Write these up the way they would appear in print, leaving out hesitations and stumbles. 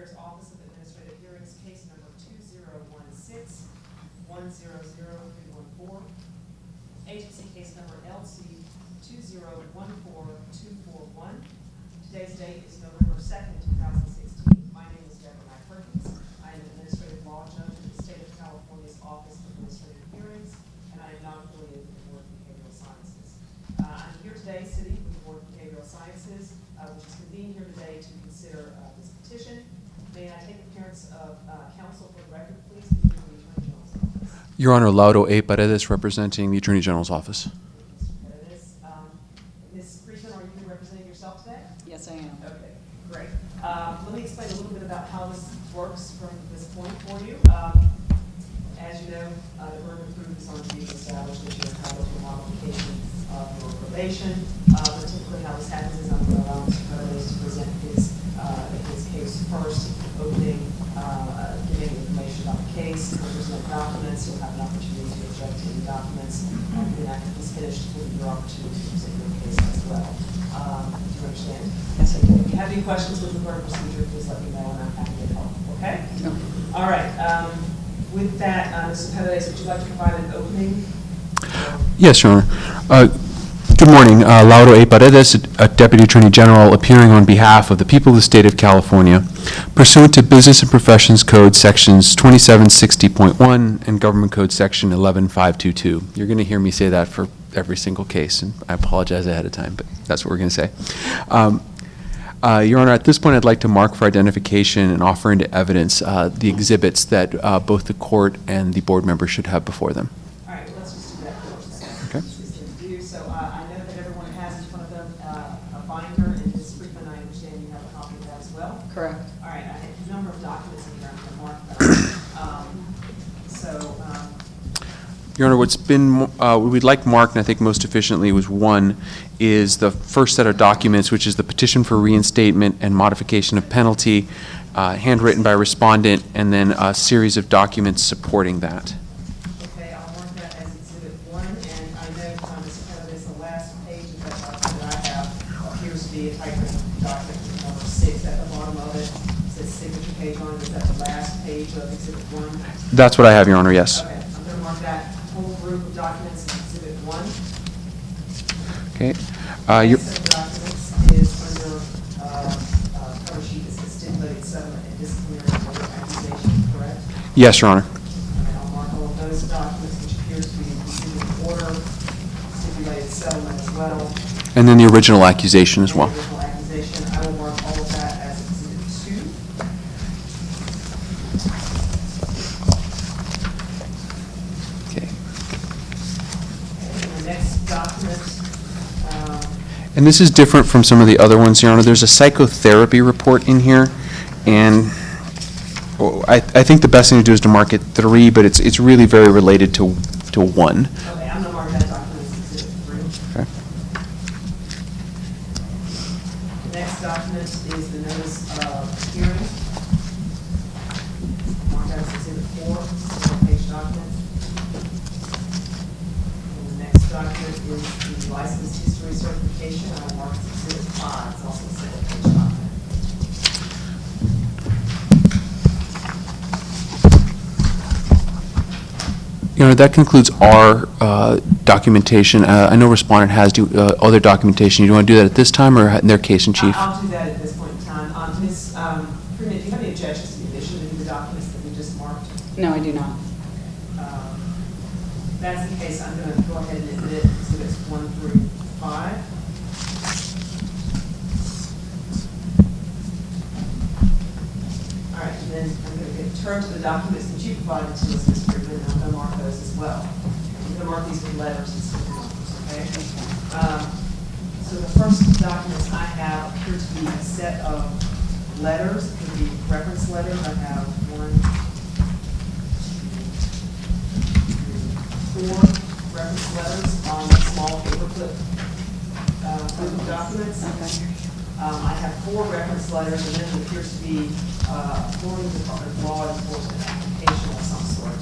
Superior's Office of Administrative Hearings, case number 2016-100314. Agency case number LC 2014241. Today's date is November 2nd, 2016. My name is Deborah Perkins. I am an administrative law judge in the state of California's Office of Administrative Hearings, and I am not affiliated with the Board of Behavioral Sciences. I'm here today sitting with the Board of Behavioral Sciences, which is convened here today to consider this petition. May I take appearance of counsel for the record, please, beginning with the Attorney General's office. Your Honor, Lauro A. Paredes, representing the Attorney General's office. Mr. Paredes. Ms. Friedman, are you representing yourself today? Yes, I am. Okay, great. Let me explain a little bit about how this works from this point for you. As you know, the burden of proof is on you to establish that you're entitled to a modification of your probation. But typically how this happens is I'm going to allow Mr. Paredes to present his case first, opening, giving information about the case, present documents. You'll have an opportunity to object to any documents. And then after he's finished, we'll give you your opportunity to present your case as well. Do you understand? Yes, I do. If you have any questions with regard to procedure, please let me know and I'm happy to help. Okay? Okay. All right. With that, Mr. Paredes, would you like to provide an opening? Yes, Your Honor. Good morning. Lauro A. Paredes, a Deputy Attorney General, appearing on behalf of the people of the state of California, pursuant to Business and Professions Code Sections 2760.1 and Government Code Section 11522. You're going to hear me say that for every single case, and I apologize ahead of time, but that's what we're going to say. Your Honor, at this point, I'd like to mark for identification and offer into evidence the exhibits that both the court and the board members should have before them. All right, well, let's just do that first. Okay. So I know that everyone has in front of them a binder, and Ms. Friedman, I understand you have a copy of that as well. Correct. All right, I have a number of documents in here. I'm going to mark them. Your Honor, what's been, we'd like marked, and I think most efficiently was one, is the first set of documents, which is the petition for reinstatement and modification of penalty, handwritten by respondent, and then a series of documents supporting that. Okay, I'll mark that as Exhibit 1, and I know, Mr. Paredes, the last page of that document that I have appears to be a typewritten document number 6 at the bottom of it. It says signature page on it. Is that the last page of Exhibit 1? That's what I have, Your Honor, yes. Okay, I'm going to mark that whole group of documents as Exhibit 1. Okay. Next set of documents is under cover sheet that says stipulated settlement and disciplinary accusation, correct? Yes, Your Honor. And I'll mark all of those documents, which appears to be in continuing order, stipulated settlement as well. And then the original accusation as well. And the original accusation, I will mark all of that as Exhibit 2. Okay. And the next document, And this is different from some of the other ones, Your Honor. There's a psychotherapy report in here, and I think the best thing to do is to mark it 3, but it's really very related to 1. okay, I'm going to mark that document as Exhibit 3. Okay. The next document is the notice of hearing. Mark that as Exhibit 4, single-page document. And the next document is the license history certification. I will mark as Exhibit 5. It's also a single-page document. Your Honor, that concludes our documentation. I know respondent has other documentation. You want to do that at this time or in their case in chief? I'll do that at this point in time. Ms. Freeman, do you have any objections to the addition of the documents that we just marked? No, I do not. If that's the case, I'm going to go ahead and admit Exhibits 1 through 5. All right, and then I'm going to turn to the documents that you provided to us, Ms. Freeman, and I'm going to mark those as well. I'm going to mark these with letters instead of numbers, okay? So the first documents I have appear to be a set of letters. It could be reference letters. I have 1, 2, 3, 4 reference letters on a small paperclip group of documents. Okay. I have 4 reference letters, and then it appears to be Florida Department of Law Enforcement application of some sort.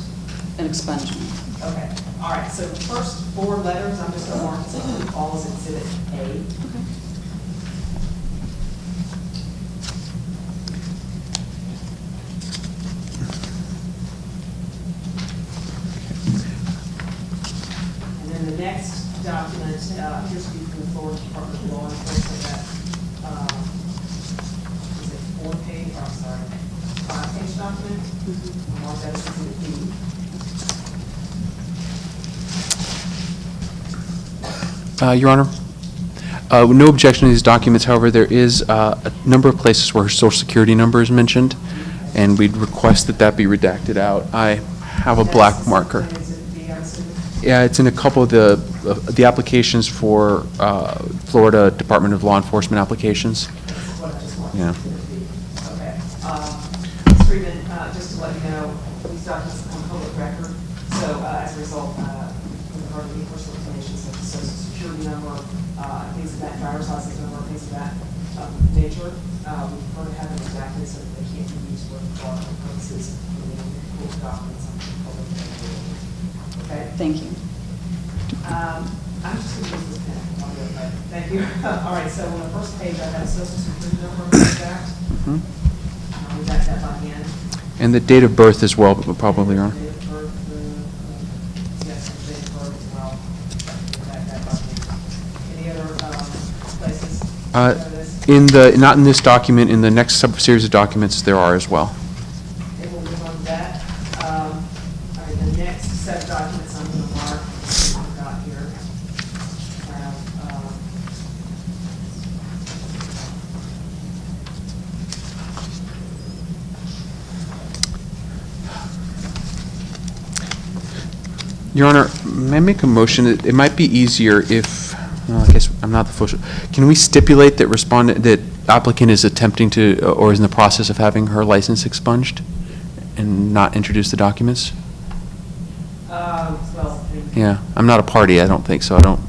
An expungement. Okay. All right. So the first 4 letters, I'm just going to mark all as Exhibit A. Okay. next document appears to be from the Florida Department of Law Enforcement. That is a 4-page, or I'm sorry, 5-page document. Mark that as Exhibit B. Your Honor, no objection to these documents. However, there is a number of places where her social security number is mentioned, and we'd request that that be redacted out. I have a black marker. Exhibit B, I'm assuming. Yeah, it's in a couple of the applications for Florida Department of Law Enforcement applications. This is what I just wanted. Yeah. Exhibit B. Okay. Ms. Freeman, just to let you know, these documents are on public record, so as a result, with regard to any personal information such as social security number, things of that, driver's license number, things of that nature, we prefer to have them redacted so that they can't be used for fraud purposes when they pull documents on public record. Okay? Thank you. I'm just going to use this pen. I'll do it, but thank you. All right, so on the first page, I have social security number redact. Mhm. I'll redact that by hand. And the date of birth as well, probably, Your Honor. Date of birth, yes, the date of birth as well. Redact that by hand. Any other places? Not in this document, in the next sub-series of documents, there are as well. Okay, we'll move on to that. All right, the next set of documents I'm going to mark, what we've got here. I have, Your Honor, may I make a motion? It might be easier if, well, I guess I'm not the official. Can we stipulate that that applicant is attempting to, or is in the process of having her license expunged and not introduce the documents? well, Yeah, I'm not a party, I don't think, so I'm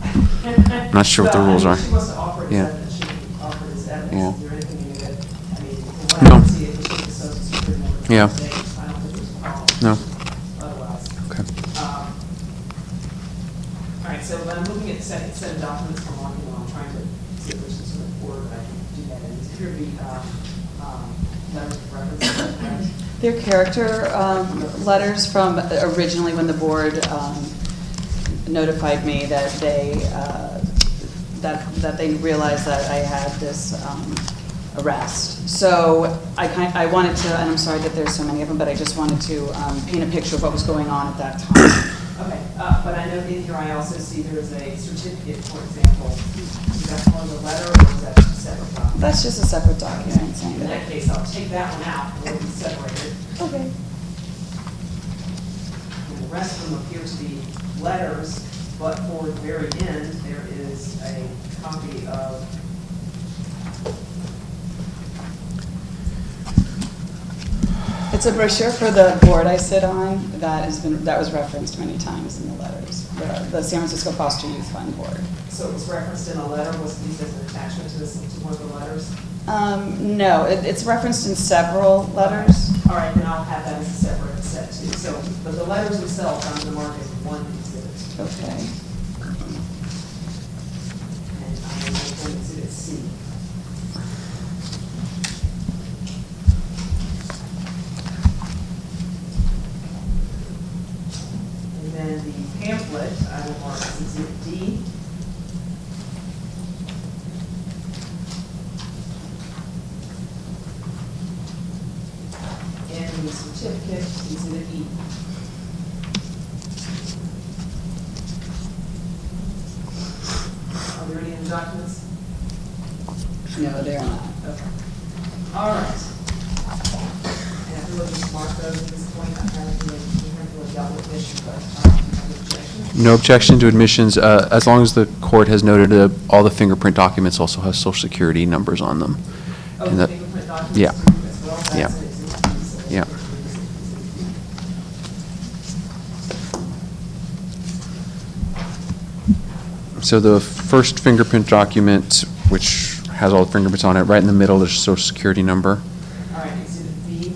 not sure what the rules are. She wants to offer it as Yeah. evidence, she can offer it as evidence. Yeah. Is there anything you need to, I mean, from what I No. can see, if it's the social security number. Yeah. I don't think there's a problem. No. Otherwise. Okay. All right, so when I'm looking at the second set of documents from Mark, I'm trying to see if there's some sort of order that I can do that in. It's here to be, letters of reference, correct? They're character letters from originally when the board notified me that they realized that I had this arrest. So I wanted to, and I'm sorry that there's so many of them, but I just wanted to paint a picture of what was going on at that time. Okay, but I know in here I also see there's a certificate, for example. Is that part of the letter or is that just a separate document? That's just a separate document saying In that. that case, I'll take that one out and it'll be separated. Okay. And the rest of them appear to be letters, but for the very end, there is a copy of It's a brochure for the board I sit on that was referenced many times in the letters. The San Francisco Foster Youth Fund Board. So it was referenced in a letter, was used as an attachment to this, to one of the letters? No, it's referenced in several letters. All right, then I'll have that as a separate set too. So, but the letters themselves, I'm going to mark as one exhibit. Okay. And I'm going to go exhibit C. And then the pamphlet, I will mark as exhibit D. And the certificate, exhibit E. Are there any other documents? No, they're not. Okay. All right. And if we'll just mark those at this point, I haven't really dealt with this issue, but no objection. No objection to admissions, as long as the court has noted all the fingerprint documents also have social security numbers on them. Oh, And the that- fingerprint documents yeah. too as well? That's Yeah. an exhibit B, so Yeah. that's So the first fingerprint document, which has all the fingerprints on it, right in the middle, there's a social security number, all right, exhibit B.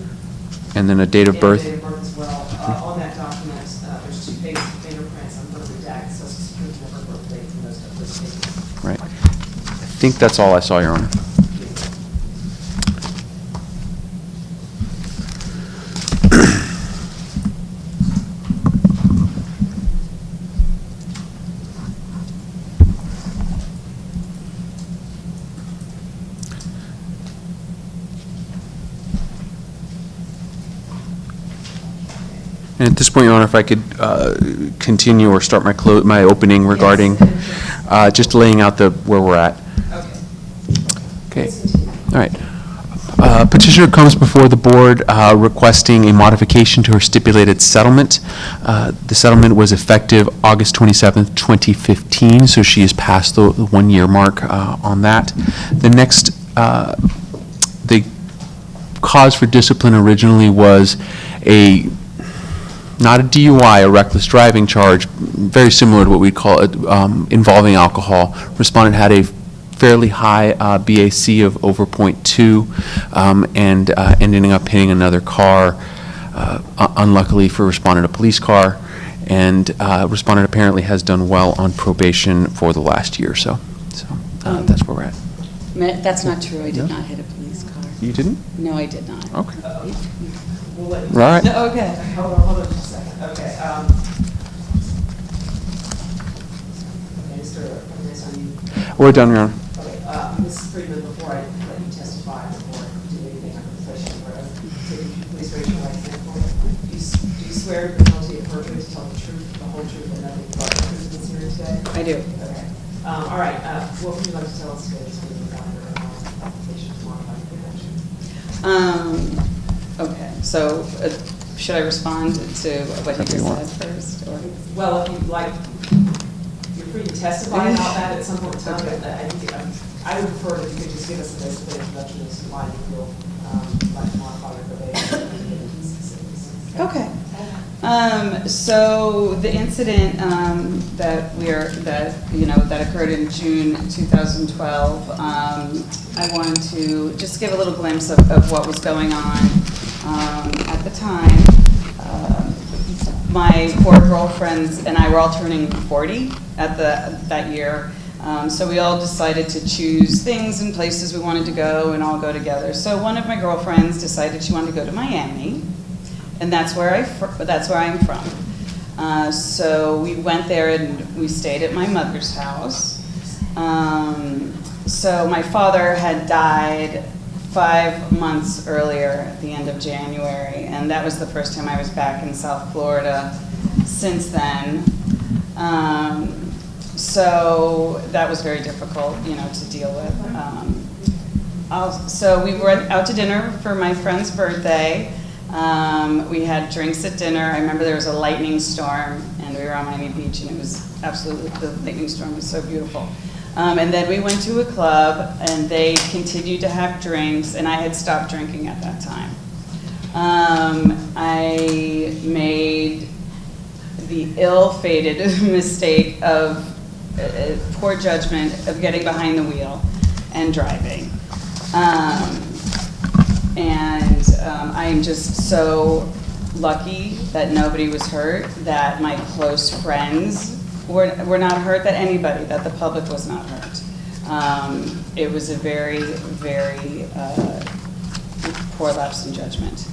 and then a date of And birth. date of birth as well. On that document, there's 2 pages of fingerprints. I'm going to redact social security number, birth dates, and those pages. Right. I think that's all I saw, Your Honor. And at this point, Your Honor, if I could continue or start my opening regarding just laying out where we're at. Okay. Okay, all right. Petitioner comes before the board requesting a modification to her stipulated settlement. The settlement was effective August 27th, 2015, so she is past the 1-year mark on that. The next, the cause for discipline originally was not a DUI, a reckless driving charge, very similar to what we'd call it, involving alcohol. Respondent had a fairly high BAC of over .2 and ending up hitting another car, unluckily for respondent, a police car, and respondent apparently has done well on probation for the last year or so. So that's where we're at. That's not true. I did not hit a police car. You didn't? No, I did not. Okay. We'll let you. All right. No, okay. Hold on just a second. Okay. Mr. Ramirez, are you? We're done, Your Honor. Okay, Mrs. Friedman, before I let you testify, before I do anything under the session, please raise your right hand for me. Do you swear the penalty of perjury to tell the truth, the whole truth, and nothing but the truth that's here today? I do. Okay. All right, what would you like to tell us today as we move on your application to modify the convention? Okay, so should I respond to what you just said first? Or? Well, if you'd like, you're free to testify about that at some point in time, but I think, I would prefer if you could just give us a basic introduction as to why you feel like to modify your probation. Okay. So the incident that occurred in June 2012, I wanted to just give a little glimpse of what was going on at the time. My 4 girlfriends and I were all turning 40 at that year. So we all decided to choose things and places we wanted to go and all go together. So one of my girlfriends decided she wanted to go to Miami, and that's where I'm from. So we went there and we stayed at my mother's house. So my father had died 5 months earlier at the end of January, and that was the first time I was back in South Florida since then. So that was very difficult, to deal with. So we went out to dinner for my friend's birthday. We had drinks at dinner. I remember there was a lightning storm, and we were on Miami Beach, and it was absolutely, the lightning storm was so beautiful. And then we went to a club, and they continued to have drinks, and I had stopped drinking at that time. I made the ill-fated mistake of poor judgment of getting behind the wheel and driving. I am just so lucky that nobody was hurt, that my close friends were not hurt, that the public was not hurt. It was a very, very poor lapse in judgment.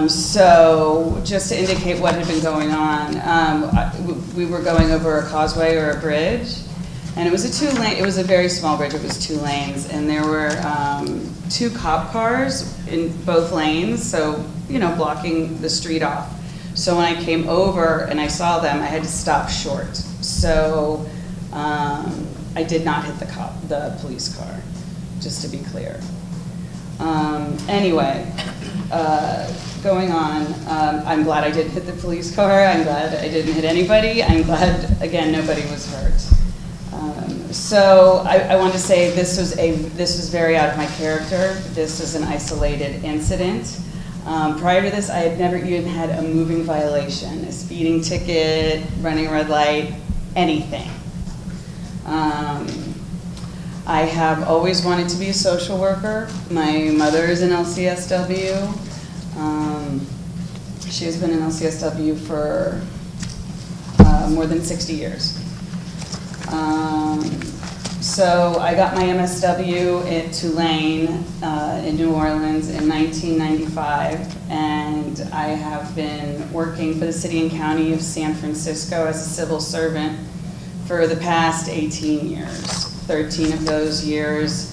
So just to indicate what had been going on, we were going over a causeway or a bridge, and it was it was a very small bridge, it was 2 lanes, and there were 2 cop cars in both lanes, so, blocking the street off. So when I came over and I saw them, I had to stop short. So I did not hit the police car, just to be clear. Anyway, going on, I'm glad I did hit the police car. I'm glad I didn't hit anybody. I'm glad, again, nobody was hurt. So I want to say this was very out of my character. This was an isolated incident. Prior to this, I had never even had a moving violation, a speeding ticket, running a red light, anything. I have always wanted to be a social worker. My mother is an LCSW. She has been an LCSW for more than 60 years. So I got my MSW at Tulane in New Orleans in 1995, and I have been working for the City and County of San Francisco as a civil servant for the past 18 years. 13 of those years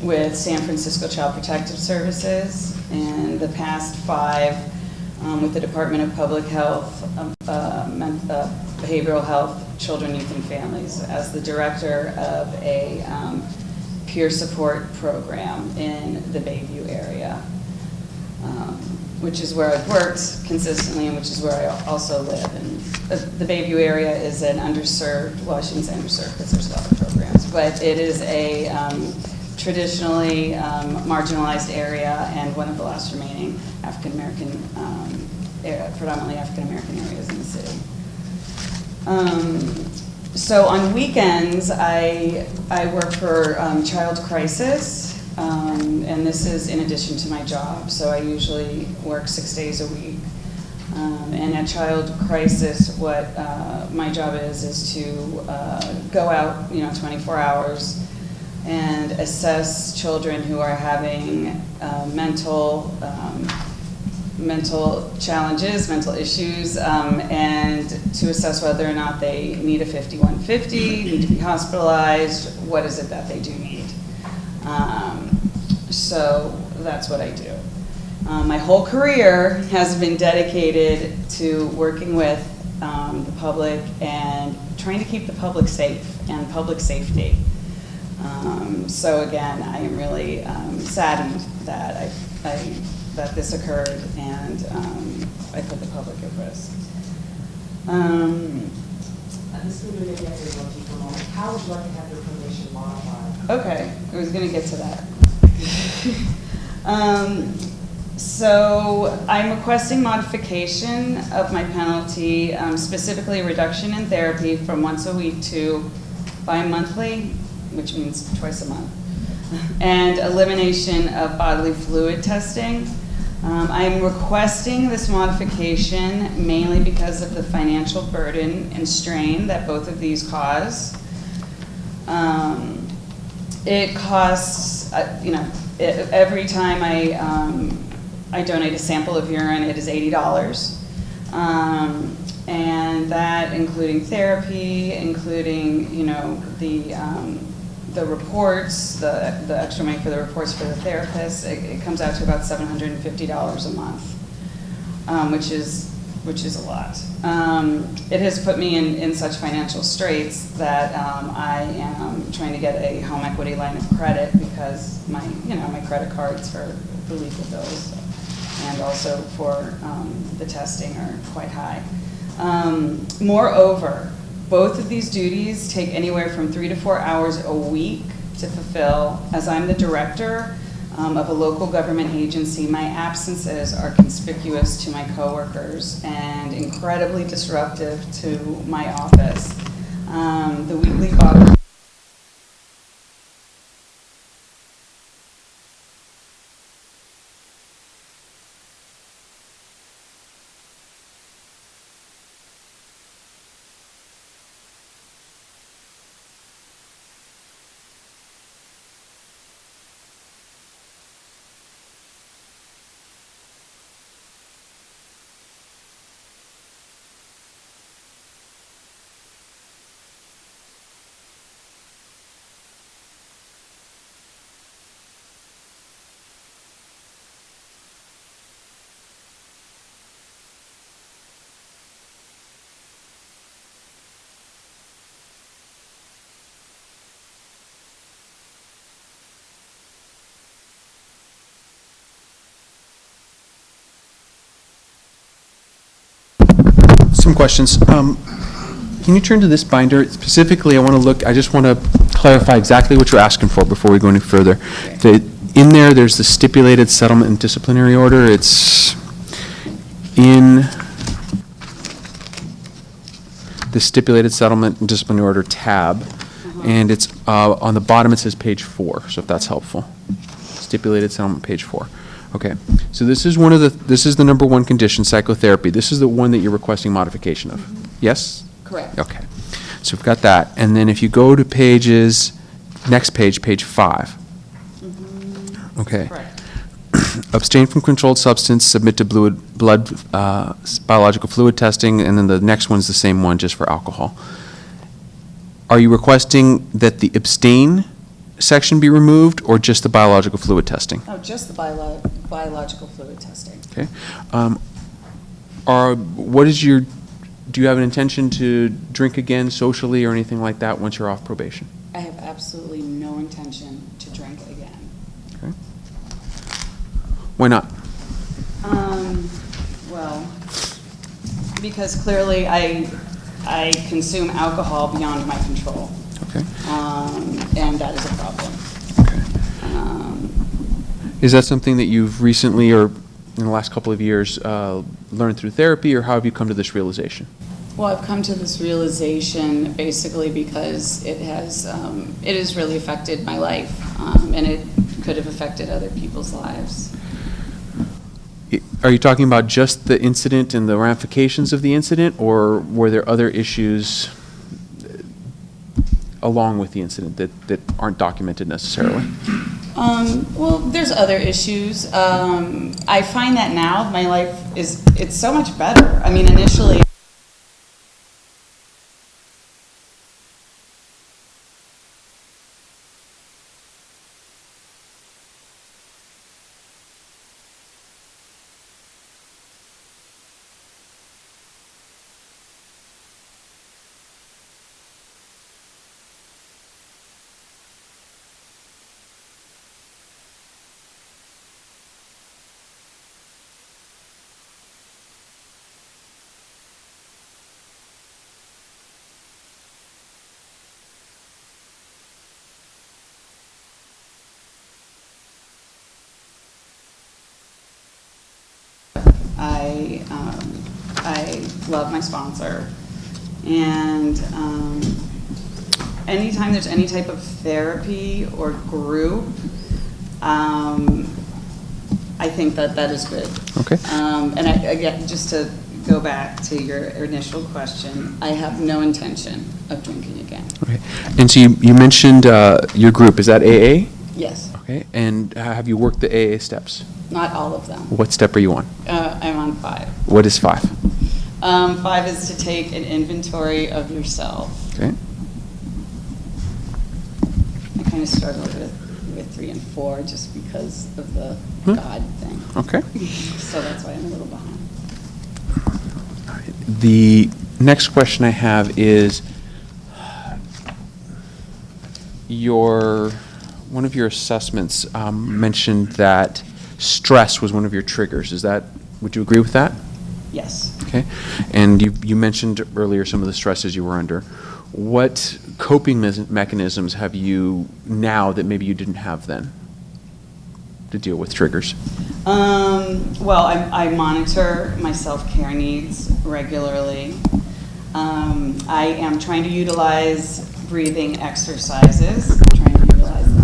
with San Francisco Child Protective Services, and the past 5 with the Department of Public Health, Behavioral Health, Children, Youth, and Families as the director of a peer support program in the Bayview area, which is where I've worked consistently and which is where I also live. And the Bayview area is an underserved, well, I shouldn't say underserved because there's a lot of programs, but it is a traditionally marginalized area and one of the last remaining African-American, predominantly African-American areas in the city. So on weekends, I work for Child Crisis, and this is in addition to my job. So I usually work 6 days a week. And at Child Crisis, what my job is to go out, 24 hours and assess children who are having mental challenges, mental issues, and to assess whether or not they need a 5150, need to be hospitalized, what is it that they do need. So that's what I do. My whole career has been dedicated to working with the public and trying to keep the public safe and public safety. So again, I am really saddened that that this occurred and I put the public at risk. This is going to get to you for a moment. How would you like to have your probation modified? Okay, I was going to get to that. So I'm requesting modification of my penalty, specifically a reduction in therapy from once a week to bi-monthly, which means twice a month, and elimination of bodily fluid testing. I'm requesting this modification mainly because of the financial burden and strain that both of these cause. It costs, every time I donate a sample of urine, it is $80. And that including therapy, including, the reports, the extra money for the reports for the therapists, it comes out to about $750 a month, which is a lot. It has put me in such financial straits that I am trying to get a home equity line of credit because my credit cards for the legal bills and also for the testing are quite high. Moreover, both of these duties take anywhere from 3 to 4 hours a week to fulfill. As I'm the director of a local government agency, my absences are conspicuous to my coworkers and incredibly disruptive to my office. The weekly bottom Some questions. Can you turn to this binder? Specifically, I just want to clarify exactly what you're asking for before we go any further. In there's the stipulated settlement and disciplinary order. It's in the stipulated settlement and disciplinary order tab, and it's on the bottom it says page 4, so if that's helpful. Stipulated settlement, page 4. Okay, so this is the number 1 condition, psychotherapy. This is the one that you're requesting modification of. Yes? Correct. Okay, so we've got that. And then if you go to next page, page 5. Okay. Correct. Abstain from controlled substance, submit to blood biological fluid testing, and then the next one's the same one, just for alcohol. Are you requesting that the abstain section be removed, or just the biological fluid testing? Oh, just the biological fluid testing. Okay. Do you have an intention to drink again socially or anything like that once you're off probation? I have absolutely no intention to drink again. Okay. Why not? Well, because clearly I consume alcohol beyond my control, Okay. and that is a problem. Okay. Um, Is that something that you've recently or in the last couple of years learned through therapy, or how have you come to this realization? Well, I've come to this realization basically because it has really affected my life, and it could have affected other people's lives. Are you talking about just the incident and the ramifications of the incident, or were there other issues along with the incident that aren't documented necessarily? Well, there's other issues. I find that now my life it's so much better. I mean, initially. I love my sponsor, and anytime there's any type of therapy or group, I think that is good. Okay. And again, just to go back to your initial question, I have no intention of drinking again. Okay. And so you mentioned your group. Is that AA? Yes, Okay. And have you worked the AA steps? not all of them. What step are you on? I'm on 5. What is 5? 5 is to take an inventory of yourself. Okay. I kind of struggled with 3 and 4 just because of the Hmm. God thing. Okay. So that's why I'm a little behind. The next question I have is one of your assessments mentioned that stress was one of your triggers. Would you agree with that? Yes. Okay. And you mentioned earlier some of the stresses you were under. What coping mechanisms have you now that maybe you didn't have then to deal with triggers? Well, I monitor my self-care needs regularly. I am trying to utilize breathing exercises. I'm trying to utilize them.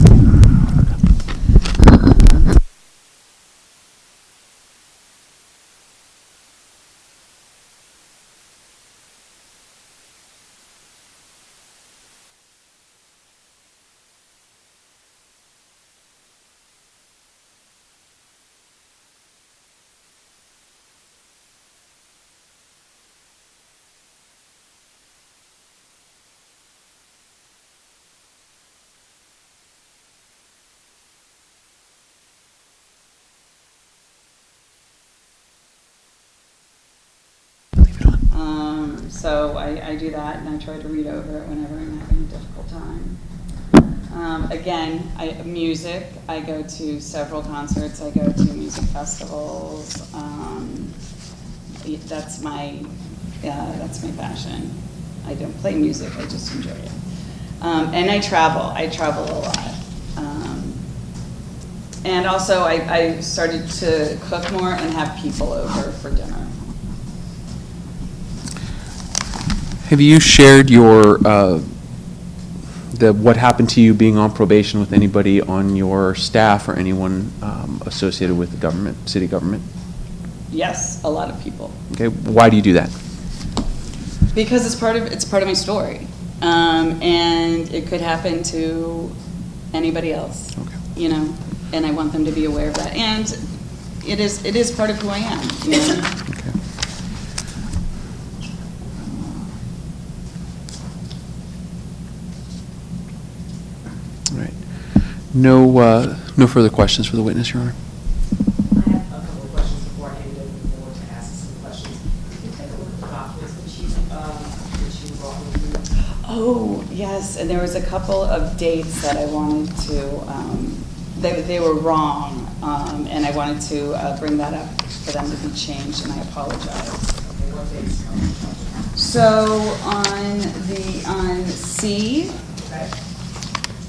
Leave it on. So I do that, and I try to read over it whenever I'm having a difficult time. Again, music. I go to several concerts. I go to music festivals. That's my passion. I don't play music. I just enjoy it. And I travel. I travel a lot. And also, I started to cook more and have people over for dinner. Have you shared your what happened to you being on probation with anybody on your staff or anyone associated with the government, city government? Yes, a lot of people. Okay. Why do you do that? Because it's part of my story, and it could happen to anybody else. Okay. You know, and I want them to be aware of that. And it is part of who I am. You know? Okay. All right. No further questions for the witness, Your Honor. I have a couple of questions before I hand it over to the board to ask some questions. Oh, yes, and there was a couple of dates that I wanted to, they were wrong, and I wanted to bring that up for them to be changed, and I apologize. Okay, what dates? So on C, Okay,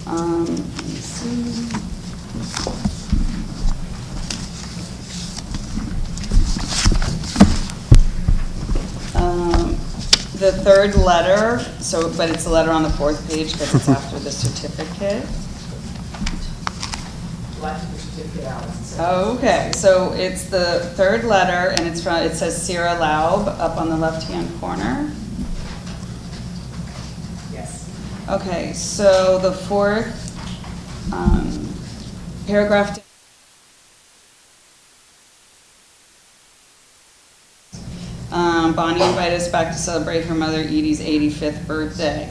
let me see. The third letter, so, but it's a letter on the fourth page because it's after the certificate. well, I took the certificate out. Okay, so it's the third letter, and it's from, it says Sierra Laub up on the left-hand corner. Yes. Okay, so the fourth paragraph. Bonnie invited us back to celebrate her mother Edie's 85th birthday.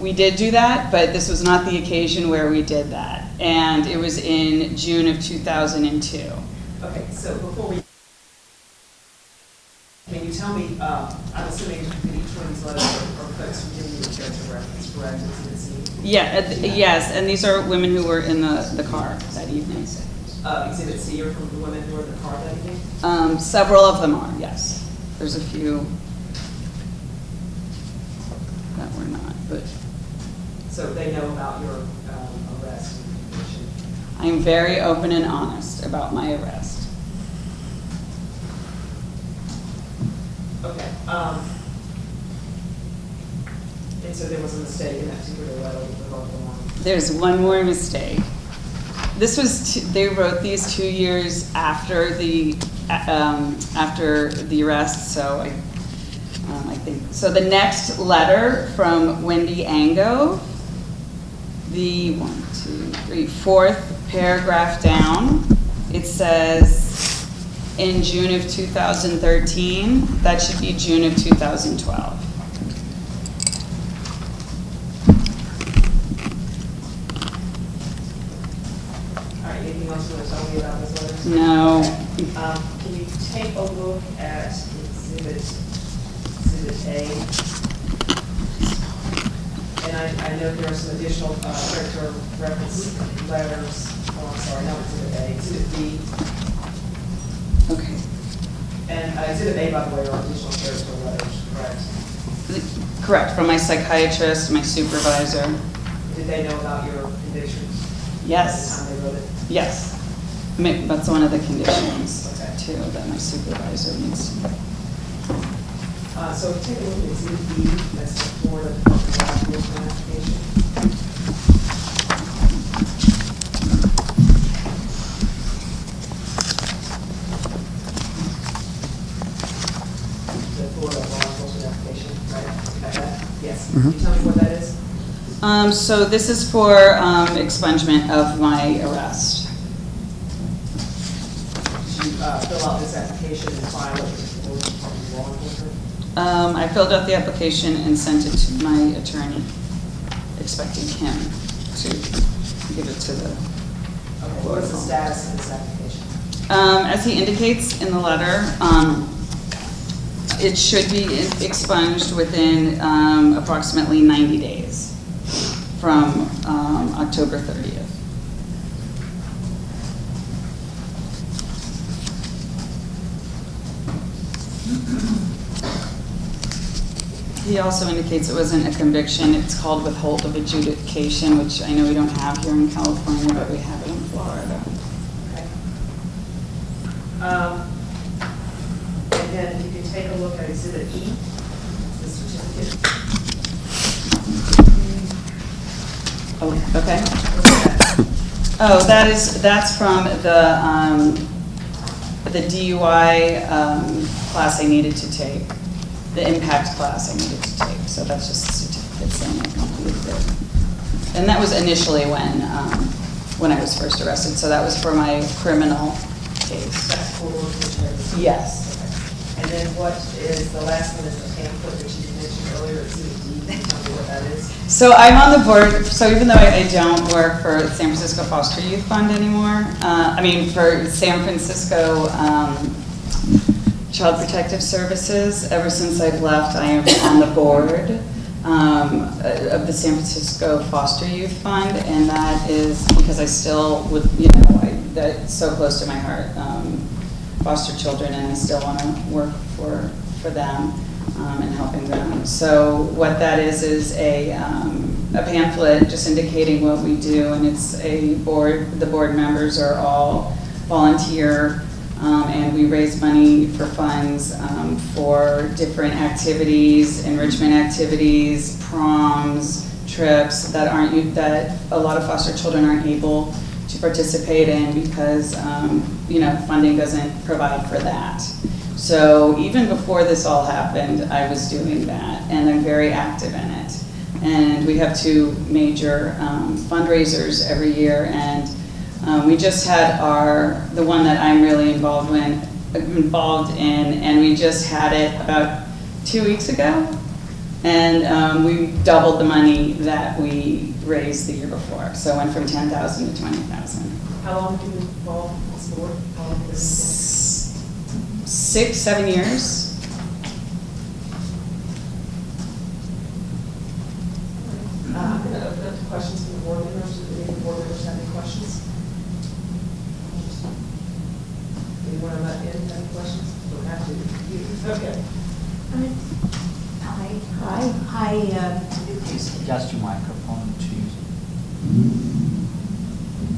We did do that, but this was not the occasion where we did that. And it was in June of 2002. Okay, so before we, can you tell me, I'm assuming that each one of these letters are folks who giving you a character reference, correct? Exhibit C? Yeah, yes, and these are women who were in the car that evening. Exhibit C are from the women who were in the car that evening? Several of them are, yes. There's a few that were not, but So they know about your arrest and conviction? I'm very open and honest about my arrest. Okay. And so there was a mistake in that particular letter with the local one? There's one more mistake. This was, they wrote these 2 years after the arrest, so I think, so the next letter from Wendy Ango, the 4th paragraph down, it says, in June of 2013, that should be June of 2012. All right, anything else you want to tell me about this letter? No. Can you take a look at exhibit A? And I know there are some additional character reference letters. Oh, I'm sorry, not exhibit A, exhibit B. Okay. And exhibit A, by the way, are additional character letters, correct? Correct, from my psychiatrist, my supervisor. Did they know about your convictions? Yes. At the time they wrote it? Yes. That's one of the conditions, Okay. too, that my supervisor needs to know. So take a look at exhibit B, that's the Florida Department of Law Enforcement application. The Florida Law Enforcement application, right? Got that? Yes. Can you tell me what that is? So this is for expungement of my arrest. Did you fill out this application and file it with the Florida Department of Law Enforcement? I filled out the application and sent it to my attorney, expecting him to give it to the Okay, what's the status of this application? As he indicates in the letter, it should be expunged within approximately 90 days from October 30th. He also indicates it wasn't a conviction. It's called withhold of adjudication, which I know we don't have here in California, but we have it in Florida. Okay. And then you can take a look at exhibit E, the certificate. Oh, okay. What's that? Oh, that's from the DUI class I needed to take, the impact class I needed to take. So that's just a certificate saying I completed it. And that was initially when I was first arrested. So that was for my criminal case. That's for work. Yes. Okay. And then what is, the last one is the pamphlet that you mentioned earlier, exhibit D. Can you tell me what that is? So I'm on the board, so even though I don't work for San Francisco Foster Youth Fund anymore, for San Francisco Child Protective Services, ever since I've left, I am on the board. of the San Francisco Foster Youth Fund, and that is because I still would, you know, that's so close to my heart, foster children, and I still want to work for them and helping them. So what that is a pamphlet just indicating what we do, and it's a board, the board members are all volunteer, and we raise money for funds for different activities, enrichment activities, proms, trips that that a lot of foster children aren't able to participate in because you know, funding doesn't provide for that. So even before this all happened, I was doing that, and I'm very active in it. And we have 2 major fundraisers every year, and we just had the one that I'm really involved in, and we just had it about 2 weeks ago, and we doubled the money that we raised the year before. So it went from 10,000 to 20,000. How long have you been involved in this board? How long have you been involved? 6, 7 years. I'm going to open up to questions from the board members. Do any of the board members have any questions? Anyone on that end have any questions? Don't have to. Okay. Hi. Please adjust your microphone to,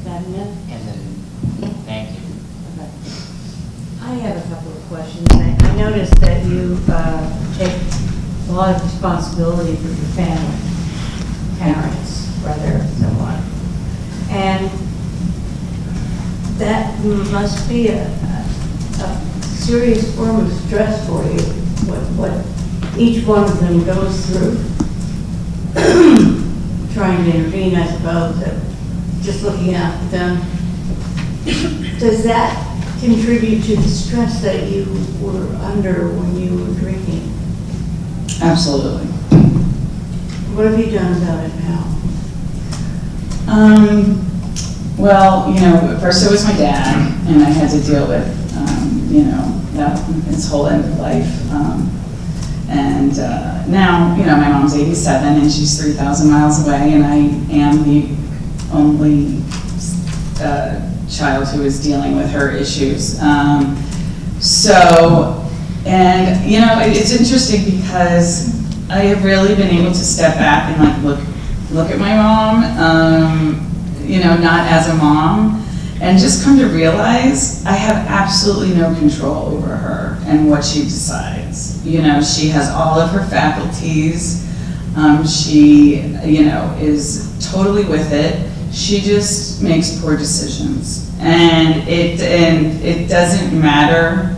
That enough? and then, thank you. Okay. I have a couple of questions. I noticed that you take a lot of responsibility for your family, parents, brother, so on. And that must be a serious form of stress for you, what each one of them goes through. Trying to intervene, I suppose, just looking after them. Does that contribute to the stress that you were under when you were drinking? Absolutely. What have you done about it now? Well, you know, first it was my dad, and I had to deal with, you know, his whole end of life. And now, you know, my mom's 87 and she's 3,000 miles away, and I am the only child who is dealing with her issues. And you know, it's interesting because I have really been able to step back and like look at my mom, you know, not as a mom, and just come to realize I have absolutely no control over her and what she decides. You know, she has all of her faculties. She, you know, is totally with it. She just makes poor decisions, and it doesn't matter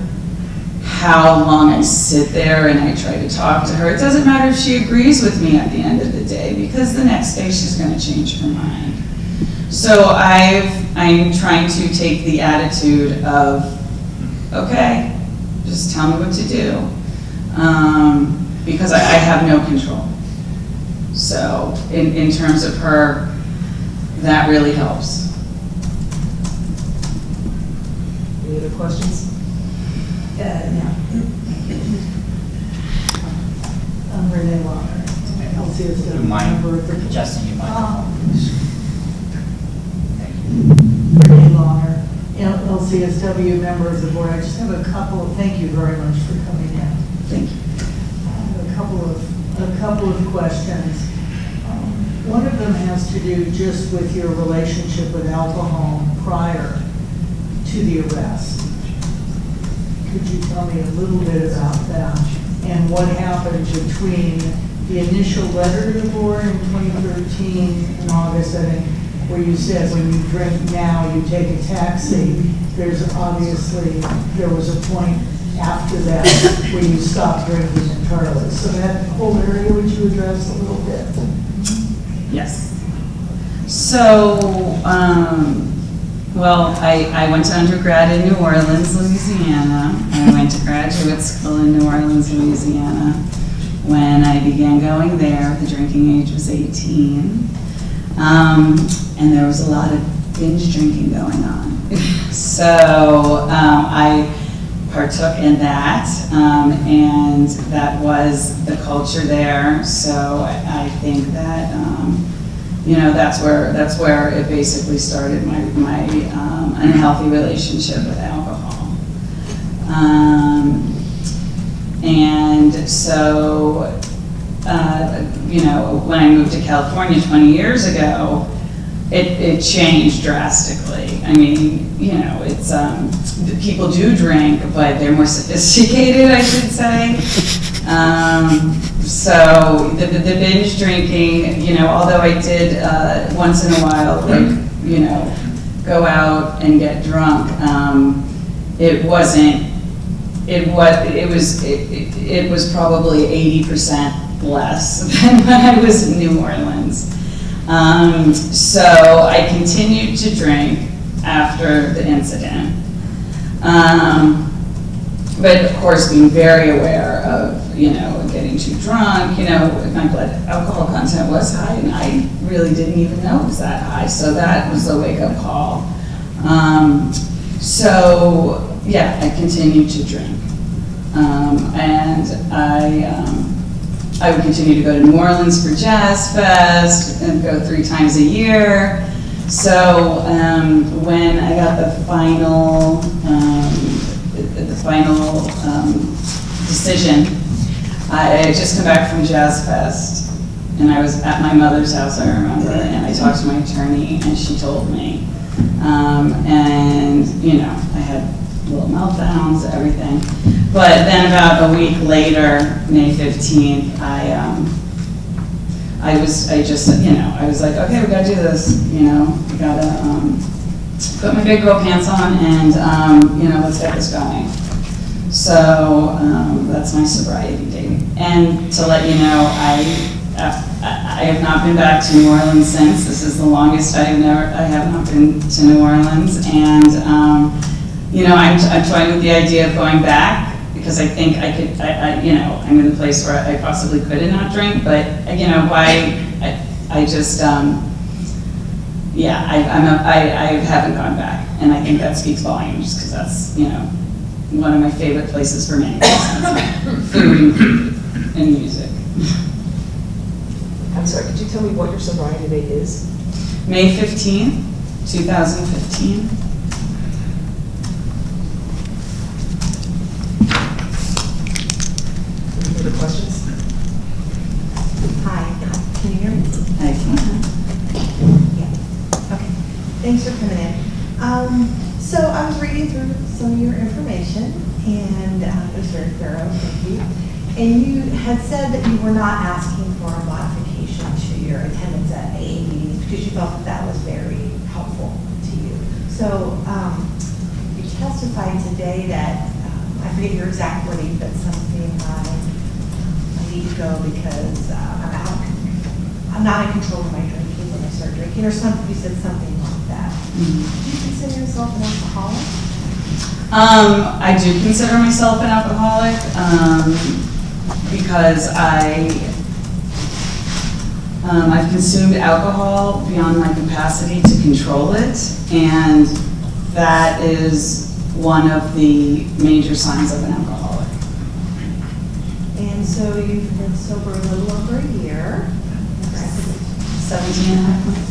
how long I sit there and I try to talk to her. It doesn't matter if she agrees with me at the end of the day, because the next day she's going to change her mind. So I'm trying to take the attitude of, okay, just tell me what to do, because I have no control. So in terms of her, that really helps. Any other questions? No. I'm Renee Walker. Do you mind adjusting your microphone? Thank you. Renee Longer, LCSW member of the board. I just have a couple, thank you very much for coming in. Thank you. I have a couple of questions. One of them has to do just with your relationship with alcohol prior to the arrest. Could you tell me a little bit about that and what happened between the initial letter to the board in 2013 in August, I think, where you said when you drink now, you take a taxi? There was a point after that where you stopped drinking entirely. So that whole area, would you address a little bit? Yes. So, well, I went to undergrad in New Orleans, Louisiana. I went to graduate school in New Orleans, Louisiana. When I began going there, the drinking age was 18. And there was a lot of binge drinking going on. So I partook in that, and that was the culture there. So I think that, you know, that's where it basically started, my unhealthy relationship with alcohol. And so, you know, when I moved to California 20 years ago, it changed drastically. I mean, you know, it's, people do drink, but they're more sophisticated, I should say. So the binge drinking, you know, although I did once in a while, like, you know, go out and get drunk, it was probably 80% less than when I was in New Orleans. So I continued to drink after the incident. But of course, being very aware of, you know, getting too drunk, you know, my blood alcohol content was high, and I really didn't even know it was that high. So that was a wake-up call. So yeah, I continued to drink. And I would continue to go to New Orleans for Jazz Fest and go 3 times a year. So when I got the final decision, I had just come back from Jazz Fest, and I was at my mother's house, I remember, and I talked to my attorney, and she told me. And, you know, I had little meltdowns, everything. But then about a week later, May 15th, I was like, okay, we gotta do this, you know, we gotta put my big girl pants on and, you know, let's get this going. So that's my sobriety date. And to let you know, I have not been back to New Orleans since. This is the longest I have not been to New Orleans. And, you know, I'm toying with the idea of going back, because I think I could, you know, I'm in a place where I possibly could not drink, but, you know, I just, yeah, I haven't gone back, and I think that speaks volumes, because that's, you know, one of my favorite places for many reasons, food and music. I'm sorry, could you tell me what your sobriety date is? May 15th, 2015. Any further questions? Hi, can you hear me? I can. Yeah. Okay, thanks for coming in. So I was reading through some of your information, and it was very thorough, thank you. And you had said that you were not asking for a modification to your attendance at AA meetings because you felt that that was very helpful to you. So you testified today that, I forget your exact wording, but something I need to go because I'm not in control of my drinking when I start drinking, or something, you said something like that. Mm-hmm. Do you consider yourself an alcoholic? I do consider myself an alcoholic because I've consumed alcohol beyond my capacity to control it, and that is one of the major signs of an alcoholic. And so you've been sober a little over a year. 17 and a half months.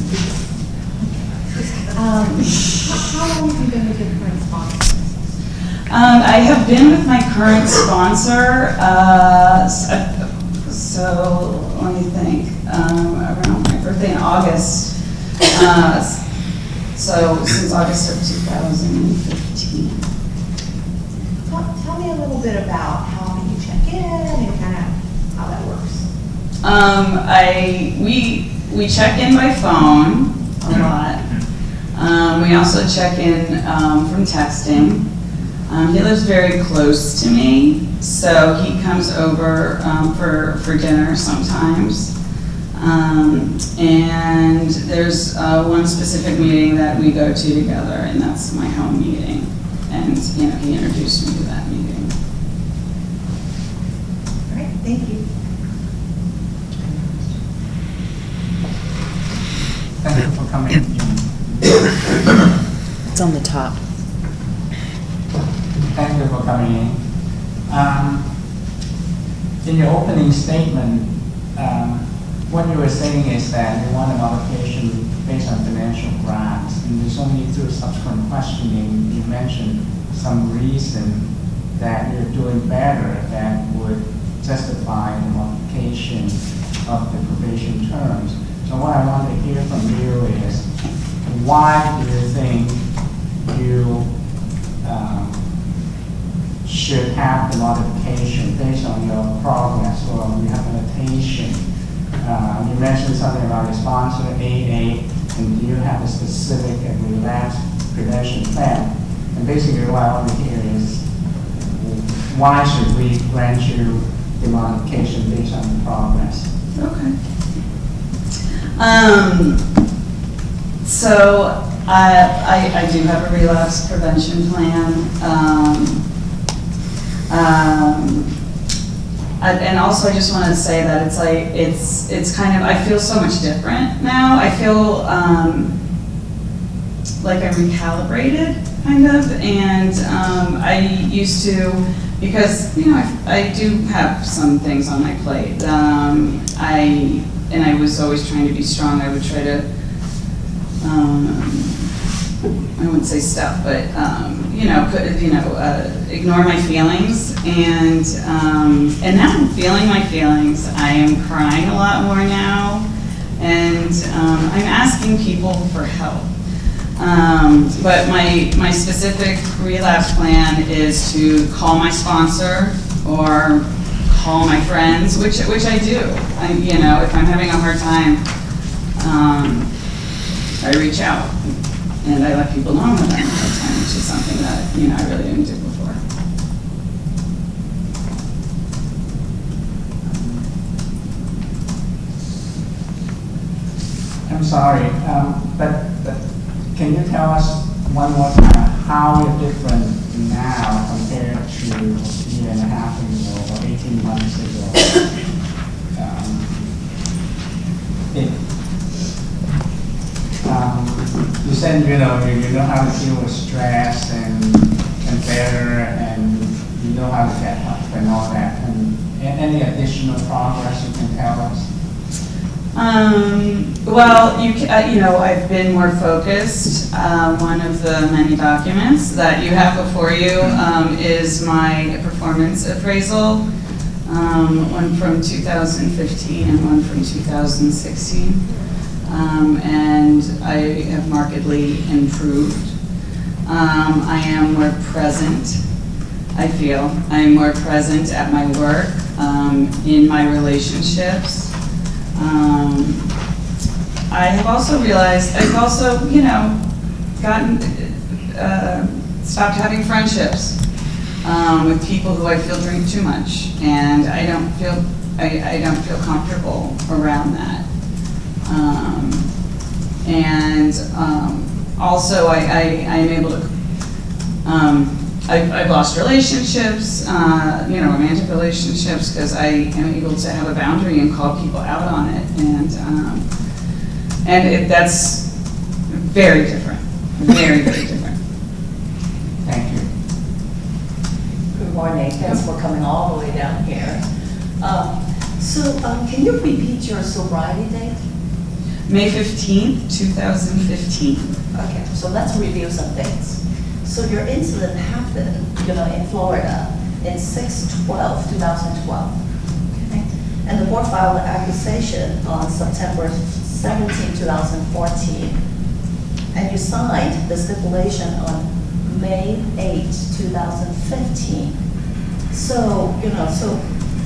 How long have you been with your current sponsor? I have been with my current sponsor, so let me think, around my birthday in August. So since August of 2015. Tell me a little bit about how often you check in and kind of how that works. We check in by phone a lot. We also check in from texting. He lives very close to me, so he comes over for dinner sometimes. And there's one specific meeting that we go to together, and that's my home meeting. And, you know, he introduced me to that meeting. All right, thank you. Thank you for coming. It's on the top. Thank you for coming in. In your opening statement, what you were saying is that you want a modification based on financial grounds, and there's only through subsequent questioning, you mentioned some reason that you're doing better that would justify the modification of the probation terms. So what I want to hear from you is, why do you think you should have the modification based on your progress or rehabilitation? You mentioned something about your sponsor, AA, and do you have a specific relapse prevention plan? And basically what I want to hear is, why should we grant you the modification based on the progress? Okay. So I do have a relapse prevention plan. And also I just want to say that it's like, it's kind of, I feel so much different now. I feel like I'm recalibrated, kind of, and I used to, because, you know, I do have some things on my plate. I was always trying to be strong. I would try to, I wouldn't say stuff, but, ignore my feelings. And now I'm feeling my feelings. I am crying a lot more now. And I'm asking people for help. But my specific relapse plan is to call my sponsor or call my friends, which I do. If I'm having a hard time, I reach out and I let people know I'm having a hard time, which is something that I really didn't do before. I'm sorry, but can you tell us one more time how you're different now compared to a year and a half ago or 18 months ago? You said you know how to deal with stress and better, and you know how to get help and all that. And any additional progress you can tell us? Well, I've been more focused. One of the many documents that you have before you is my performance appraisal, one from 2015 and one from 2016. And I have markedly improved. I am more present, I feel. I am more present at my work, in my relationships. I have also realized, I've also, stopped having friendships with people who I feel drink too much, and I don't feel comfortable around that. Also, I am able to. I've lost relationships, romantic relationships, because I am able to have a boundary and call people out on it, and that's very different, very, very different. Thank you. Good morning, thanks for coming all the way down here. Can you repeat your sobriety date? May 15th, 2015. Okay, so let's review some things. So your incident happened, in Florida in 6/12/2012. Okay? And the board filed an accusation on September 17, 2014. And you signed the stipulation on May 8, 2015. So,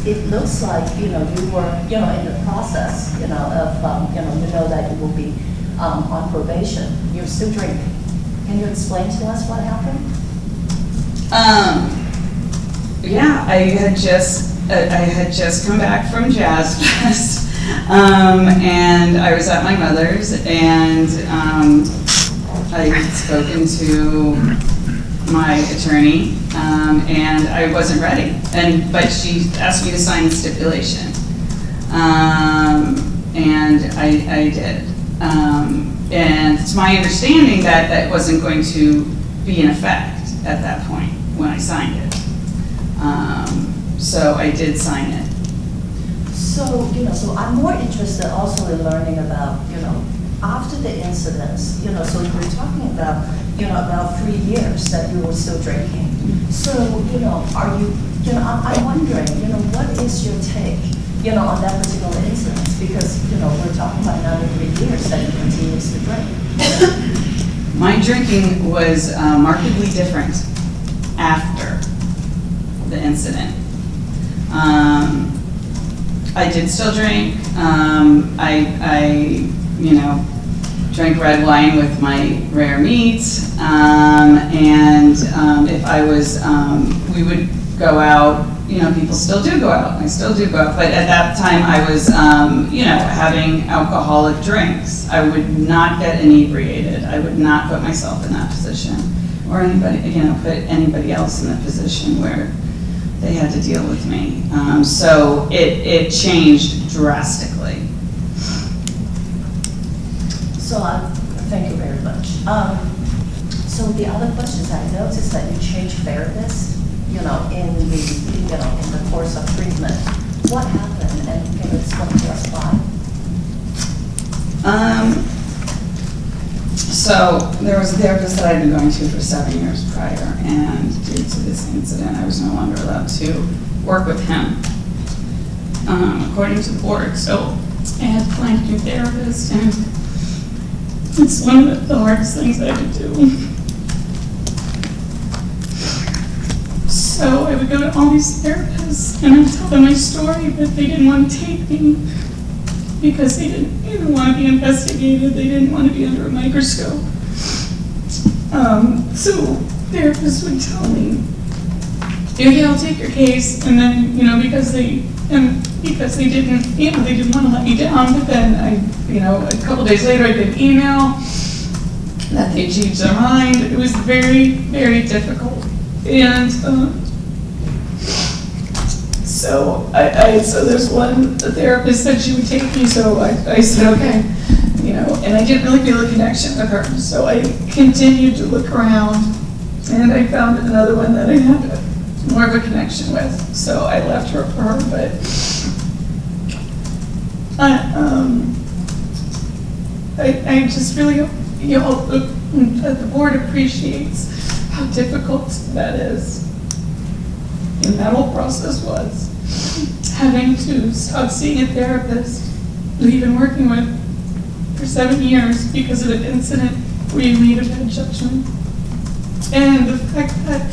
it looks like, you were, in the process, of, that you will be on probation. You're still drinking. Can you explain to us what happened? Yeah, I had just come back from Jazz Fest, and I was at my mother's, and I had spoken to my attorney, and I wasn't ready, but she asked me to sign the stipulation, and I did. And it's my understanding that that wasn't going to be in effect at that point. when I signed it. So I did sign it. So, so I'm more interested also in learning about, after the incidents, so we're talking about, about 3 years that you were still drinking. So, are you, I'm wondering, what is your take, on that particular incident? Because, we're talking about another 3 years that you continues to drink. My drinking was markedly different after the incident. I did still drink. I drank red wine with my rare meat. And if I was, we would go out, people still do go out. I still do go out. But at that time I was, having alcoholic drinks. I would not get inebriated. I would not put myself in that position, or anybody, put anybody else in that position where they had to deal with me. So it changed drastically. So thank you very much. So the other questions, I noticed that you changed therapists, in the course of treatment. What happened, and can you explain to us why? So there was a therapist that I'd been going to for 7 years prior, and due to this incident, I was no longer allowed to work with him, according to the board. So I had to find a new therapist, and it's one of the hardest things I could do. So I would go to all these therapists, and I'd tell them my story, but they didn't want to take me because they didn't even want to be investigated. They didn't want to be under a microscope. So therapists would tell me, okay, I'll take your case, and then, because they didn't, they didn't want to let me down, but then a couple days later I get an email that they changed their mind. It was very, very difficult. And so so there's one therapist said she would take me, so I said, okay, and I didn't really feel a connection with her. So I continued to look around, and I found another one that I had more of a connection with. So I left her for her, but I just really hope that the board appreciates how difficult that is. And that whole process was having to stop seeing a therapist that you've been working with for 7 years because of an incident where you made a bad judgment. And the fact that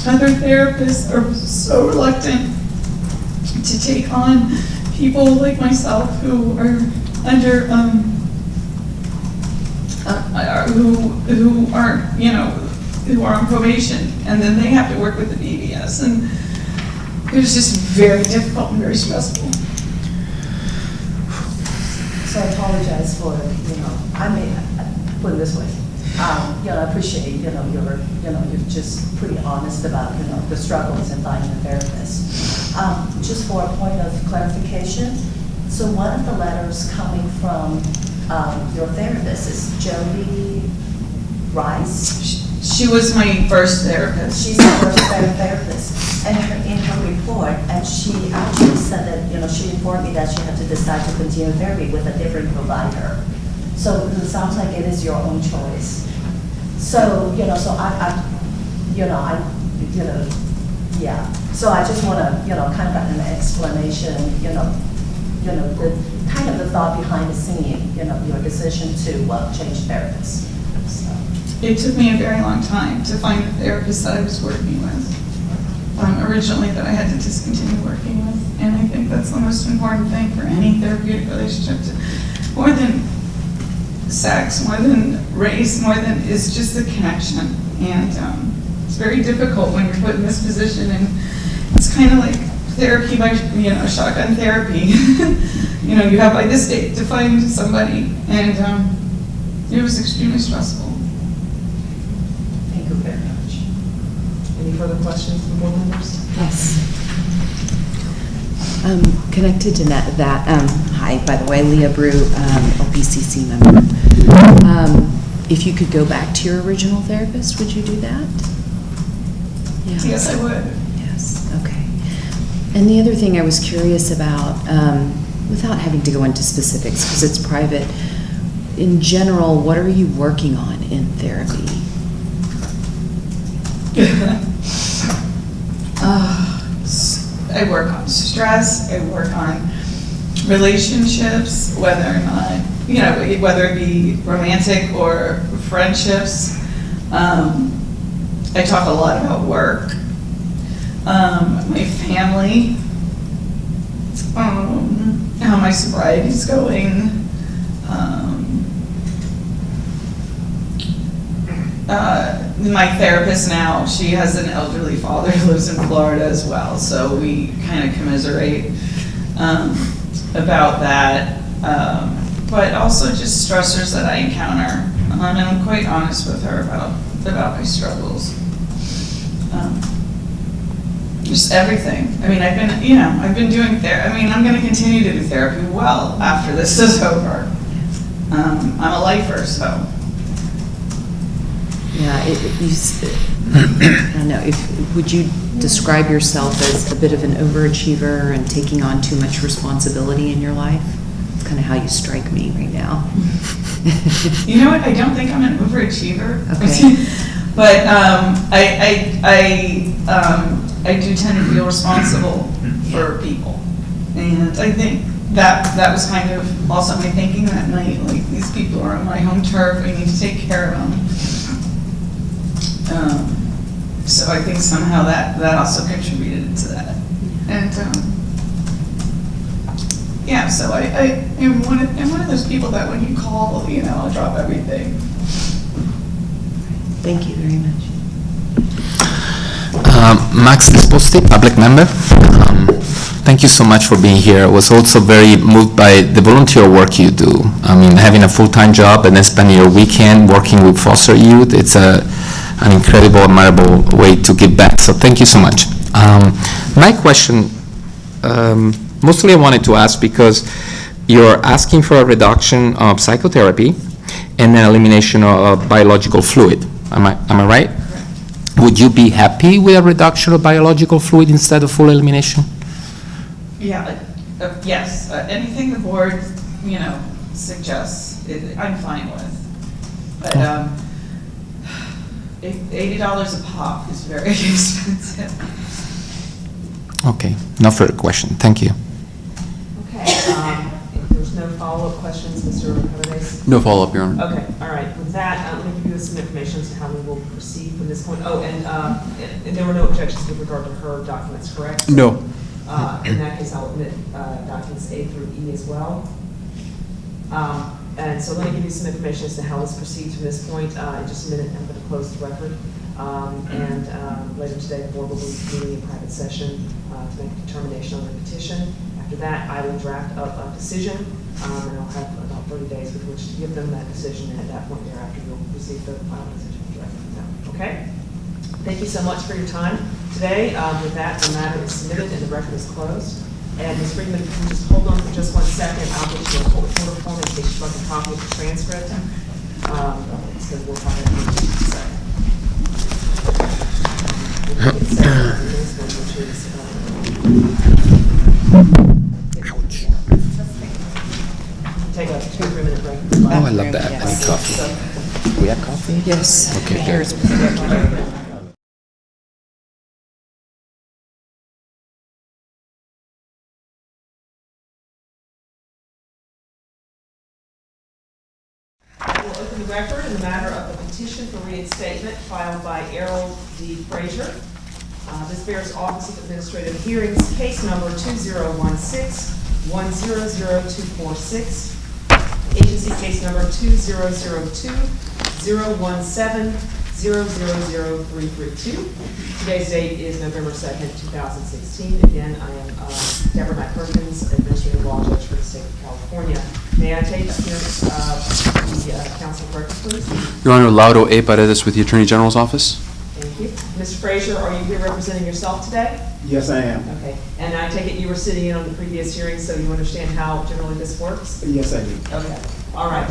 other therapists are so reluctant to take on people like myself who are under, who aren't, who are on probation, and then they have to work with the BBS, and it was just very difficult and very stressful. So I apologize for, I may put it this way. I appreciate, you're just pretty honest about, the struggles in finding a therapist. Just for a point of clarification, so one of the letters coming from your therapist is Jody Rice. She was my first therapist. She's the first therapist. And in her report, and she actually said that, she informed me that she had to decide to continue therapy with a different provider. So it sounds like it is your own choice. So, so yeah. So I just want to, kind of an explanation, the kind of the thought behind the scene, your decision to change therapists. So. It took me a very long time to find the therapist that I was working with. Originally that I had to discontinue working with. And I think that's the most important thing for any therapeutic relationship. More than sex, more than race, more than, is just the connection. And it's very difficult when you're put in this position, and it's kind of like therapy by, shotgun therapy. You have by this date to find somebody, and it was extremely stressful. Thank you very much. Any further questions from board members? Yes. Connected to that, hi, by the way, Leah Brew, LPCC member. If you could go back to your original therapist, would you do that? Yeah. Yes, I would. Yes, okay. And the other thing I was curious about, without having to go into specifics, because it's private, in general, what are you working on in therapy? I work on stress, I work on relationships, whether or not, whether it be romantic or friendships. I talk a lot about work, my family, how my sobriety's going. My therapist now, she has an elderly father who lives in Florida as well, so we kind of commiserate about that. But also just stressors that I encounter, and I'm quite honest with her about my struggles. Just everything. I mean, I've been doing therapy. I mean, I'm going to continue to do therapy well after this is over. I'm a lifer, so. Yeah, I don't know, would you describe yourself as a bit of an overachiever and taking on too much responsibility in your life? It's kind of how you strike me right now. You know what? I don't think I'm an overachiever. Okay. But I do tend to feel responsible for people, and I think that was kind of also my thinking that night. Like, these people are on my home turf. I need to take care of them. So I think somehow that also contributed to that. And yeah, so I am one of those people that when you call, I'll drop everything. Thank you very much. Max Disposti, public member. Thank you so much for being here. I was also very moved by the volunteer work you do. I mean, having a full-time job and then spending your weekend working with foster youth, it's an incredible, admirable way to give back. So thank you so much. My question, mostly I wanted to ask because you're asking for a reduction of psychotherapy and an elimination of biological fluid. Am I right? Would you be happy with a reduction of biological fluid instead of full elimination? Yeah, yes, anything the board, suggests, I'm fine with. But $80 a pop is very expensive. Okay, no further question. Thank you. Okay, if there's no follow-up questions, Mr. Hernandez? No follow-up, Your Honor. Okay, all right. With that, let me give you some information as to how we will proceed from this point. Oh, and there were no objections with regard to her documents, correct? No. In that case, I'll admit documents A through E as well. And so let me give you some information as to how this proceeds from this point. In just a minute, I'm going to close the record. And later today, the board will be meeting in private session to make a determination on the petition. After that, I will draft up a decision, and I'll have about 30 days with which to give them that decision. And at that point thereafter, you'll receive the final decision directly from them. Okay? Thank you so much for your time today. With that, the matter is submitted and the record is closed. And Ms. Friedman, if you can just hold on for just 1 second, I'll get you a court order form in case you'd like a copy of the transcript. So we'll find it in a second. We'll get Sarah on this one, which is, take a 2-3-minute break. Oh, I love that. I need coffee. We have coffee? Yes. Okay. Here's. I will open the record in the matter of the petition for reinstatement filed by Errol D. Frazier. This bears Office of Administrative Hearings, case number 2016-100246, agency case number 2002-017-000332. Today's date is November 2nd, 2016. Again, I am Deborah McPerkins, Administrative Law Judge for the State of California. May I take appearance of the council record, please? Your Honor, Lauro A. Paredes with the Attorney General's Office. Thank Thank you. Mr. Frazier, are you here representing yourself today? Yes, I am. Okay. And I take it you were sitting in on the previous hearing, so you understand how generally this works? Yes, I do. Okay. All right.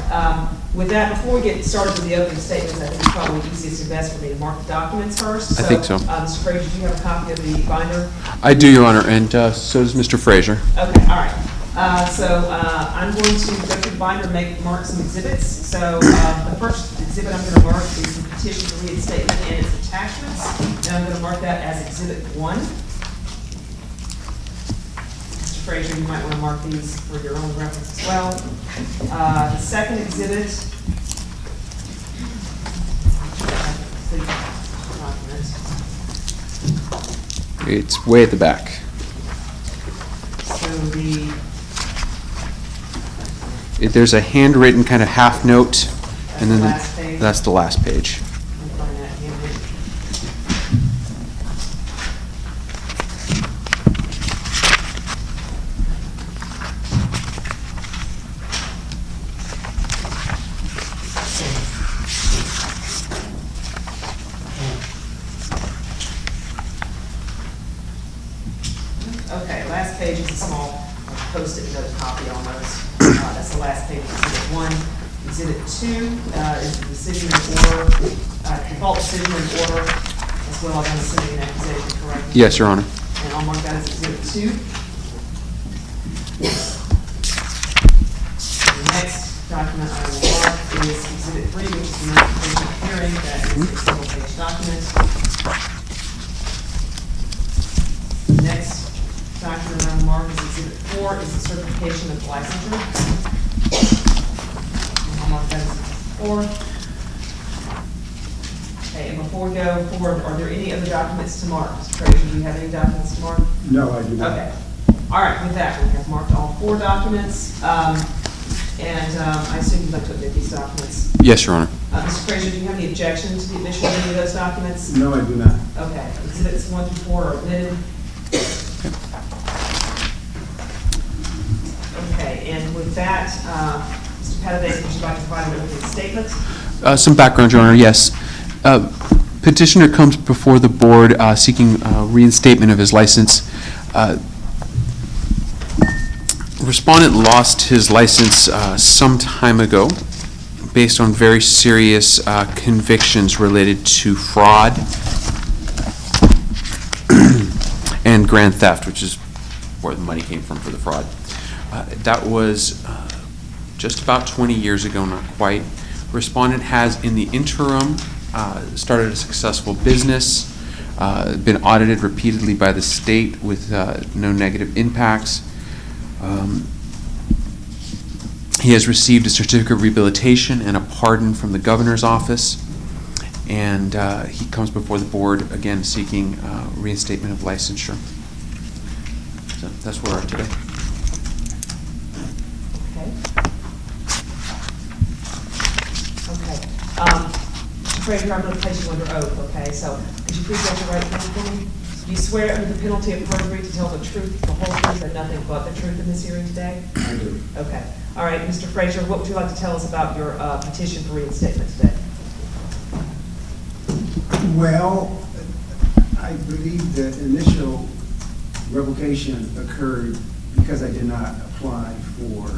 With that, before we get started with the opening statements, I think it's probably easiest and best for me to mark the documents first. I think so. Mr. Frazier, do you have a copy of the binder? I do, Your Honor, and so does Mr. Frazier. Okay, all right. I'm going to go through the binder and mark some exhibits. So the first exhibit I'm going to mark is the petition for reinstatement and its attachments. And I'm going to mark that as Exhibit 1. Mr. Frazier, you might want to mark these for your own reference as well. The second exhibit. It's way at the back. So There's a handwritten kind of half note, and then last page. that's the last page. Let me find that handwritten. Okay, last page is a small post-it note copy almost. That's the last page of Exhibit 1. Exhibit 2 is the decision in order, default decision in order, as well as I'm assuming an accusation, correct? Yes, Your Honor. And I'll mark that as Exhibit 2. The next document I will mark is Exhibit 3, which is the notification of hearing. That is a single-page document. The next document I will mark is Exhibit 4, is the certification of licensure. And I'll mark that as Exhibit 4. Okay, and before we go forward, are there any other documents to mark? Mr. Frazier, do you have any documents to mark? No, I do not. Okay. All right, with that, we have marked all 4 documents. I assume you'd like to admit these documents. Yes, Your Honor. Mr. Frazier, do you have any objection to the admission of any of those documents? No, I do not. Okay, exhibits 1 through 4 are admitted. Okay, and with that, Mr. Padavase, would you like to provide an opening statement? Some background, Your Honor, yes. Petitioner comes before the board seeking reinstatement of his license. Respondent lost his license some time ago based on very serious convictions related to fraud and grand theft, which is where the money came from for the fraud. That was just about 20 years ago, not quite. Respondent has, in the interim, started a successful business, been audited repeatedly by the state with no negative impacts. He has received a certificate of rehabilitation and a pardon from the governor's office, and he comes before the board again seeking reinstatement of licensure. So that's where we are today. Okay. Mr. Frazier, I'm going to place you under oath, okay? So could you please raise your right hand for me? Do you swear under the penalty of perjury to tell the truth, the whole truth, and nothing but the truth in this hearing today? I do. Okay. All right, Mr. Frazier, what would you like to tell us about your petition for reinstatement today? Well, I believe the initial revocation occurred because I did not apply for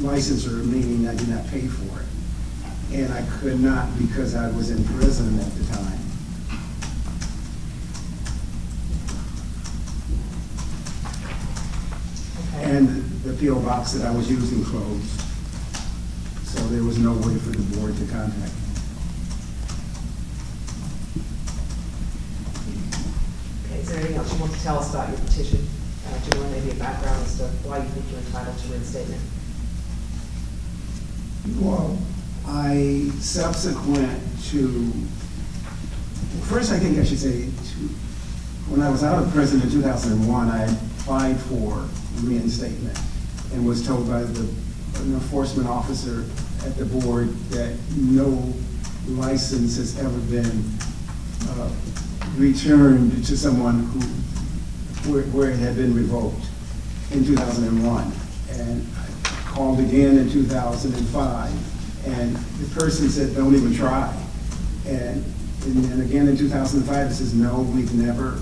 licensure, meaning I did not pay for it. And I could not because I was in prison at the time. Okay. And the P.O. box that I was using closed. So there was no way for the board to contact me. Okay, is there anything else you want to tell us about your petition? Do you want maybe a background as to why you think you're entitled to reinstatement? Well, I, subsequent to, first I think I should say, when I was out of prison in 2001, I applied for reinstatement and was told by an enforcement officer at the board that no license has ever been returned to someone where it had been revoked in 2001. And I called again in 2005, and the person said, don't even try. And And then again in 2005, it says, no, we've never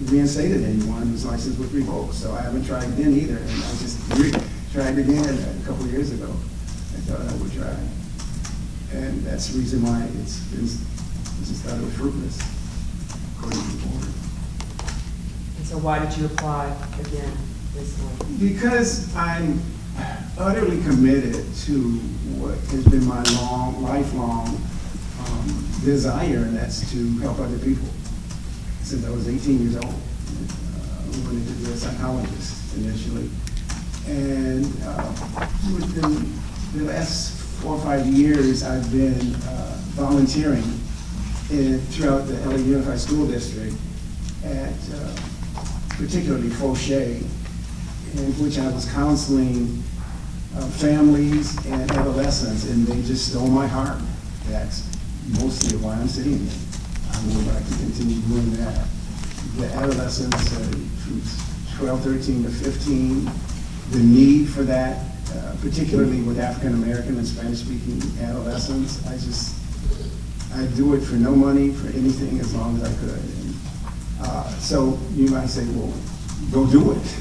reinstated anyone whose license was revoked. So I haven't tried then either, and I just tried again a couple of years ago. I thought I would try. And that's the reason why I just thought it was fruitless, according to the board. And so why did you apply again recently? Because I'm utterly committed to what has been my lifelong desire, and that's to help other people. Since I was 18 years old, I wanted to be a psychologist initially. And within the last 4 or 5 years, I've been volunteering throughout the LA Unified School District at particularly Fauché, in which I was counseling families and adolescents, and they just stole my heart. That's mostly why I'm sitting here. I would like to continue doing that. The adolescents from 12, 13 to 15, the need for that, particularly with African American and Spanish speaking adolescents, I do it for no money, for anything, as long as I could. And, so you might say, well, go do it.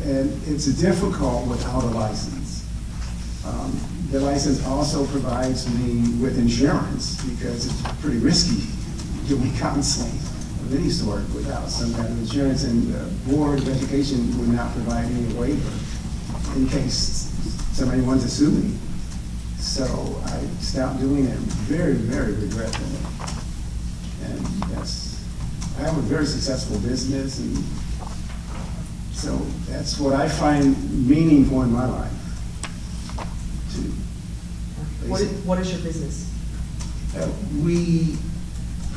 And it's difficult without a license. The license also provides me with insurance, because it's pretty risky doing counseling of any sort without some kind of insurance, and the Board of Education would not provide any waiver in case somebody wanted to sue me. So I stopped doing it, very, very regretfully. And I have a very successful business, and so that's what I find meaningful in my life. What is your business? We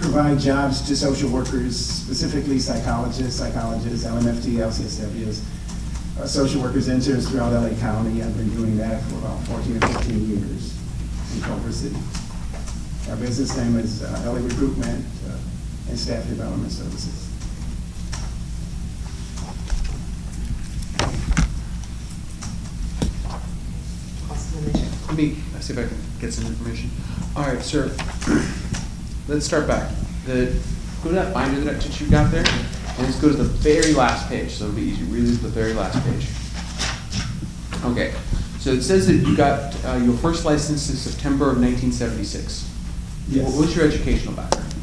provide jobs to social workers, specifically psychologists, LMFT, LCSWs, social workers, interns throughout LA County. I've been doing that for about 14 or 15 years in Culver City. Our business name is LA Recruitment and Staff Development Services. Let me see if I can get some information. All right, sir. Let's start back. Go to that binder that you got there, and let's go to the very last page, so it'll be easy. Read the very last page. Okay, so it says that you got your first license in September of 1976. Yes. What was your educational background?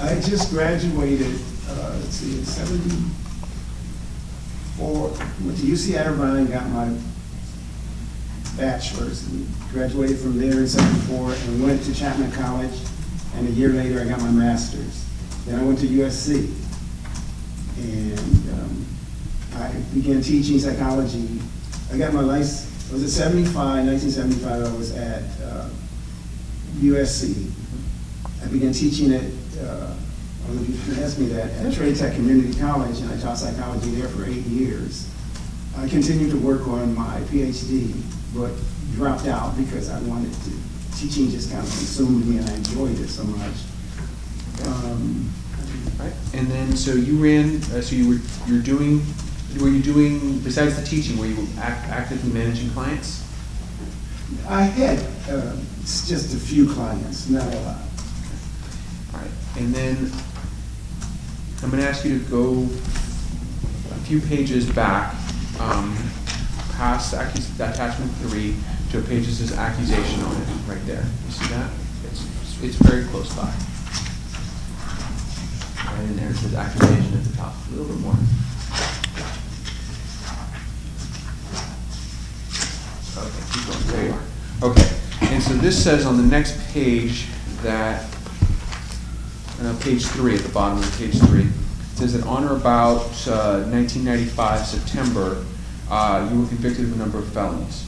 I just graduated, let's see, in 74, went to UC Irvine, got my bachelor's, and graduated from there in 74, and went to Chapman College, and a year later I got my master's. Then I went to USC, and I began teaching psychology. I got my license, it was at 1975, I was at USC. I began teaching at, I don't know if you can ask me that, at Trade Tech Community College, and I taught psychology there for 8 years. I continued to work on my PhD, but dropped out because I wanted to, teaching just kind of consumed me, and I enjoyed it so much. Right. And then, so you ran, so were you doing, besides the teaching, were you actively managing clients? I had just a few clients, not a lot. All right. And then I'm going to ask you to go a few pages back, past attachment 3 to a page that says accusation on it, right there. You see that? It's very close by. Right in there, it says accusation at the top, a little bit more. Okay, keep going, there you are. Okay, and so this says on the next page that, page 3, at the bottom of page 3, it says that on or about 1995 September, you were convicted of a number of felonies.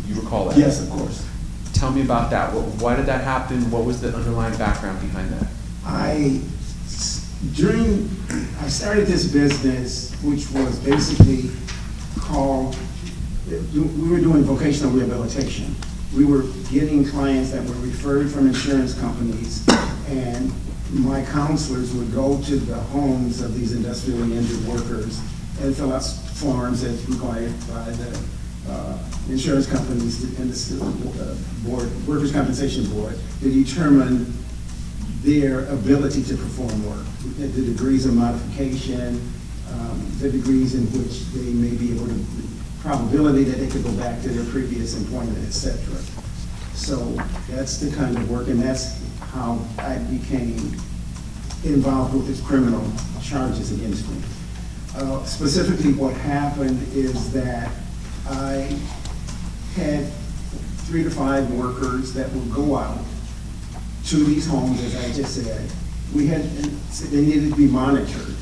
You recall that? Yes, of course. Tell me about that. Why did that happen? What was the underlying background behind that? I started this business, which was basically called, we were doing vocational rehabilitation. We were getting clients that were referred from insurance companies, and my counselors would go to the homes of these industrially injured workers and fill out forms as required by the insurance companies and the board, Workers' Compensation Board, to determine their ability to perform work, the degrees of modification, the degrees in which they may be able to, probability that they could go back to their previous employment, et cetera. So that's the kind of work, and that's how I became involved with these criminal charges against me. Specifically, what happened is that I had 3 to 5 workers that would go out to these homes, as I just said. They needed to be monitored.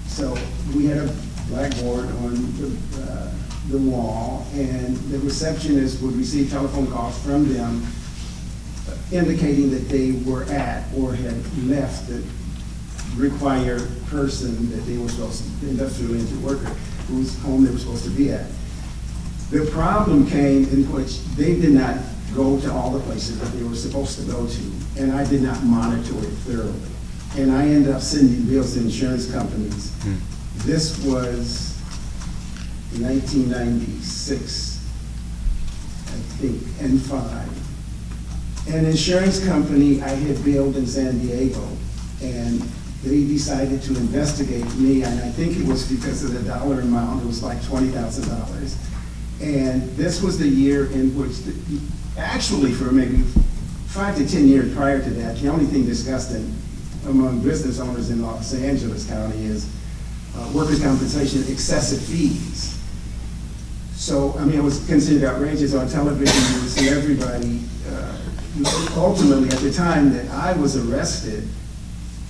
So we had a blackboard on the wall, and the receptionist would receive telephone calls from them indicating that they were at or had left the required person that they were supposed to, the industrial injured worker, whose home they were supposed to be at. The problem came in which they did not go to all the places that they were supposed to go to, and I did not monitor it thoroughly. And I ended up sending bills to insurance companies. This was 1996, I think, and 5. An insurance company I had billed in San Diego, and they decided to investigate me, and I think it was because of the dollar amount. It was like $20,000. And this was the year in which, actually for maybe 5 to 10 years prior to that, the only thing discussed among business owners in Los Angeles County is workers' compensation excessive fees. So, I mean, it was considered outrageous on television. You would see everybody, ultimately at the time that I was arrested,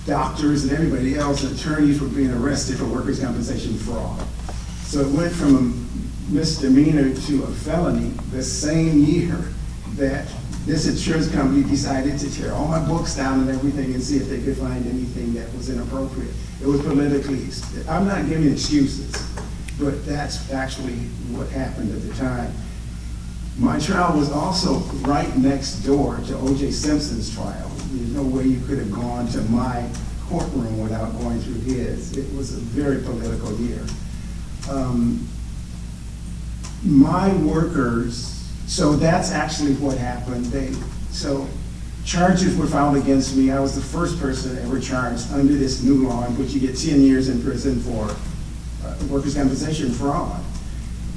doctors and everybody else, attorneys were being arrested for workers' compensation fraud. So it went from a misdemeanor to a felony the same year that this insurance company decided to tear all my books down and everything and see if they could find anything that was inappropriate. It was politically, I'm not giving excuses, but that's actually what happened at the time. My trial was also right next door to O.J. Simpson's trial. There's no way you could have gone to my courtroom without going through his. It was a very political year. My workers, so that's actually what happened. So charges were filed against me. I was the first person ever charged under this new law in which you get 10 years in prison for workers' compensation fraud.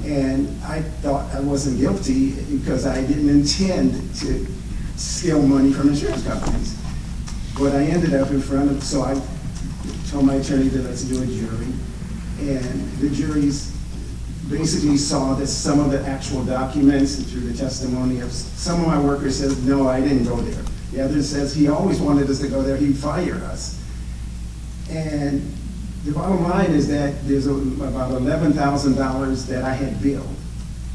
And I thought I wasn't guilty because I didn't intend to steal money from insurance companies. But I ended up in front of, so I told my attorney that let's do a jury. And the juries basically saw that some of the actual documents and through the testimony of some of my workers said, no, I didn't go there. The other says he always wanted us to go there, he'd fire us. And the bottom line is that there's about $11,000 that I had billed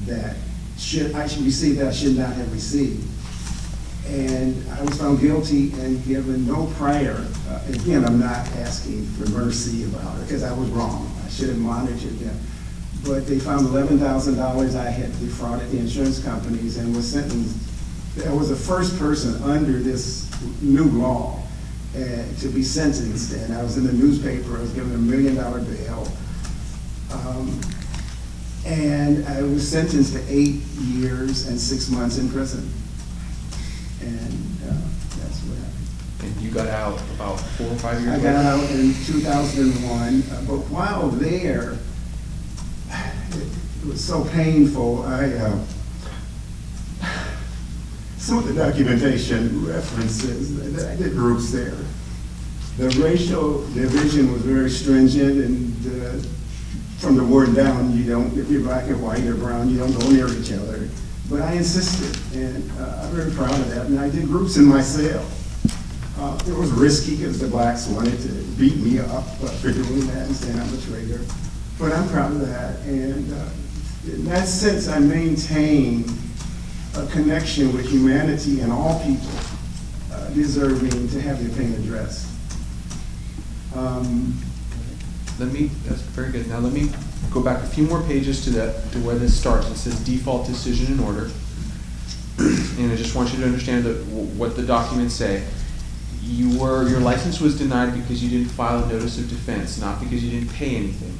that I should receive that I should not have received. And I was found guilty and given no prior, again, I'm not asking for mercy about it because I was wrong. I should have monitored them. But they found $11,000 I had defrauded the insurance companies and was sentenced. I was the first person under this new law to be sentenced, and I was in the newspaper. I was given $1 million bail, and I was sentenced to 8 years and 6 months in prison, and that's what happened. And you got out about 4 or 5 years I later? got out in 2001, but while there, it was so painful. Some of the documentation references that I did groups there. The racial division was very stringent, and from the word down, you don't, if you're black or white or brown, you don't go near each other. But I insisted, and I'm very proud of that. And I did groups in my cell. It was risky because the blacks wanted to beat me up for doing that and saying I'm a traitor. But I'm proud of that. And in that sense, I maintain a connection with humanity and all people deserving to have their pain addressed. That's very good. Now let me go back a few more pages to where this starts. It says default decision in order. And I just want you to understand what the documents say. Your license was denied because you didn't file a notice of defense, not because you didn't pay anything.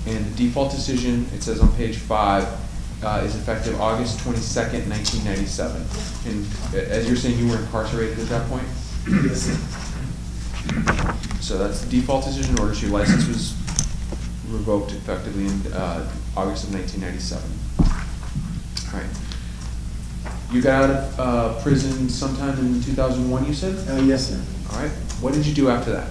And the default decision, it says on page 5, is effective August 22nd, 1997. And as you're saying, you were incarcerated at that point? Yes, sir. So that's the default decision in order. So your license was revoked effectively in August of 1997. All right. You got out of prison sometime in 2001, you said? Yes, sir. All right. What did you do after that?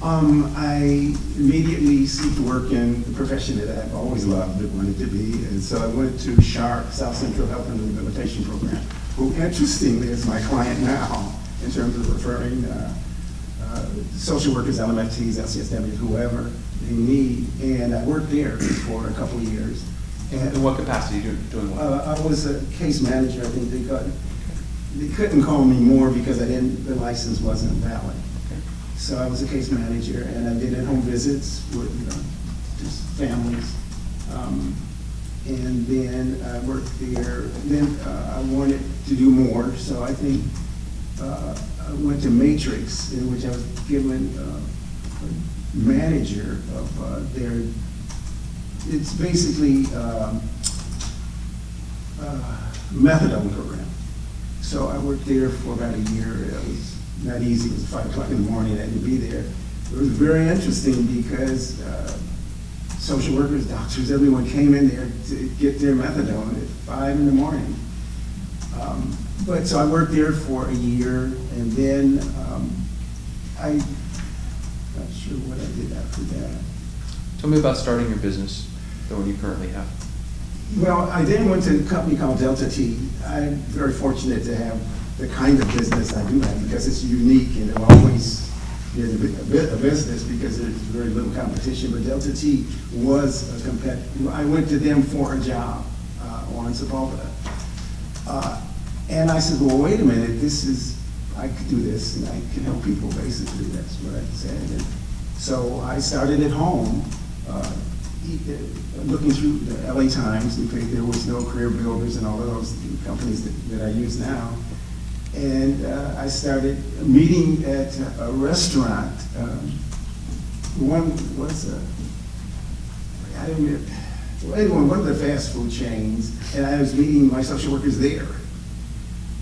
I immediately seeked work in the profession that I've always loved and wanted to be, and so I went to SHARP, South Central Health and Rehabilitation Program, who interestingly is my client now in terms of referring social workers, LMFTs, LCSWs, whoever they need, and I worked there for a couple of years. And In what capacity? Doing what? I was a case manager. I think they couldn't call me more because the license wasn't valid. Okay. So I was a case manager, and I did at-home visits with just families. And then I worked there. Then I wanted to do more, so I think I went to Matrix, in which I was given a manager of their. It's basically methadone program. So I worked there for about a year. It was not easy. It was 5 o'clock in the morning. I had to be there. It was very interesting because social workers, doctors, everyone came in there to get their methadone at 5 in the morning. But so I worked there for a year, and then I'm not sure what I did after that. Tell me about starting your business, the one you currently have. Well, I then went to a company called Delta T. I'm very fortunate to have the kind of business I do have because it's unique and it always is a business because there's very little competition. But Delta T was a competitor. I went to them for a job on Sepulveda. And I said, well, wait a minute, I could do this and I can help people, basically. That's what I said. And so I started at home, looking through the LA Times, and there was no Career Builders and all of those companies that I use now. And I started meeting at a restaurant. One of the fast food chains, and I was meeting my social workers there.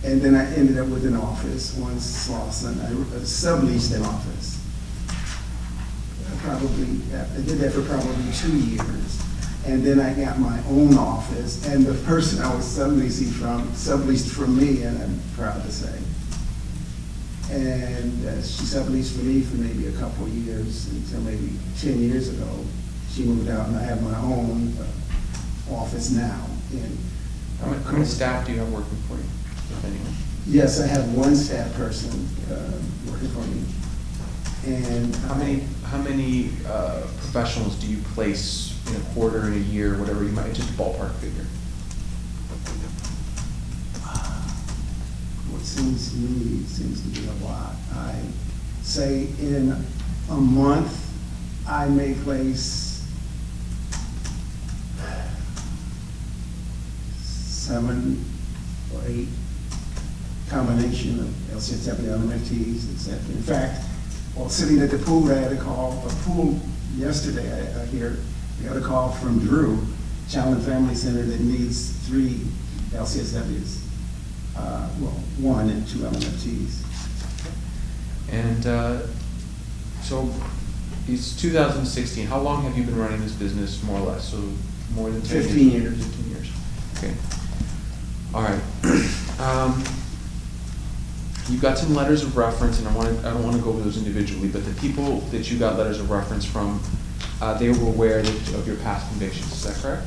And then I ended up with an office on Slauson. I subleased an office. I did that for probably 2 years. And then I got my own office, and the person I was subleased from me, and I'm proud to say. And she subleased for me for maybe a couple of years, until maybe 10 years ago. She moved out, and I have my own office now. And How many staff do you have working for you, if anyone? yes, I have one staff person working for me. And How many professionals do you place in a quarter, in a year, whatever you might, just a ballpark figure? what seems to me seems to be a lot. I say in a month, I may place 7 or 8 combination of LCSW, LMFTs, etc. In fact, while sitting at the pool, I had a pool yesterday, I got a call from Drew, Child and Family Center, that needs 3 LCSWs. 1 and 2 LMFTs. And so it's 2016. How long have you been running this business, more or less? So more than 10 15 years. 15 years. Okay. All right. You got some letters of reference, and I don't want to go over those individually, but the people that you got letters of reference from, they were aware of your past convictions. Is that correct?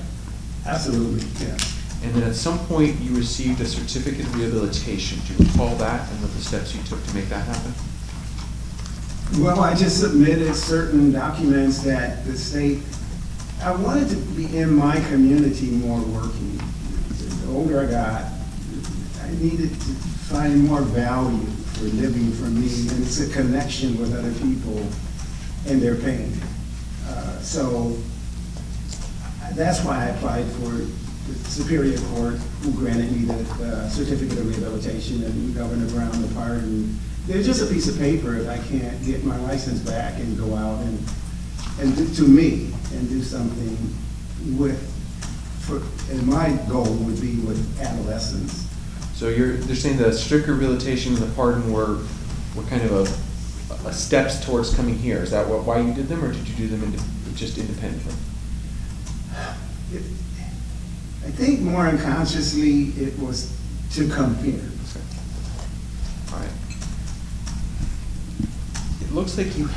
Absolutely, yeah. And then at some point, you received a certificate of rehabilitation. Do you recall that and what the steps you took to make that happen? Well, I just submitted certain documents that the state, I wanted to be in my community more working. The older I got, I needed to find more value for living for me, and it's a connection with other people and their pain. So that's why I applied for the Superior Court, who granted me the certificate of rehabilitation, and Governor Brown the pardon. They're just a piece of paper if I can't get my license back and go out and do something and my goal would be with adolescents. So they're saying the stricter rehabilitation and the pardon were kind of steps towards coming here? Is that why you did them, or did you do them just independently? I think more unconsciously, it was to come here. All right. It looks like you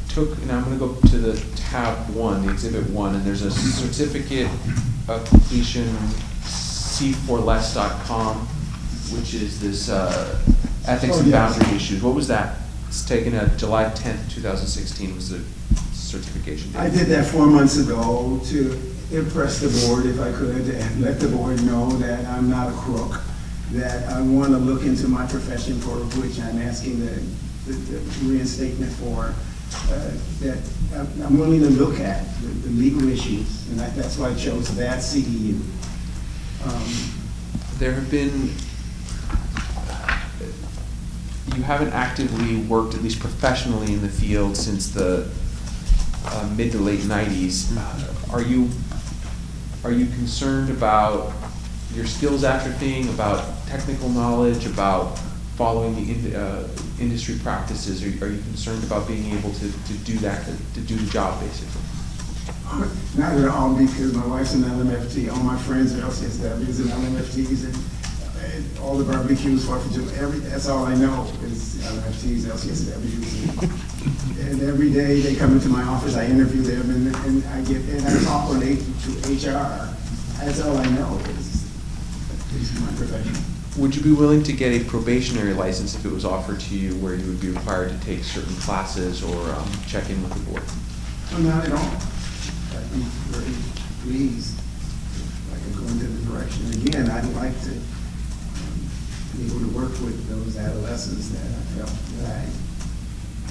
took, and I'm gonna go to the tab 1, the exhibit 1, and there's a certificate of completion, c4less.com, which is this ethics and boundary issues. What was that? It's taken July 10th, 2016 was the certification date. I did that 4 months ago to impress the board, if I could, and let the board know that I'm not a crook, that I want to look into my profession, for which I'm asking the reinstatement for, that I'm willing to look at the legal issues, and that's why I chose that CEU. There have been, you haven't actively worked, at least professionally, in the field since the mid to late 90s. Are you concerned about your skills atrophying, about technical knowledge, about following the industry practices? Are you concerned about being able to do that, to do the job, basically? Not at all, because my wife's an LMFT, all my friends are LCSWs and LMFTs, and all the barbecues, 4th of July, that's all I know is LMFTs, LCSWs. And every day they come into my office, I interview them, and I talk to HR. That's all I know is my profession. Would you be willing to get a probationary license if it was offered to you, where you would be required to take certain classes or check in with the board? Oh, not at all. I'd be very pleased if I could go into the direction. Again, I'd like to be able to work with those adolescents that I felt that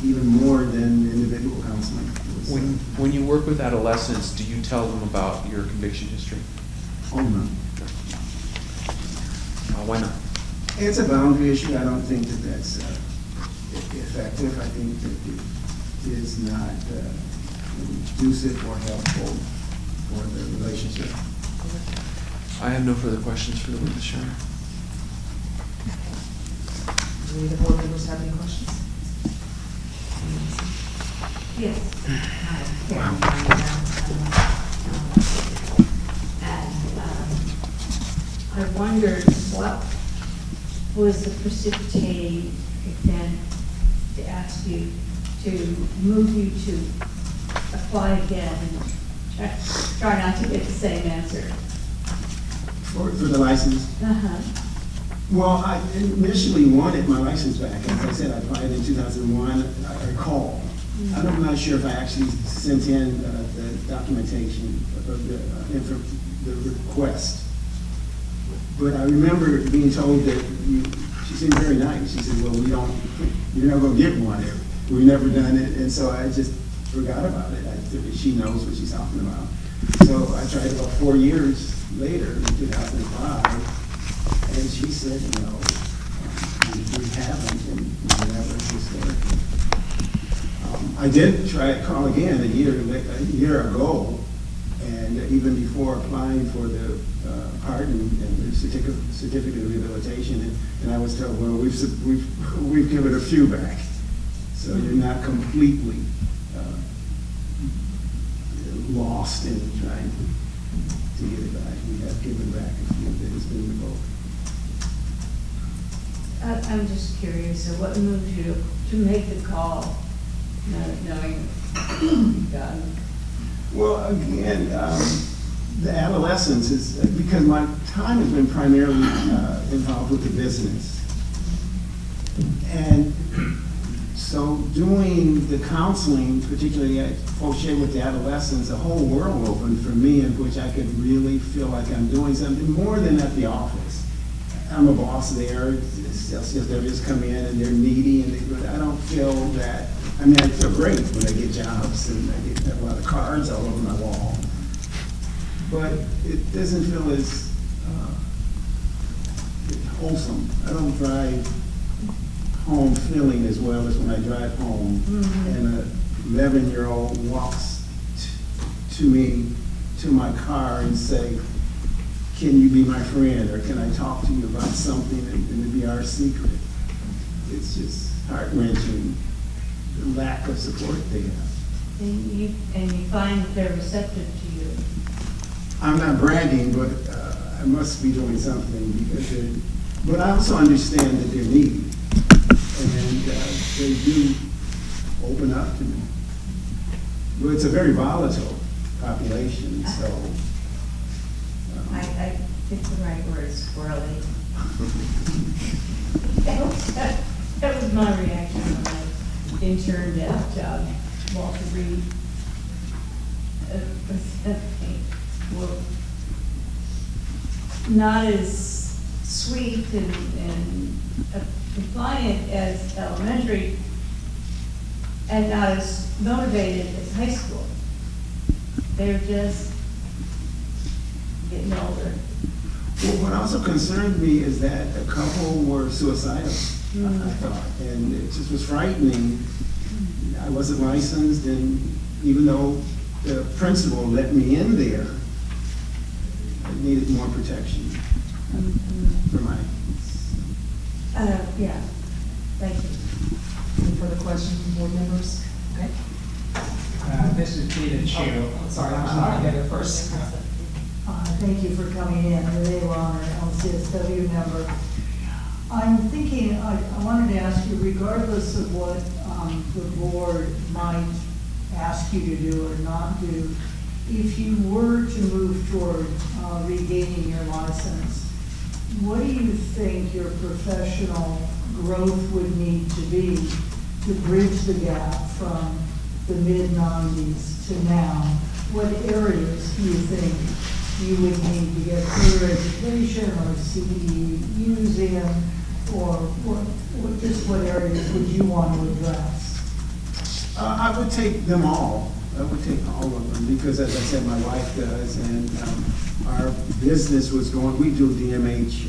even more than individual counseling. When you work with adolescents, do you tell them about your conviction history? Oh, no. Why not? It's a boundary issue. I don't think that that's effective. I think that it is not conducive or helpful for the relationship. I have no further questions for the witness, Your Honor. Do any of the board members have any questions? Yes. I wondered what was the precipitating event to ask you, to move you to apply again and try not to get the same answer? For the license? Uh-huh. Well, I initially wanted my license back. As I said, I applied in 2001. I called. I'm not sure if I actually sent in the documentation of the request. But I remember being told that she seemed very nice. She said, well, you're not going to get one. We've never done it. And so I just forgot about it. She knows what she's talking about. So I tried about 4 years later, in 2005, and she said, no, we haven't, and we never historically. I did try to call again a year ago, and even before applying for the pardon and the certificate of rehabilitation, and I was told, well, we've given a few back, so you're not completely lost in trying to get it back. We have given back a few that has been revoked. I'm just curious, so what moved you to make the call, knowing you've gotten? Well, again, the adolescence is, because my time has been primarily involved with the business. And so doing the counseling, particularly at Fauché with the adolescents, a whole world opened for me in which I could really feel like I'm doing something more than at the office. I'm a boss there, LCSWs come in and they're needy, and I don't feel that, I mean, I feel great when I get jobs and I get a lot of cards all over my wall. But it doesn't feel as wholesome. I don't drive home feeling as well as when I drive home and an 11-year-old walks to me, to my car and say, can you be my friend, or can I talk to you about something and it be our secret? It's just heart-wrenching lack of support they have. And you find that they're receptive to you. I'm not bragging, but I must be doing something because but I also understand that they're needy. And they do open up to me. Well, it's a very volatile population, so. I think the right word is squirrely. That was my reaction when I interned at Walter Reed. Well, not as sweet and compliant as elementary, and not as motivated as high school. They're just getting older. Well, what also concerned me is that a couple were suicidal, I thought, and it just was frightening. I wasn't licensed, and even though the principal let me in there, I needed more protection for my. Yeah, thank you. Any further questions from board members? Okay. This is Peter Chu. Sorry, I'll get it first. Thank you for coming in, Renee Ronner, LCSW member. I'm thinking, I wanted to ask you, regardless of what the board might ask you to do or not do, if you were to move toward regaining your license, what do you think your professional growth would need to be to bridge the gap from the mid-90s to now? What areas do you think you would need to get further education or CEUs in, or just what areas would you want to address? I would take them all. I would take all of them because, as I said, my wife does, and our business was going. We do DMH,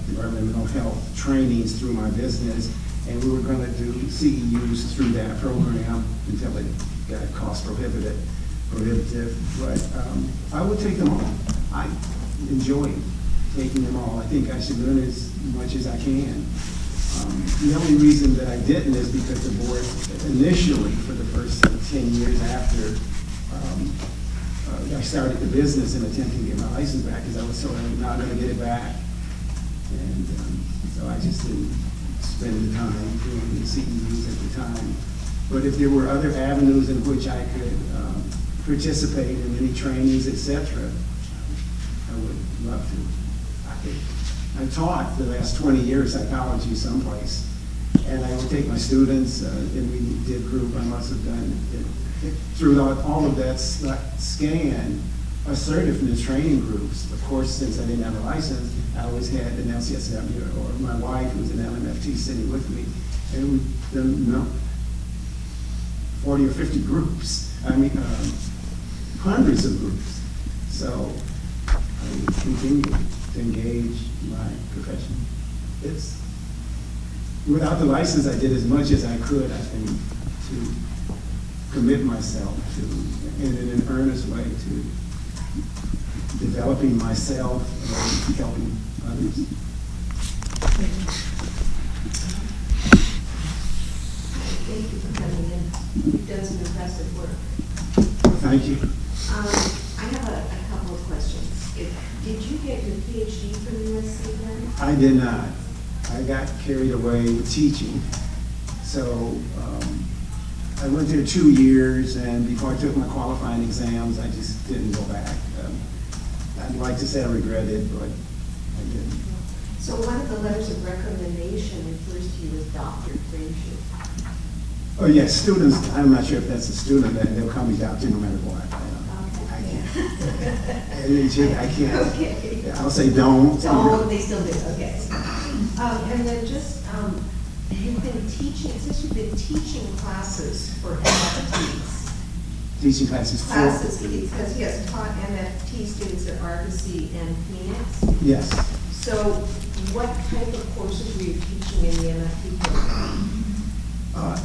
Department of Mental Health trainings through my business, and we were going to do CEUs through that program until it got cost prohibitive. But I would take them all. I enjoy taking them all. I think I should learn as much as I can. The only reason that I didn't is because the board initially, for the first 10 years after I started the business and attempting to get my license back, because I was told I'm not going to get it back. And so I just didn't spend the time doing the CEUs at the time. But if there were other avenues in which I could participate in any trainings, etc., I would love to. I taught the last 20 years psychology someplace, and I would take my students, and we did group. I must have done it throughout all of that scan, assertiveness training groups. Of course, since I didn't have a license, I always had an LCSW or my wife, who was an LMFT, sitting with me, and we've done 40 or 50 groups. I mean, hundreds of groups. So I continue to engage my profession. It's without the license, I did as much as I could, I think, to commit myself to, in an earnest way, to developing myself and helping others. Thank you for coming in. You've done some impressive work. Thank you. I have a couple of questions. Did you get your PhD from USC then? I did not. I got carried away with teaching. So I went there 2 years, and before I took my qualifying exams, I just didn't go back. I'd like to say I regret it, but I didn't. So one of the letters of recommendation refers to you as Dr. Frazier. Oh, yes, students, I'm not sure if that's a student, they'll call me doctor no matter what. I can't. Okay. I'll say don't. Oh, they still do, okay. And then just, you've been teaching, it says you've been teaching classes for MFTs. Teaching classes for? Classes, because he has taught MFT students at Argosy and Phoenix. Yes. So what type of courses were you teaching in the MFT program?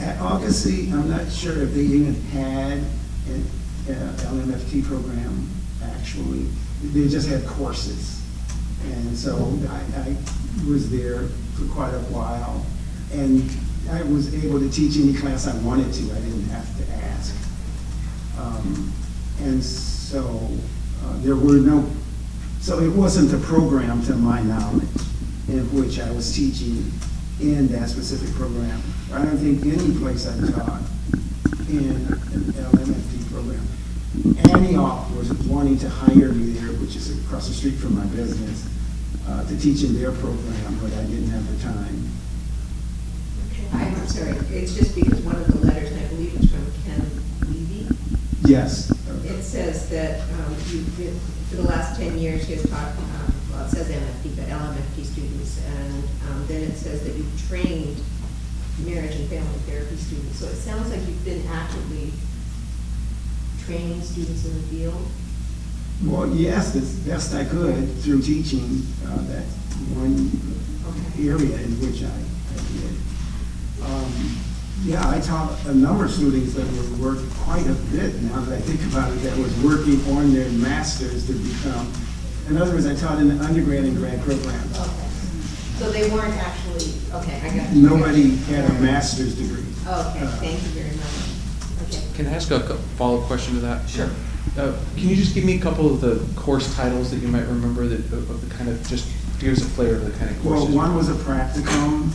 At Argosy, I'm not sure if they even had an LMFT program, actually. They just had courses. And so I was there for quite a while. And I was able to teach any class I wanted to. I didn't have to ask. And so there were no, so it wasn't a program to my knowledge in which I was teaching in that specific program. I don't think any place I taught in an LMFT program. Antioch was wanting to hire me there, which is across the street from my business, to teach in their program, but I didn't have the time. I'm sorry, it's just because one of the letters, and I believe it's from Ken Levy, Yes. it says that for the last 10 years, he has taught, well, it says MFT, but LMFT students, and then it says that you've trained marriage and family therapy students. So it sounds like you've been actively training students in the field. Well, yes, as best I could through teaching that one area in which I did. Yeah, I taught a number of students that were working quite a bit, now that I think about it, that was working on their masters to become, in other words, I taught in the undergrad and grad programs. Okay. So they weren't actually, okay, I got you. Nobody had a master's degree. Okay, thank you very much. Okay. Can I ask a follow-up question to that? Sure. Can you just give me a couple of the course titles that you might remember that of the kind of, just give us a flavor of the kind of Well, courses? one was a practicum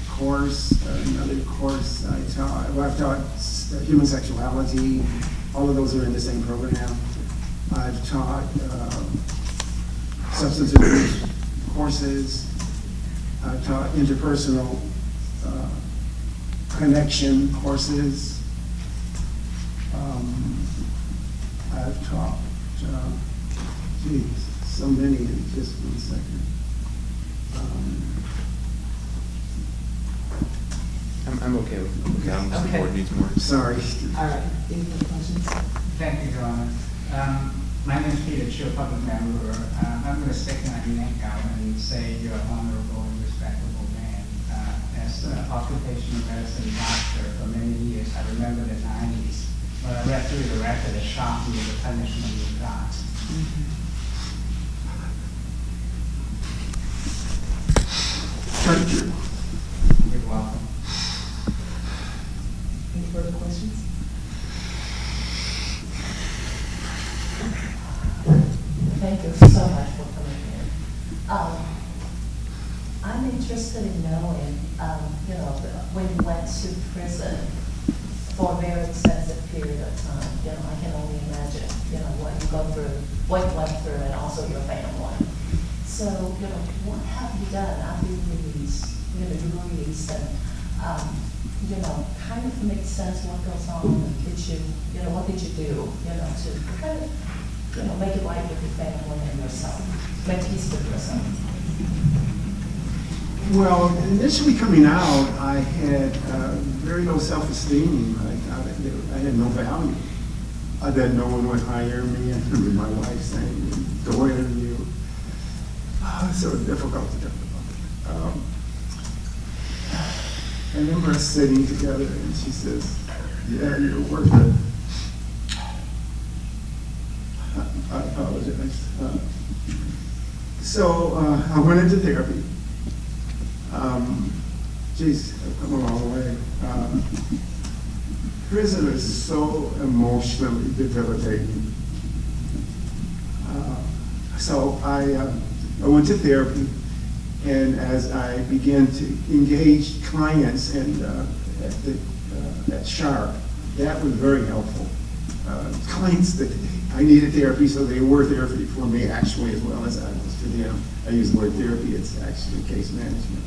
course, another course I taught, well, I've taught human sexuality, all of those are in the same program. I've taught substance abuse courses. I've taught interpersonal connection courses. I've taught, geez, so many in just 1 second. I'm okay with it. Okay, I'm just Okay. board needs more. Sorry. All right, any other questions? Thank you, Joanna. My name is Peter Chiu, public member. I'm going to stick my neck out and say you're an honorable and respectable man. As an occupational medicine doctor for many years, I remember the 90s when I read through the record, it shocked me with the punishment you got. Thank you. You're welcome. Any further questions? Thank you so much for coming here. I'm interested in knowing, when you went to prison for a very extensive period of time, I can only imagine, what you go through, what you went through, and also your family. So, what have you done after you released, you were released, and, kind of make sense what goes on, and what did you do, to kind of, make it right with your family and yourself, make peace with yourself? Well, initially coming out, I had very low self-esteem. I thought I had no value. That no one would hire me, and I remember my wife saying, "Go interview." So difficult to talk about. I remember us sitting together, and she says, "Yeah, you're worth it." I apologize. So I went into therapy. Geez, I've come a long way. Prison is so emotionally debilitating. So I went to therapy, and as I began to engage clients at Sharp, that was very helpful. Clients that I needed therapy, so they were therapy for me actually as well as I was for them. I use the word therapy, it's actually case management.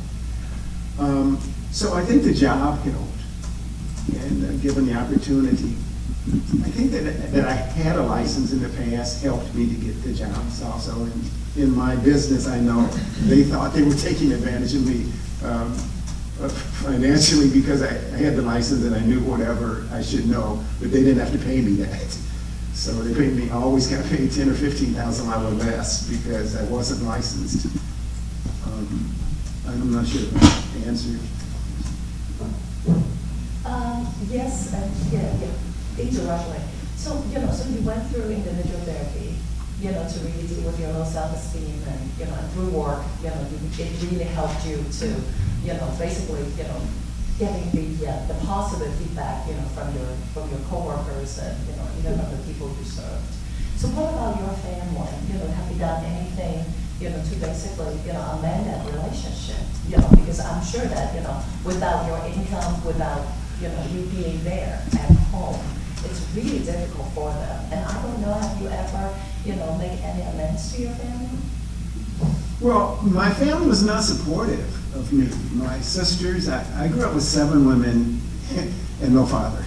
So I think the job helped, and given the opportunity, I think that I had a license in the past helped me to get the jobs also. In my business, I know they thought they were taking advantage of me financially because I had the license and I knew whatever I should know, but they didn't have to pay me that. So they paid me, I always got paid $10,000 or $15,000 less because I wasn't licensed. I'm not sure if I answered. Yes, and yeah, indirectly. So, so you went through individual therapy, to really deal with your low self-esteem and, and through work, it really helped you to, basically, getting the positive feedback, from your coworkers and, even from the people you served. So what about your family? Have you done anything, to basically, amend that relationship? Because I'm sure that, without your income, without, you being there at home, it's really difficult for them. And I don't know, have you ever, make any amends to your family? Well, my family was not supportive of me. My sisters, I grew up with 7 women and no father.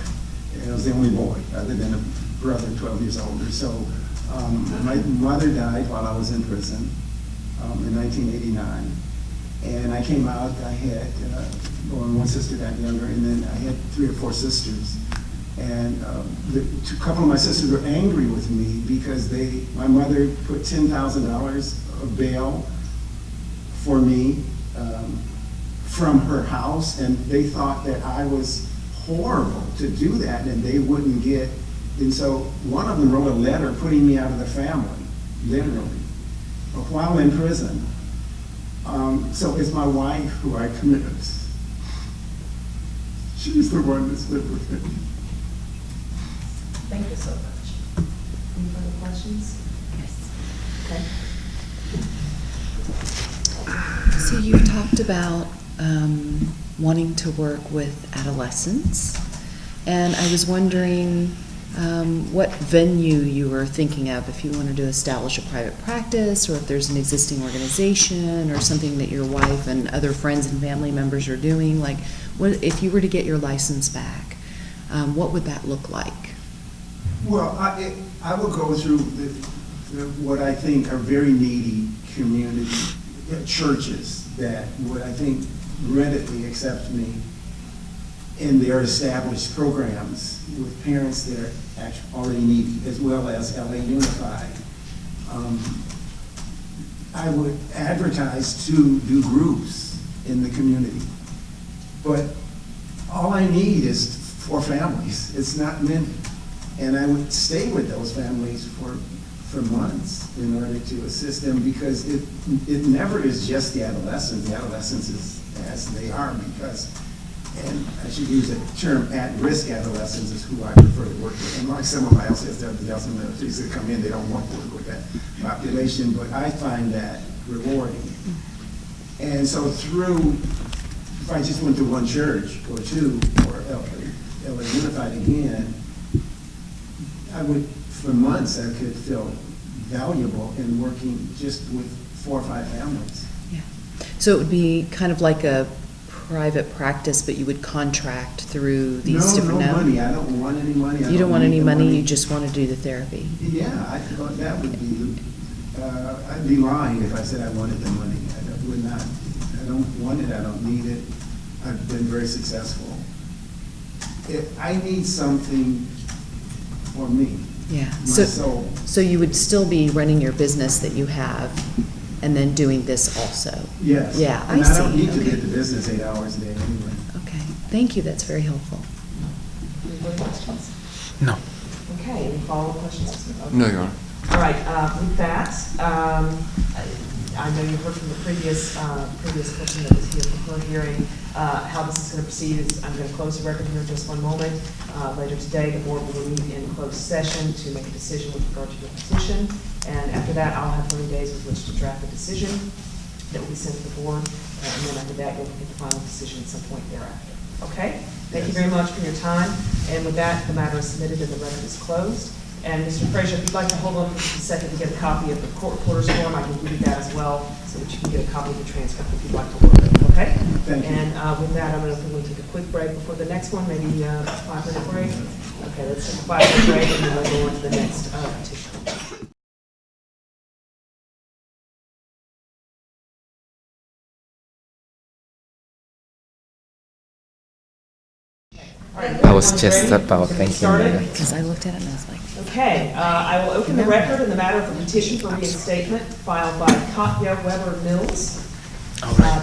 I was the only boy, other than a brother 12 years older. So my mother died while I was in prison in 1989. And I came out, I had, one sister got younger, and then I had 3 or 4 sisters. And a couple of my sisters were angry with me because my mother put $10,000 of bail for me from her house, and they thought that I was horrible to do that, and they wouldn't get, and so one of them wrote a letter putting me out of the family, literally, while in prison. So it's my wife who I committed. She's the one that's lived with me. Thank you so much. Any further questions? Yes. Okay. So you talked about wanting to work with adolescents, and I was wondering what venue you were thinking of, if you wanted to establish a private practice, or if there's an existing organization, or something that your wife and other friends and family members are doing. Like, what, if you were to get your license back, what would that look like? Well, I will go through what I think are very needy community churches that would, I think, readily accept me in their established programs with parents that are actually already needy, as well as LA Unified. I would advertise to do groups in the community, but all I need is 4 families. It's not many. And I would stay with those families for months in order to assist them, because it never is just the adolescents. The adolescents is as they are, because, and I should use the term at-risk adolescents is who I prefer to work with. And like some of my LCSWs that come in, they don't want to work with that population, but I find that rewarding. And so if I just went to one church or 2 or LA Unified again, I would, for months, I could feel valuable in working just with 4 or 5 families. Yeah. So it would be kind of like a private practice, but you would contract through these different... No money. I don't want any money. You don't want any money, you just want to do the therapy? Yeah, I thought that would be, I'd be lying if I said I wanted the money. I would not. I don't want it, I don't need it. I've been very successful. I need something for me. Yeah. My soul. So you would still be running your business that you have and then doing this also? Yes. Yeah, and I see. I don't need to Okay. get to business 8 hours a day anyway. Okay, thank you, that's very helpful. Any further questions? No. Okay, any follow-up questions? Okay. No, Your Honor. All right, with that, I know you heard from the previous person that was here for her hearing, how this is going to proceed is, I'm going to close the record here in just one moment. Later today, the board will meet in closed session to make a decision with regard to your petition, and after that, I'll have 30 days with which to draft a decision that will be sent to the board, and then after that, you'll get the final decision at some point thereafter. Okay? Thank you very much for your time, and with that, the matter is submitted and the record is closed. And Mr. Frazier, if you'd like to hold on for just a second to get a copy of the court reporter's form, I can give you that as well, so that you can get a copy of the transcript if you'd like to look at it, okay? Thank you. And with that, I'm going to take a quick break before the next one, maybe a 5-minute break. Okay, let's take a 5-minute break, and then we'll go on to the next petition. All right, I was everyone's just ready? about Should we thinking start it? that. Because I looked at it and I was like, Okay, I will open the record in the matter of a petition for reinstatement filed by Katya Weber Mills.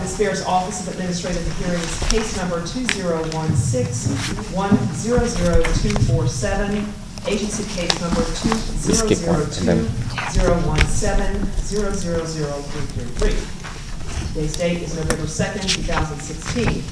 This bears Office of Administrative Hearings, case number 2016-100247, agency case number skip one, and then- 200170000333. Today's date is November 2nd, 2016.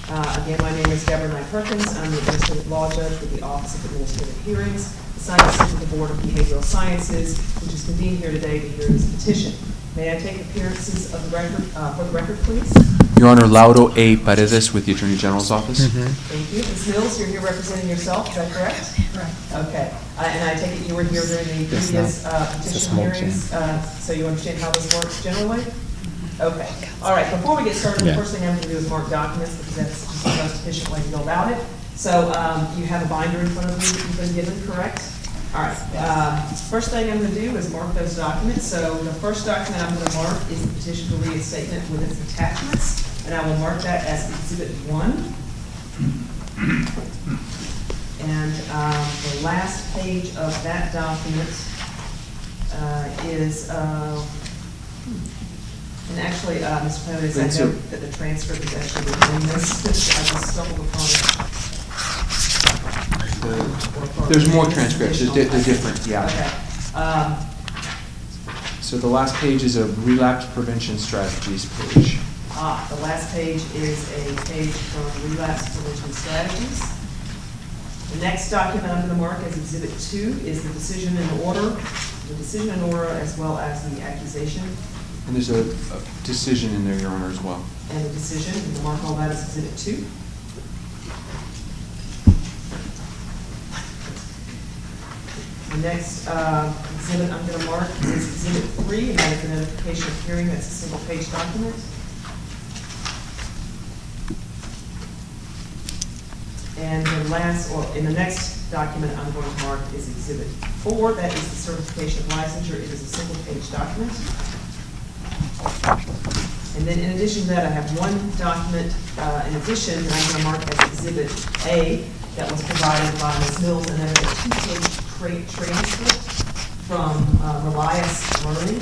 Again, my name is Deborah Knight Perkins. I'm the Administrative Law Judge with the Office of Administrative Hearings, assigned to the Board of Behavioral Sciences, which is convened here today to hear this petition. May I take appearances of the record, for the record, please? Your Honor, Lauro A. Paredes with the Attorney General's Office. Thank you. Ms. Mills, you're here representing yourself, is that correct? Right. Okay. And I take it you were here during the Yes, previous no. It's a petition small hearings, so you understand how this works generally? Okay. All right, before we get started, the Yeah. first thing I'm going to do is mark documents, because that's just the most efficient way to go about it. So you have a binder in front of you that you've been given, correct? All right. First thing I'm going to do is mark those documents. So the first document I'm going to mark is the petition for reinstatement with its attachments, and I will mark that as Exhibit 1. And the last page of that document is, and actually, Mr. Paredes, I know that the transcript is actually within this. I just stumbled upon it. There's more transcripts, they're different, yeah. Okay. So the last page is a relapse prevention strategies page. The last page is a page from relapse prevention strategies. The next document I'm going to mark as Exhibit 2 is the decision and order. The decision and order as well as the accusation And there's a decision in there, Your Honor, as well. and the decision. And we'll mark all that as Exhibit 2. The next exhibit I'm going to mark is Exhibit 3, and that is the notification of hearing. That's a single-page document. And the last, or in the next document I'm going to mark is Exhibit 4. That is the certification of licensure. It is a single-page document. And then in addition to that, I have one document in addition that I'm going to mark as Exhibit A that was provided by Ms. Mills, and that is a two-page transcript from Relias Learning.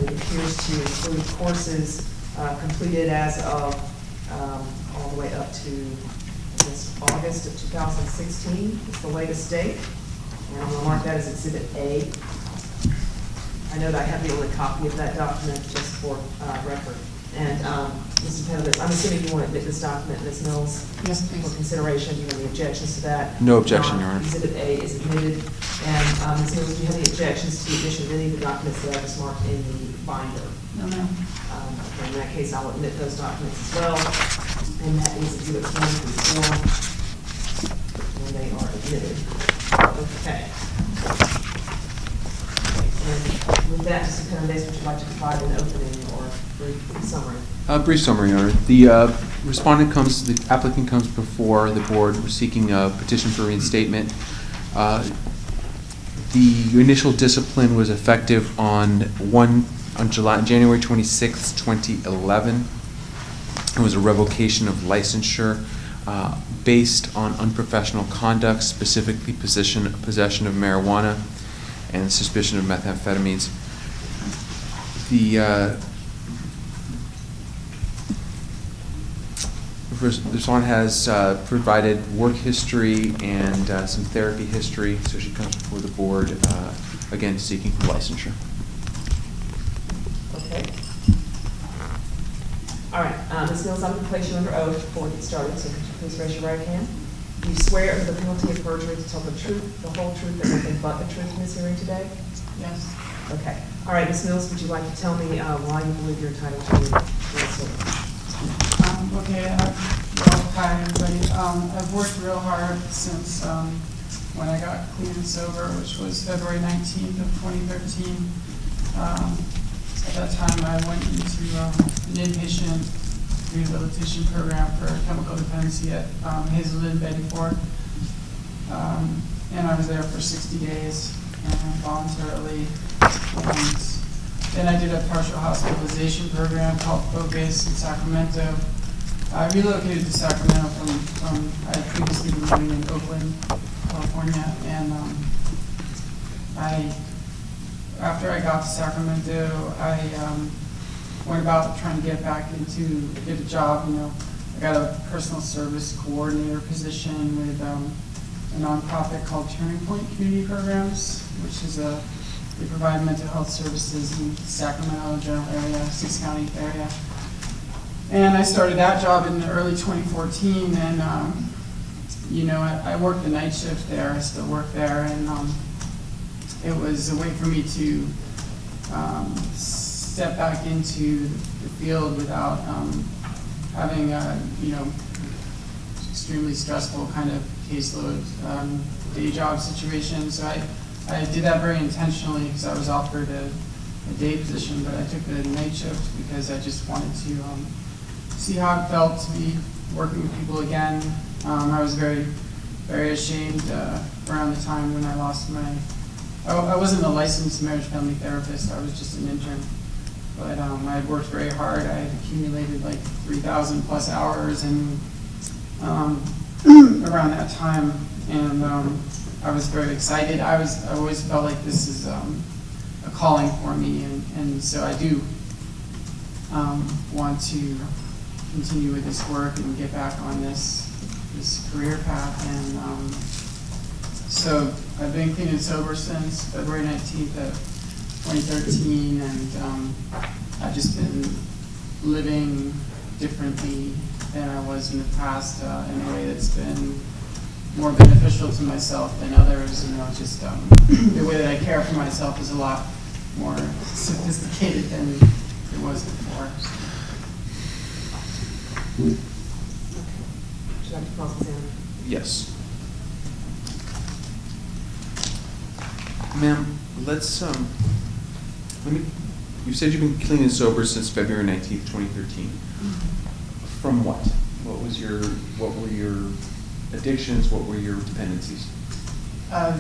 It appears to include courses completed as of all the way up to August of 2016 is the latest date. And I'm going to mark that as Exhibit A. I know that I have the only copy of that document just for record. And Mr. Paredes, I'm assuming you want to admit this document, Ms. Mills? Yes, For please. consideration. Do you have any objections to that? No objection, Your Honor. Exhibit A is admitted. And Ms. Mills, do you have any objections to the admission of any of the documents that I just marked in the binder? No, ma'am. In that case, I'll admit those documents as well. And that is Exhibits 1 through 4. And they are admitted. Okay. And with that, Mr. Paredes, would you like to provide an opening or brief summary? Brief summary, Your Honor. The the applicant comes before the board seeking a petition for reinstatement. The initial discipline was effective on January 26, 2011. It was a revocation of licensure based on unprofessional conduct, specifically possession of marijuana and suspicion of methamphetamines. The respondent has provided work history and some therapy history, so she comes before the board, again, seeking licensure. Okay. All right, Ms. Mills, I'm going to place you under oath before we get started, so could you please raise your right hand? Do you swear under the penalty of perjury to tell the truth, the whole truth, and nothing but the truth in this hearing today? Yes. Okay. All right, Ms. Mills, would you like to tell me why you believe you're entitled to reinstatement? Okay, hi, everybody. I've worked real hard since when I got clean and sober, which was February 19th of 2013. At that time, I went into an inpatient rehabilitation program for chemical dependency at Hazelwood Bedford. And I was there for 60 days voluntarily. And then I did a partial hospitalization program called Focus in Sacramento. I relocated to Sacramento from I had previously been living in Oakland, California, and after I got to Sacramento, I went about trying to get a job. I got a personal service coordinator position with a nonprofit called Turning Point Community Programs, which is they provide mental health services in Sacramento general area, 6-county area. And I started that job in early 2014, and I worked the night shift there. I still work there, and it was a way for me to step back into the field without having a extremely stressful kind of caseload day job situation. So I did that very intentionally because I was offered a day position, but I took the night shift because I just wanted to see how it felt to be working with people again. I was very, very ashamed around the time when I lost I wasn't a licensed marriage family therapist, I was just an intern. But I had worked very hard. I had accumulated like 3,000 plus hours and around that time, and I was very excited. I always felt like this is a calling for me, and so I do want to continue with this work and get back on this career path. And so I've been clean and sober since February 19th of 2013, and I've just been living differently than I was in the past in a way that's been more beneficial to myself than others. Just the way that I care for myself is a lot more sophisticated than it was before. Okay. Dr. Paulson? Yes. Ma'am, you said you've been clean and sober since February 19th, 2013. From what? What were your addictions? What were your dependencies?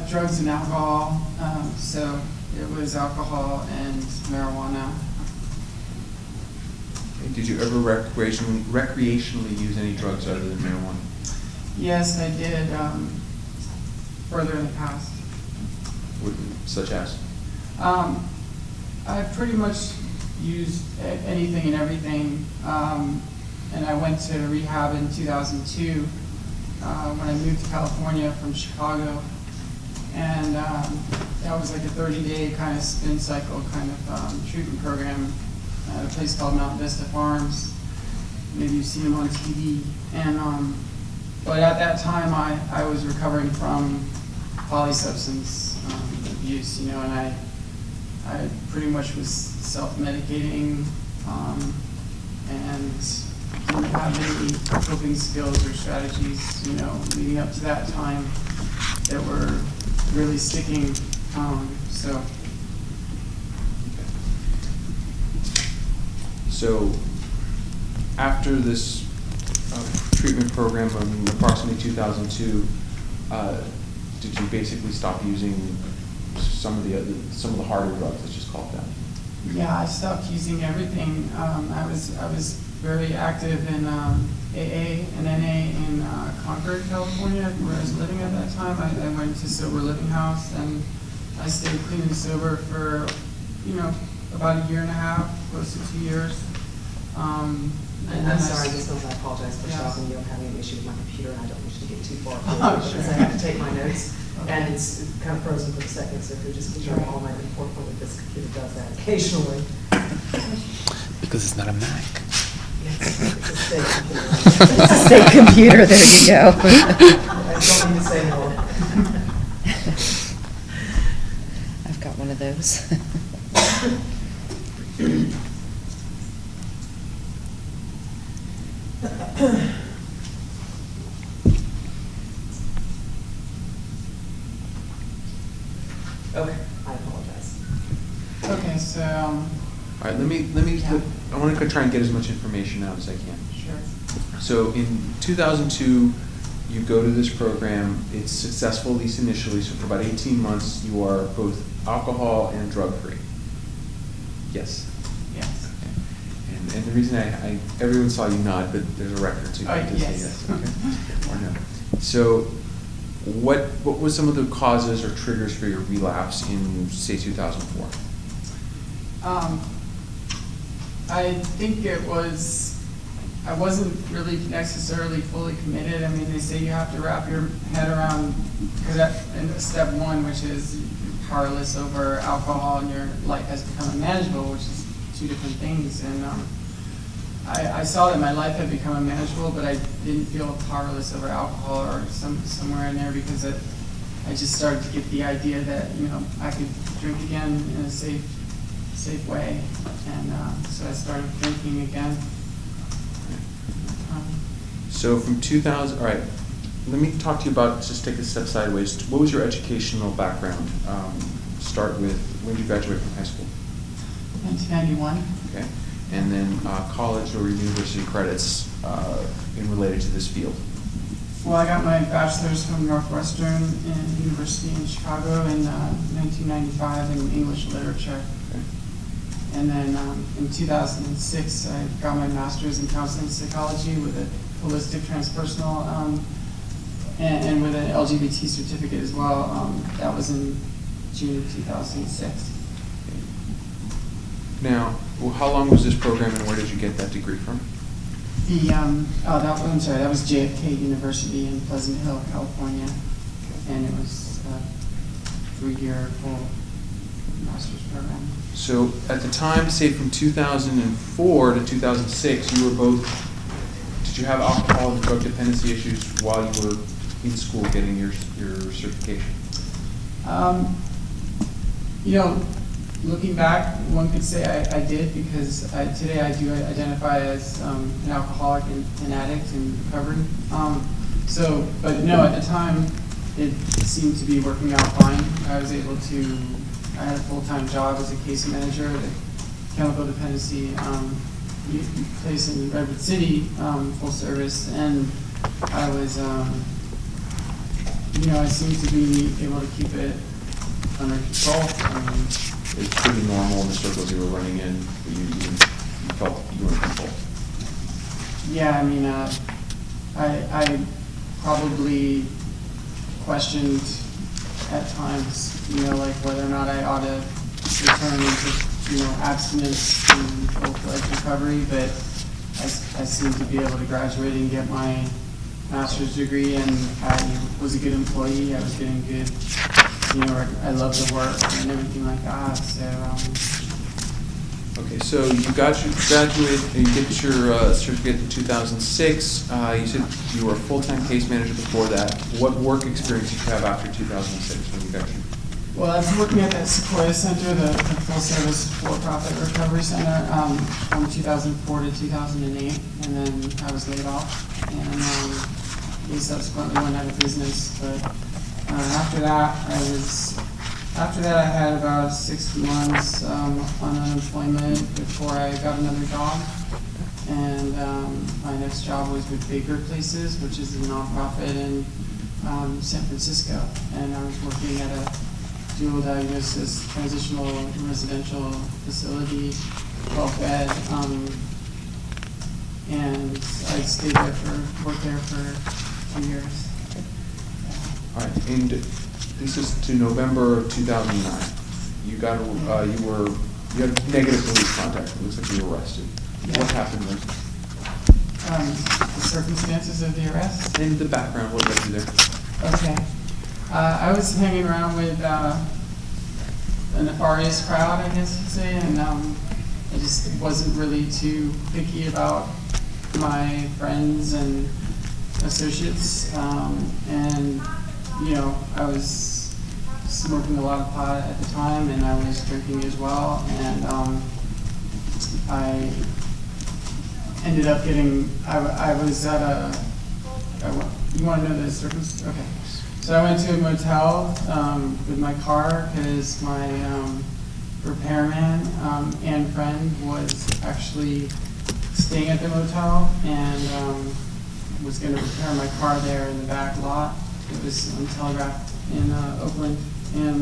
Drugs and alcohol. So it was alcohol and marijuana. Okay. Did you ever recreationally use any drugs other than marijuana? Yes, I did. Further in the past. Such as? I pretty much used anything and everything. And I went to rehab in 2002 when I moved to California from Chicago. And that was like a 30-day kind of spin cycle kind of treatment program at a place called Mount Vista Farms. Maybe you've seen them on TV. And but at that time, I was recovering from polysubstance abuse, and I pretty much was self-medicating and didn't have any coping skills or strategies, leading up to that time that were really sticking. So after this treatment program in approximately 2002, did you basically stop using some of the harder drugs, let's just call it that? Yeah, I stopped using everything. I was very active in AA and NA in Concord, California, where I was living at that time. I went to Sober Living House, and I stayed clean and sober for, about a year and a half, close to 2 years. I'm sorry, I apologize for stopping you. I'm having an issue with my computer, and I don't wish to get too far forward because I have to take my notes, and it's kind of frozen for a second, so if you just keep track of all my important that this computer does that occasionally. Because it's not a Mac. Yes, it's a state computer. It's a state computer, there you go. I don't need to say more. I've got one of those. Okay, I apologize. Okay, so, All right, I want to try and get as much information out as I can. sure. So in 2002, you go to this program. It's successful, at least initially. So for about 18 months, you are both alcohol and drug-free. Yes. Yes. Okay. And the reason everyone saw you nod, but there's a record, so you have to say yes. yes. Okay. Or no. So what was some of the causes or triggers for your relapse in, say, 2004? I think it was I wasn't really necessarily fully committed. I mean, they say you have to wrap your head around, because in step one, which is powerless over alcohol and your life has become unmanageable, which is two different things. And I saw that my life had become unmanageable, but I didn't feel powerless over alcohol or somewhere in there, because I just started to get the idea that, you know, I could drink again in a safe way. And so I started drinking again. So from 2000, all right, let me talk to you about, just take a step sideways. What was your educational background? Start with, when did you graduate from high school? 1991. Okay. And then college or university credits in related to this field? Well, I got my bachelor's from Northwestern University in Chicago in 1995 in English literature. Okay. And then in 2006, I got my master's in counseling psychology with a holistic transpersonal and with an LGBT certificate as well. That was in June of 2006. Now, well, how long was this program and where did you get that degree from? I'm sorry, that was JFK University in Pleasant Hill, California. And it was a 3-year full master's program. So at the time, say from 2004 to 2006, you were both, did you have alcohol and drug dependency issues while you were in school getting your certification? You know, looking back, one could say I did, because today I do identify as an alcoholic and an addict in recovery. But no, at the time, it seemed to be working out fine. I had a full-time job as a case manager at a chemical dependency place in Redwood City, full service, and I was, I seemed to be able to keep it under control. It's pretty normal in the circles you were running in, but you felt you were in control. Yeah, I mean, I probably questioned at times, like whether or not I ought to return into, abstinence and full-fledged recovery, but I seemed to be able to graduate and get my master's degree, and I was a good employee. I was getting good, I loved the work and everything like that, so. Okay, so you graduate, you get your certificate in 2006. You said you were a full-time case manager before that. What work experience did you have after 2006 when you got your? Well, I was working at the Sequoia Center, the full-service for-profit recovery center, from 2004 to 2008, and then I was laid off, and we subsequently went out of business. But after that, I had about 6 months on unemployment before I got another job. And my next job was with Baker Places, which is a nonprofit in San Francisco. And I was working at a dual diagnosis transitional residential facility, 12-bed. And I worked there for 2 years. All right, and this is to November of 2009. You had a negative police contact. It looks like you were arrested. Yeah. What happened then? The circumstances of the arrest? And the background, what led you there? Okay. I was hanging around with an nefarious crowd, I guess you'd say, and I just wasn't really too picky about my friends and associates, and I was smoking a lot of pot at the time, and I was drinking as well, and I ended up getting, I was at you want to know the circumstances? Okay. So I went to a motel with my car because my repairman and friend was actually staying at the motel and was going to repair my car there in the back lot. It was on Telegraph in Oakland, and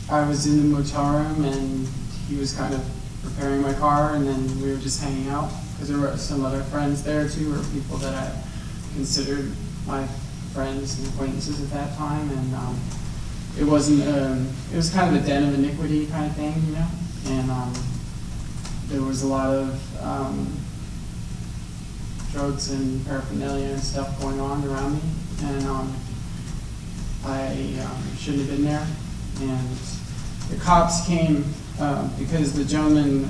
I was in the motel room, and he was kind of repairing my car, and then we were just hanging out because there were some other friends there too, or people that I considered my friends and acquaintances at that time, and it wasn't. It was kind of a den of iniquity kind of thing, and there was a lot of drugs and paraphernalia and stuff going on around me, and I shouldn't have been there. And the cops came because the gentleman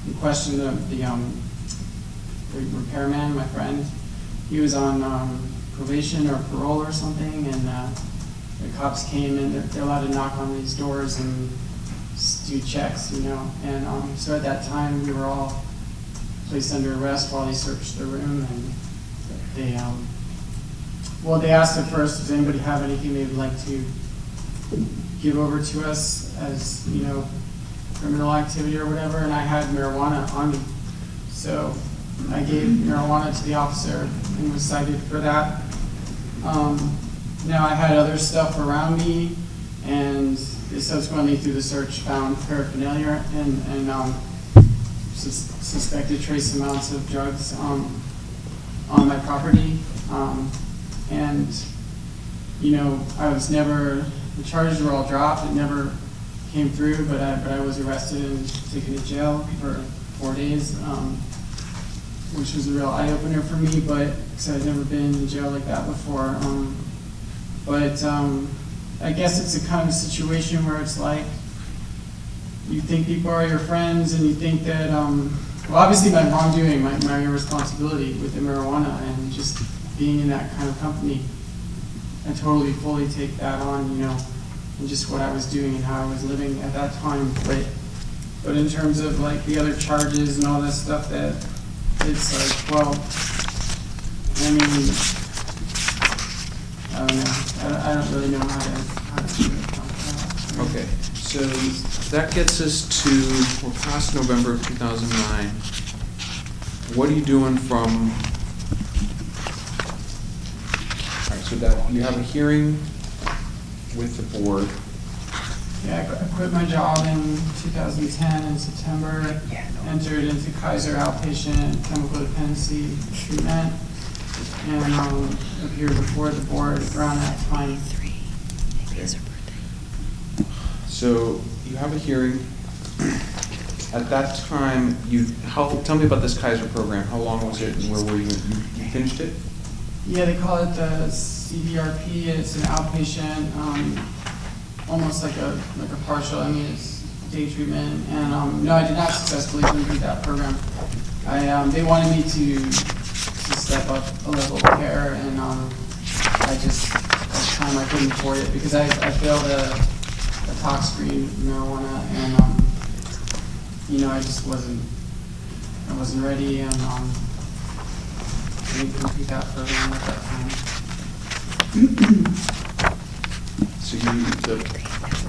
in question, the repairman, my friend, he was on probation or parole or something, and the cops came and they're allowed to knock on these doors and do checks, you know. And so at that time, we were all placed under arrest while they searched the room, and they, well, they asked at first, does anybody have anything they would like to give over to us as, you know, criminal activity or whatever, and I had marijuana on me. So I gave marijuana to the officer and was cited for that. Now I had other stuff around me, and they subsequently through the search found paraphernalia and suspected trace amounts of drugs on my property. And, you know, I was never, the charges were all dropped, it never came through, but I was arrested and taken to jail for 4 days, which was a real eye-opener for me, but, because I'd never been in jail like that before. But I guess it's a kind of situation where it's like, you think people are your friends, and you think that, well, obviously my wrongdoing, my irresponsibility with the marijuana, and just being in that kind of company, I totally, fully take that on, you know, and just what I was doing and how I was living at that time. But in terms of like the other charges and all that stuff, that it's like, well, I mean, I don't know. I don't really know how to do it. Okay, so that gets us to, we're past November of 2009. What are you doing from, all right, so that, you have a hearing with the board. Yeah, I quit my job in 2010 in September, entered into Kaiser outpatient chemical dependency treatment, and appeared before the board around that time. Okay. So you have a hearing. At that time, tell me about this Kaiser program. How long was it, and where were you? You finished it? Yeah, they call it the CDRP. It's an outpatient, almost like a partial. I mean, it's day treatment. And no, I did not successfully complete that program. They wanted me to step up a level of care, and I just at the time I couldn't afford it because I failed a tox screen marijuana, and you know, I just wasn't ready, and I didn't complete that program at that time. So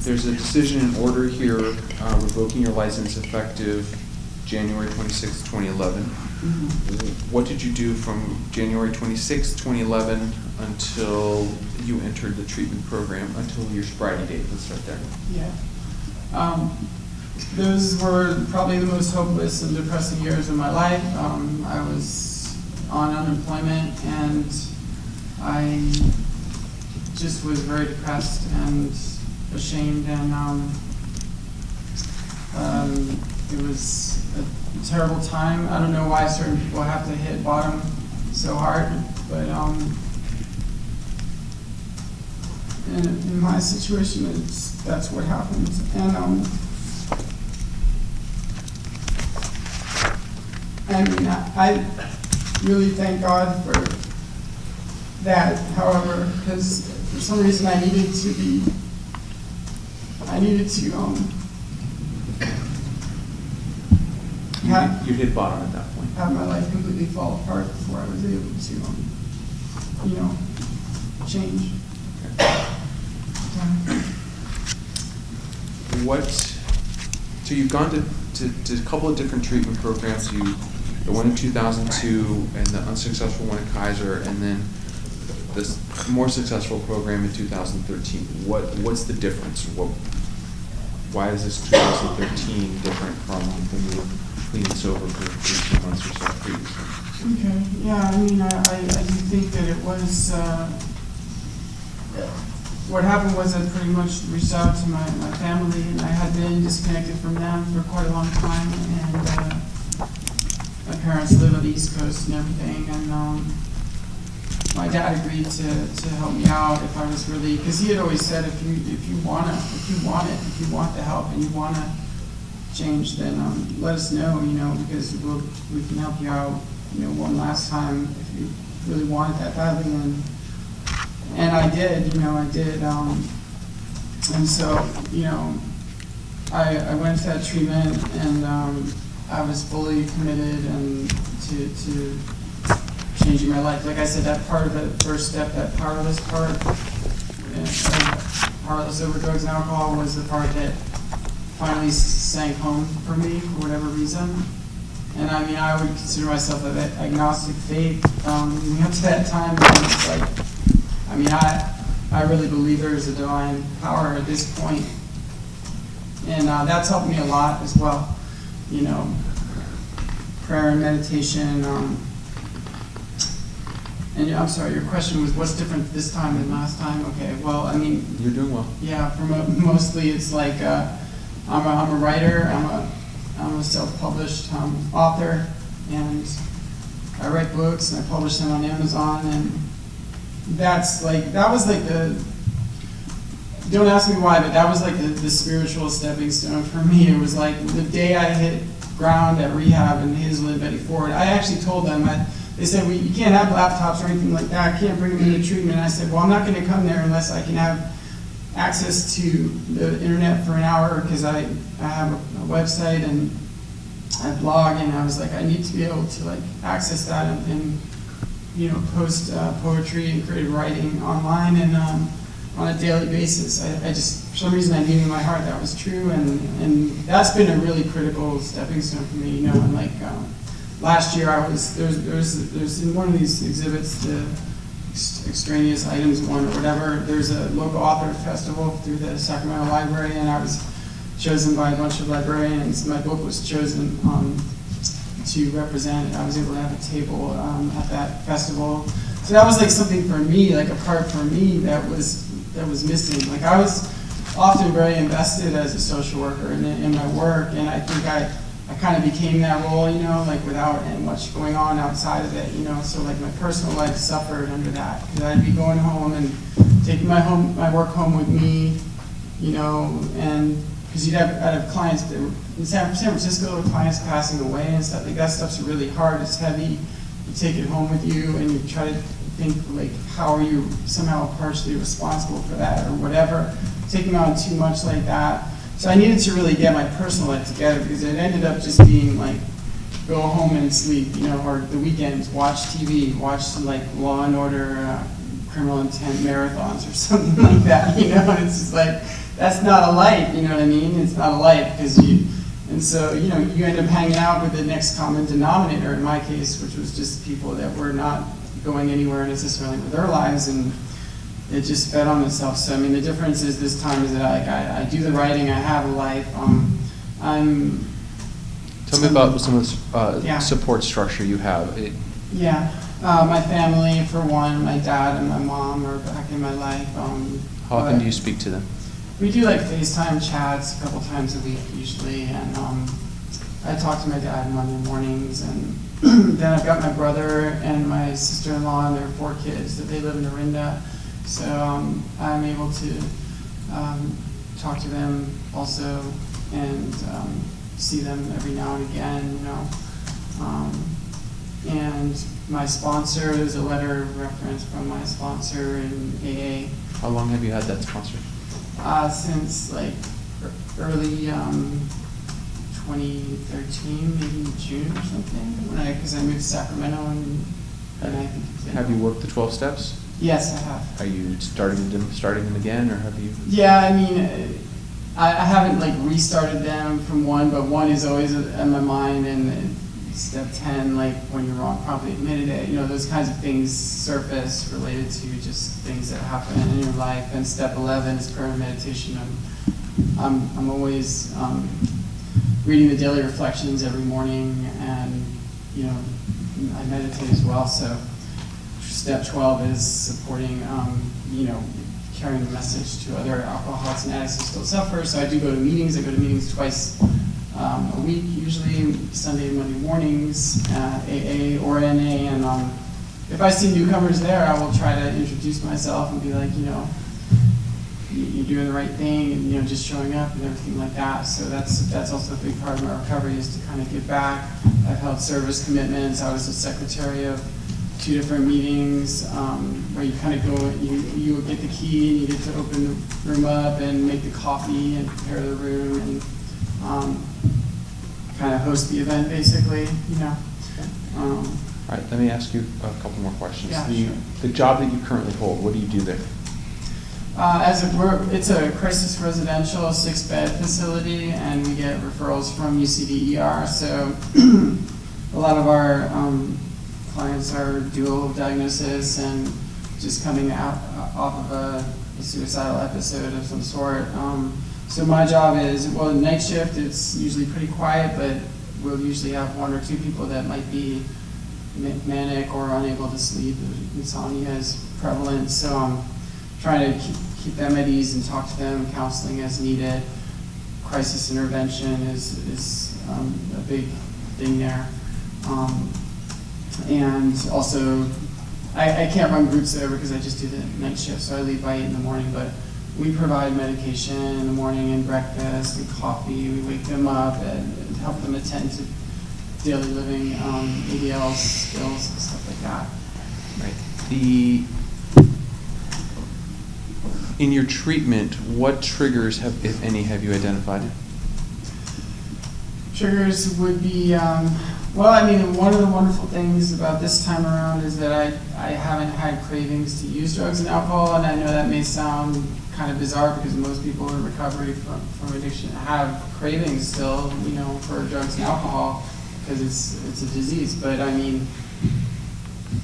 there's a decision in order here revoking your license effective January 26, 2011. Mm-hmm. What did you do from January 26, 2011 until you entered the treatment program, until your sobriety date? Let's start there. Yeah. Those were probably the most hopeless and depressing years of my life. I was on unemployment, and I just was very depressed and ashamed, and it was a terrible time. I don't know why certain people have to hit bottom so hard, but in my situation, that's what happened. And I mean, I really thank God for that. However, because for some reason I needed to You hit bottom at that point. have my life completely fall apart before I was able to, you know, change. So you've gone to a couple of different treatment programs. The one in 2002 and the unsuccessful one at Kaiser, and then this more successful program in 2013. What's the difference? Why is this 2013 different from when you were clean and sober for 18 months or so previously? Okay, yeah, I mean, I do think that it was, what happened was I pretty much reached out to my family, and I had been disconnected from them for quite a long time, and my parents live on the East Coast and everything, and my dad agreed to help me out if I was really, because he had always said, if you want the help and you want to change, then let us know, because we can help you out, one last time if you really want it that badly. And I did, and so, I went to that treatment, and I was fully committed and to changing my life. Like I said, that part of the first step, that powerless part, powerless over drugs and alcohol, was the part that finally sank home for me for whatever reason. And I mean, I would consider myself an agnostic faith. Leading up to that time, it's like, I mean, I really believe there is a divine power at this point. And that's helped me a lot as well. Prayer and meditation. And I'm sorry, your question was, what's different this time than last time? Okay, well, I mean, You're doing well. yeah, mostly it's like I'm a writer. I'm a self-published author, and I write books and I publish them on Amazon, and that was like don't ask me why, but that was like the spiritual stepping stone for me. It was like the day I hit ground at rehab in Hazelwood and Betty Ford, I actually told them, they said, well, you can't have laptops or anything like that, I can't bring them into treatment. And I said, well, I'm not going to come there unless I can have access to the internet for an hour, because I have a website and I blog, and I was like, I need to be able to access that and post poetry and creative writing online and on a daily basis. I just, for some reason, I knew in my heart that was true, and that's been a really critical stepping stone for me. And last year there's in one of these exhibits, the extraneous items one or whatever, there's a local author festival through the Sacramento Library, and I was chosen by a bunch of librarians. My book was chosen to represent. I was able to have a table at that festival. So that was something for me, a part for me that was missing. I was often very invested as a social worker in my work, and I think I kind of became that role, without much going on outside of it, So my personal life suffered under that, because I'd be going home and taking my work home with me, and because I'd have clients that were in San Francisco, clients passing away and stuff. That stuff's really hard. It's heavy. You take it home with you, and you try to think how are you somehow partially responsible for that or whatever. Taking on too much like that. So I needed to really get my personal life together, because it ended up just being go home and sleep, or the weekends watch TV, watch some Law and Order, Criminal Intent marathons or something like that. And it's just that's not a life, you know what I mean? It's not a life, and so, you end up hanging out with the next common denominator in my case, which was just people that were not going anywhere necessarily with their lives, and it just fed on itself. So, I mean, the difference is this time is that I do the writing, I have a life, Tell me about some of the Yeah. support structure you have. Yeah, my family, for one, my dad and my mom are back in my life. How often do you speak to them? We do FaceTime chats a couple times a week usually, and I talk to my dad Monday mornings, and then I've got my brother and my sister-in-law and their 4 kids that they live in Orinda, so I'm able to talk to them also, and see them every now and again, and my sponsor, there's a letter of reference from my sponsor in AA. How long have you had that sponsor? Since early 2013, maybe June or something, because I moved to Sacramento, and I think it's Have you worked the 12 steps? Yes, I have. Are you starting them again, or have you? Yeah, I mean, I haven't restarted them from one, but one is always in my mind, and step 10, when you're wrong, promptly admitted it, those kinds of things surface related to just things that happen in your life. And step 11 is prayer and meditation. I'm always reading the daily reflections every morning, and I meditate as well. So step 12 is supporting carrying the message to other alcoholics and addicts who still suffer. So I do go to meetings. I go to meetings twice a week, usually Sunday and Monday mornings, AA or NA. And if I see newcomers there, I will try to introduce myself and be like, you know, you're doing the right thing, and, you know, just showing up and everything like that. So that's also a big part of my recovery, is to kind of give back. I've held service commitments. I was the secretary of 2 different meetings, where you kind of go, you get the key and you get to open the room up and make the coffee and prepare the room and kind of host the event, basically, you know. All right, let me ask you a couple more questions. Yeah, The- sure. The job that you currently hold, what do you do there? It's a crisis residential 6-bed facility, and we get referrals from UCDER. So a lot of our clients are dual diagnosis and just coming out off of a suicidal episode of some sort. So my job is, well, night shift, it's usually pretty quiet, but we'll usually have 1 or 2 people that might be manic or unable to sleep. Insomnia is prevalent, so I'm trying to keep them at ease and talk to them, counseling as needed. Crisis intervention is a big thing there. And also, I can't run groups there because I just do the night shift, so I leave by 8 in the morning, but we provide medication in the morning and breakfast and coffee. We wake them up and help them attend to daily living, ADL skills and stuff like that. Right. In your treatment, what triggers, if any, have you identified? Triggers would be, well, I mean, one of the wonderful things about this time around is that I haven't had cravings to use drugs and alcohol, and I know that may sound kind of bizarre because most people in recovery from addiction have cravings still, you know, for drugs and alcohol because it's a disease. But I mean,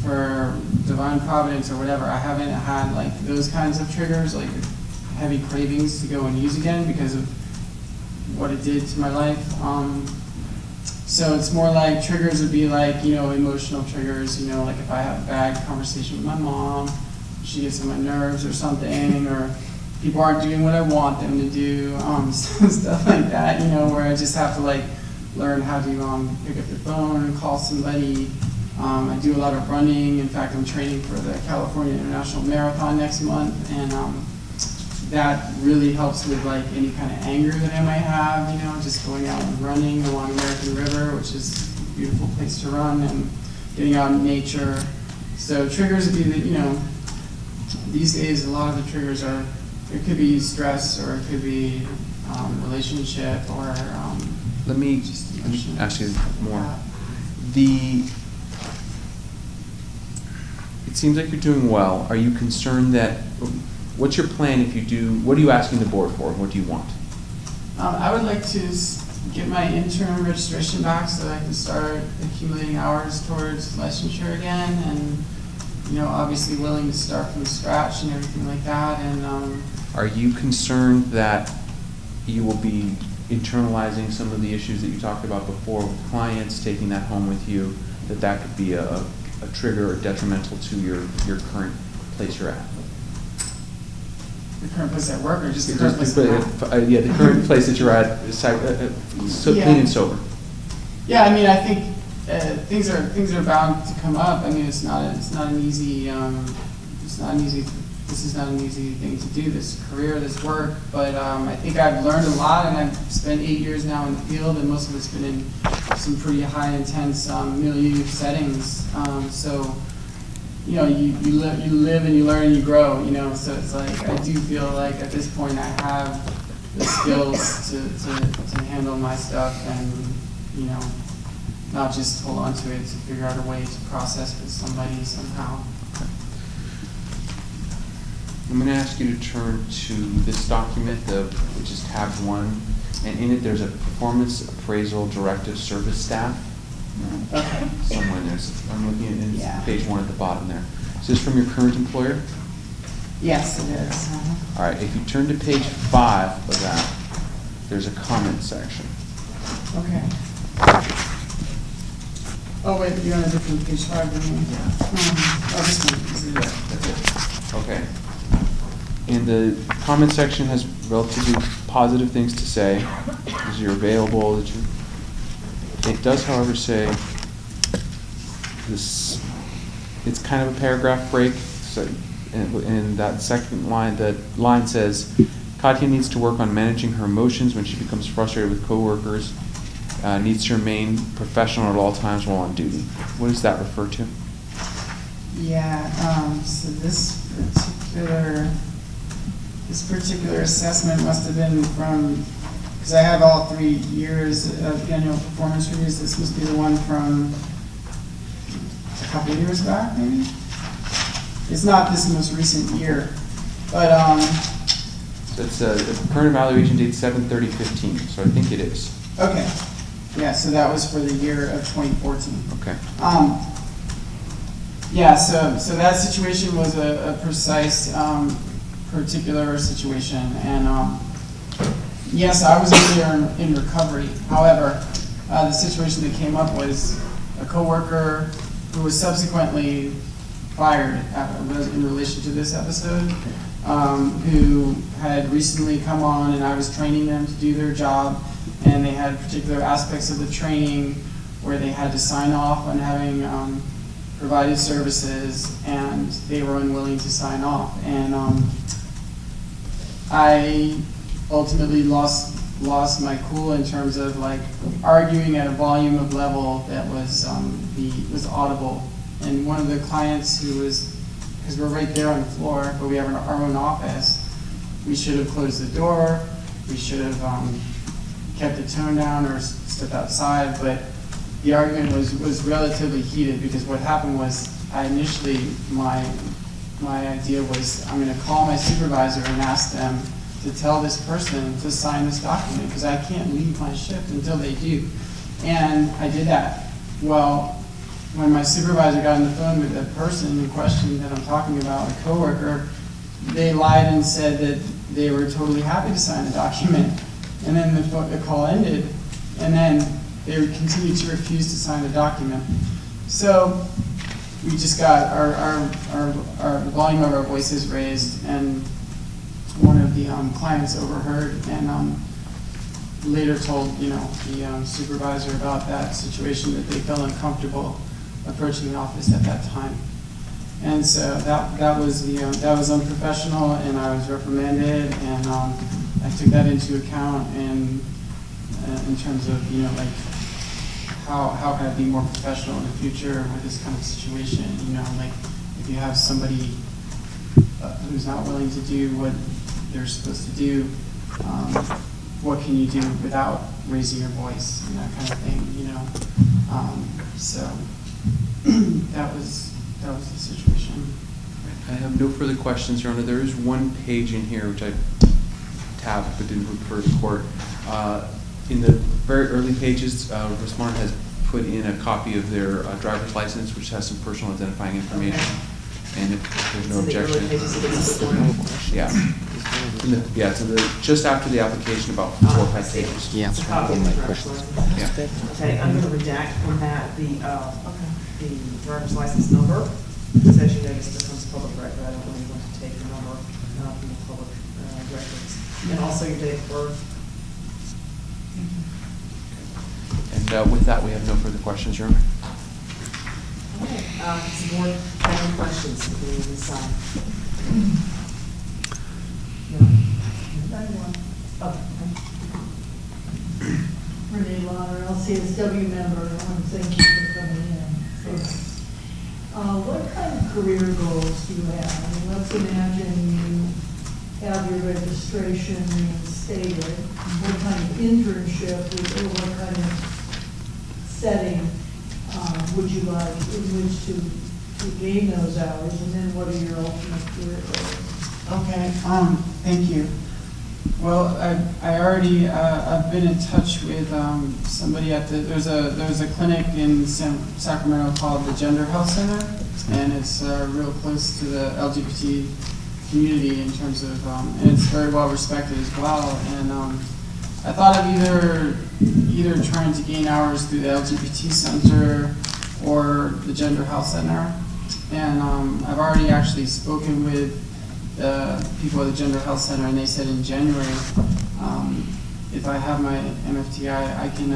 for divine providence or whatever, I haven't had like those kinds of triggers, like heavy cravings to go and use again because of what it did to my life. So it's more like triggers would be like, you know, emotional triggers, you know, like if I have a bad conversation with my mom, she gets on my nerves or something, or people aren't doing what I want them to do, stuff like that, you know, where I just have to like learn how to pick up the phone and call somebody. I do a lot of running. In fact, I'm training for the California International Marathon next month, and that really helps with like any kind of anger that I might have, you know, just going out and running along American River, which is a beautiful place to run, and getting out in nature. So triggers would be that, you know, these days a lot of the triggers are, it could be stress or it could be relationship or Let me ask you more. It seems like you're doing well. Are you concerned that, what's your plan if you do, what are you asking the board for? What do you want? I would like to get my intern registration back so that I can start accumulating hours towards licensure again, and, you know, obviously willing to start from scratch and everything like that. And Are you concerned that you will be internalizing some of the issues that you talked about before with clients, taking that home with you, that could be a trigger or detrimental to your current place you're at? the current place I work, or just the current place I'm at? Yeah, the current place that you're at, so Yeah. clean and sober. Yeah, I mean, I think things are bound to come up. I mean, it's not an easy this is not an easy thing to do, this career, this work, but I think I've learned a lot, and I've spent 8 years now in the field, and most of it's been in some pretty high intense milieu settings. So, you know, you live and you learn and you grow, you know, so it's like, I do feel like at this point I have the skills to handle my stuff and, you know, not just hold on to it, to figure out a way to process with somebody somehow. I'm going to ask you to turn to this document, which is tab 1, and in it there's a performance appraisal directive service staff. Okay. Somewhere in there. I'm looking at Yeah. page 1 at the bottom there. Is this from your current employer? Yes, it is. All right, if you turn to page 5 of that, there's a comment section. Okay. Oh, wait, you're on a different page 5 than me. Yeah. Oh, this one. That's it. Okay. And the comment section has relatively positive things to say, as you're available, that you, it does, however, say this, it's kind of a paragraph break, so in that second line, the line says, Katya needs to work on managing her emotions when she becomes frustrated with coworkers, needs to remain professional at all times while on duty. What does that refer to? Yeah, so this particular assessment must have been from, because I have all 3 years of annual performance reviews. This must be the one from a couple of years back, maybe? It's not this most recent year, but, So it's the current evaluation date 7/30/15, so I think it is. okay. Yeah, so that was for the year of 2014. Okay. Yeah, so that situation was a precise, particular situation, and, yes, I was there in recovery. However, the situation that came up was a coworker who was subsequently fired in relation to this episode, who had recently come on, and I was training them to do their job, and they had particular aspects of the training where they had to sign off on having provided services, and they were unwilling to sign off. And I ultimately lost my cool in terms of like arguing at a volume of level that was audible. And one of the clients who was, because we're right there on the floor, but we have our own office, we should have closed the door, we should have kept the tone down or stepped outside, but the argument was relatively heated because what happened was my idea was I'm going to call my supervisor and ask them to tell this person to sign this document because I can't leave my shift until they do. And I did that. Well, when my supervisor got on the phone with the person in question that I'm talking about, a coworker, they lied and said that they were totally happy to sign the document. And then the call ended, and then they would continue to refuse to sign the document. So we just got our volume of our voices raised, and one of the clients overheard and later told the supervisor about that situation, that they felt uncomfortable approaching the office at that time. And so that was unprofessional, and I was reprimanded, and I took that into account, and in terms of like how can I be more professional in the future with this kind of situation. Like if you have somebody who's not willing to do what they're supposed to do, what can you do without raising your voice and that kind of thing. So that was the situation. I have no further questions, Your Honor. There is one page in here which I tabbed but didn't refer to court. In the very early pages, respondent has put in a copy of their driver's license, which has some personal identifying information. Okay. And if there's no objection. In the early pages of this report. Yeah. Just after the application, about 4 or 5 pages. Yeah. It's a copy of the driver's license. Yeah. Okay, I'm going to redact from that the driver's license number, because as you notice, it becomes public record. I don't really want to take the number from the public records. And also your date of birth. And with that, we have no further questions, Your Honor. Okay, some more general questions for the inside. Renee Lauder, LCSW member, I want to thank you for coming in. What kind of career goals do you have? I mean, let's imagine you have your registration reinstated. What kind of internship or what kind of setting would you like in which to gain those hours? And then what are your ultimate career goals? Okay, thank you. Well, I already, I've been in touch with somebody at there's a clinic in Sacramento called the Gender Health Center, and it's real close to the LGBT community in terms of, and it's very well respected as well. And I thought of either trying to gain hours through the LGBT Center or the Gender Health Center. And I've already actually spoken with the people at the Gender Health Center, and they said in January, if I have my MFTI, I can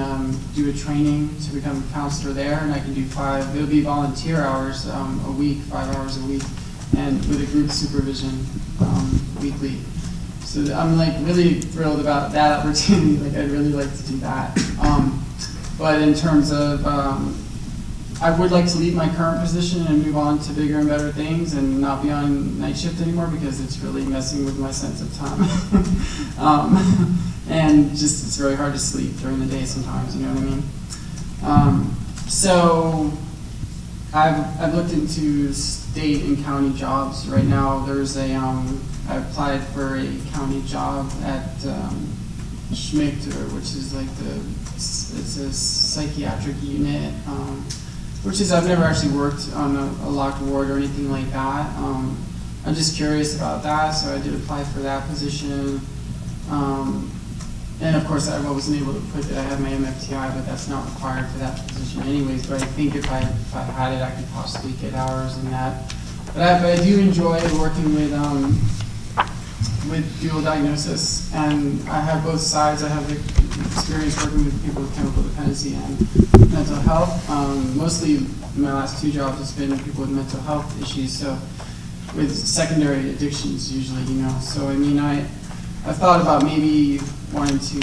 do a training to become a counselor there, and I can do it'll be volunteer hours a week, 5 hours a week, and with a group supervision weekly. So I'm like really thrilled about that opportunity. Like I'd really like to do that. But in terms of, I would like to leave my current position and move on to bigger and better things and not be on night shift anymore because it's really messing with my sense of time. And just, it's really hard to sleep during the day sometimes, you know what I mean? So I've looked into state and county jobs. Right now there's I applied for a county job at Schmichter, which is like it's a psychiatric unit, which is, I've never actually worked on a locked ward or anything like that. I'm just curious about that, so I did apply for that position. And of course, I wasn't able to put that I have my MFTI, but that's not required for that position anyways. But I think if I had it, I could possibly get hours in that. But I do enjoy working with dual diagnosis, and I have both sides. I have experience working with people with chemical dependency and mental health. Mostly my last 2 jobs has been people with mental health issues, so with secondary addictions usually, you know. So I mean, I've thought about maybe wanting to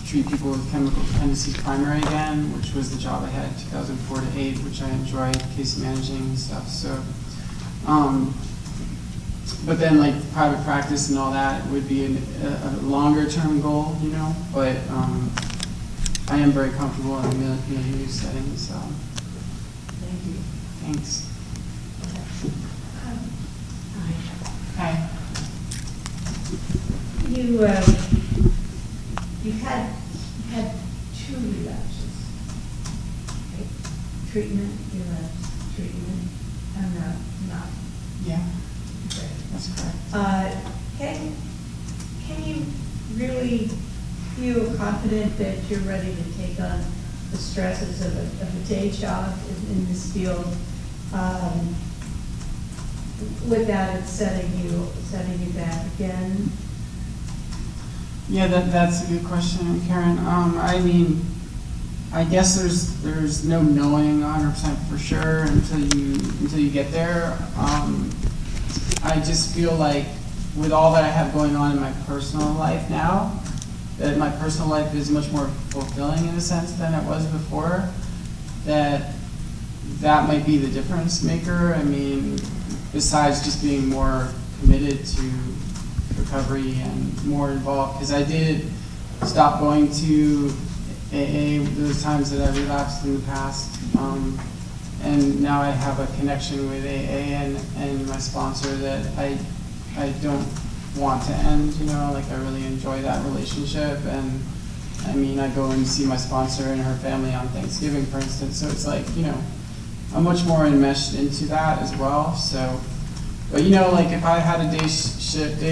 treat people with chemical dependency primary again, which was the job I had in 2004 to 8, which I enjoyed case managing and stuff. So, but then like private practice and all that would be a longer term goal, you know. But I am very comfortable in the milieu setting. So, Thank you. thanks. Hi. Hi. You had 2 relapses. Right? Treatment, relapse, treatment, and not. Yeah, Okay. that's correct. Can you really feel confident that you're ready to take on the stresses of a day job in this field without it setting you back again? Yeah, that's a good question, Karen. I mean, I guess there's no knowing 100% for sure until you get there. I just feel like with all that I have going on in my personal life now, that my personal life is much more fulfilling in a sense than it was before. That might be the difference maker. I mean, besides just being more committed to recovery and more involved, because I did stop going to AA those times that I relapsed in the past, and now I have a connection with AA and my sponsor that I don't want to end, you know, like I really enjoy that relationship. And I mean, I go and see my sponsor and her family on Thanksgiving, for instance, so it's like, you know, I'm much more enmeshed into that as well. So, but you know, like if I had a day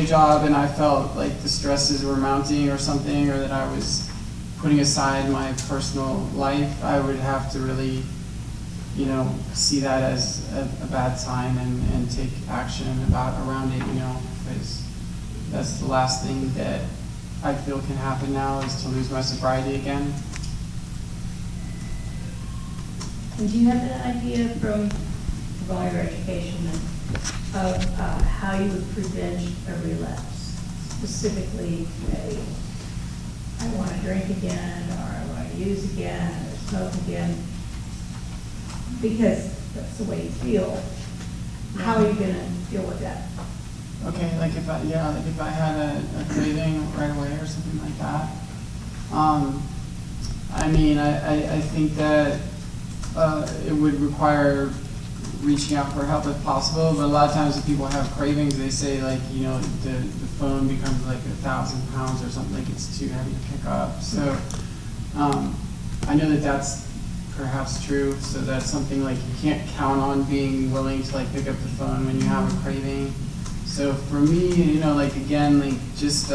job and I felt like the stresses were mounting or something, or that I was putting aside my personal life, I would have to really, you know, see that as a bad sign and take action around it, you know, because that's the last thing that I feel can happen now is to lose my sobriety again. And do you have an idea from all your education of how you would prevent a relapse? Specifically, I want to drink again, or I want to use again, or smoke again, because that's the way you feel. How are you going to deal with that? Okay, like if I had a craving right away or something like that. I mean, I think that it would require reaching out for help if possible, but a lot of times when people have cravings, they say like, you know, the phone becomes like 1,000 pounds or something, like it's too heavy to pick up. So I know that that's perhaps true, so that's something like you can't count on being willing to like pick up the phone when you have a craving. So for me, you know, like again, like just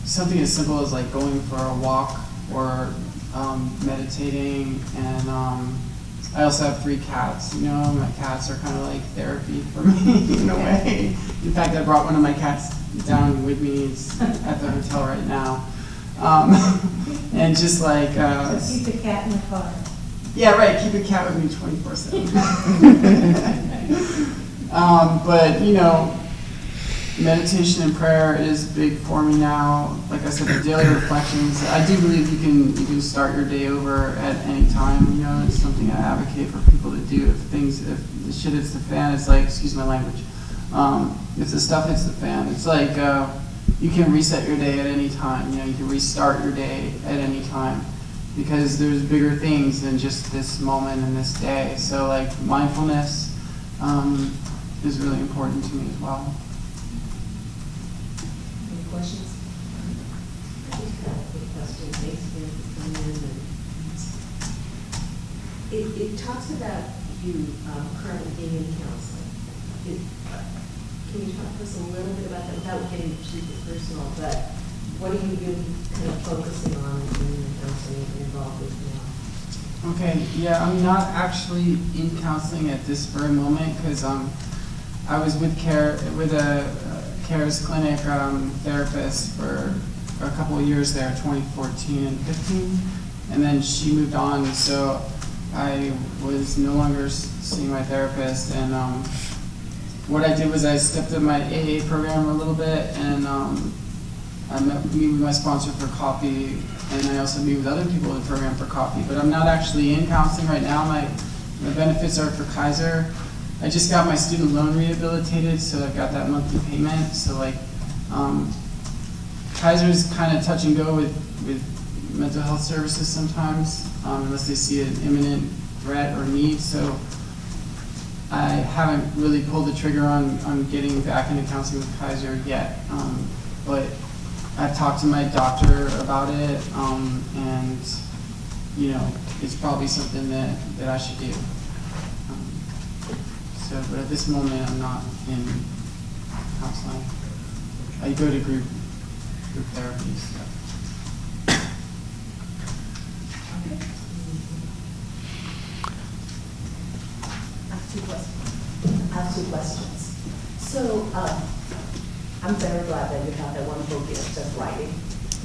something as simple as like going for a walk or meditating and I also have 3 cats, you know, my cats are kind of like therapy for me in a way. In fact, I brought one of my cats down with me, it's at the hotel right now. And just like, So keep the cat in the car. yeah, right, keep a cat with me 24/7. But, you know, meditation and prayer is big for me now. Like I said, the daily reflections, I do believe you can start your day over at any time, you know, it's something I advocate for people to do. If the shit hits the fan, it's like, excuse my language, if the stuff hits the fan, it's like, you can reset your day at any time, you know, you can restart your day at any time, because there's bigger things than just this moment and this day. So like mindfulness is really important to me as well. Any questions? I just have a quick question. Thanks again for coming in. It talks about you currently being in counseling. Can you talk to us a little bit about that without getting too personal? But what are you really kind of focusing on in the counseling you're involved with now? Okay, yeah, I'm not actually in counseling at this very moment because I was with a CARES clinic therapist for a couple of years there, 2014 and 15, and then she moved on, so I was no longer seeing my therapist, and what I did was I stepped up my AA program a little bit, and I met with my sponsor for coffee, and I also meet with other people in the program for coffee, but I'm not actually in counseling right now. My benefits are for Kaiser. I just got my student loan rehabilitated, so I've got that monthly payment. So like, Kaiser's kind of touch and go with mental health services sometimes, unless they see an imminent threat or need. So I haven't really pulled the trigger on getting back into counseling with Kaiser yet. But I've talked to my doctor about it, and you know, it's probably something that I should do. But at this moment, I'm not in counseling. I go to group therapy. So. I have two questions. So, I'm very glad that you have that wonderful gift of writing.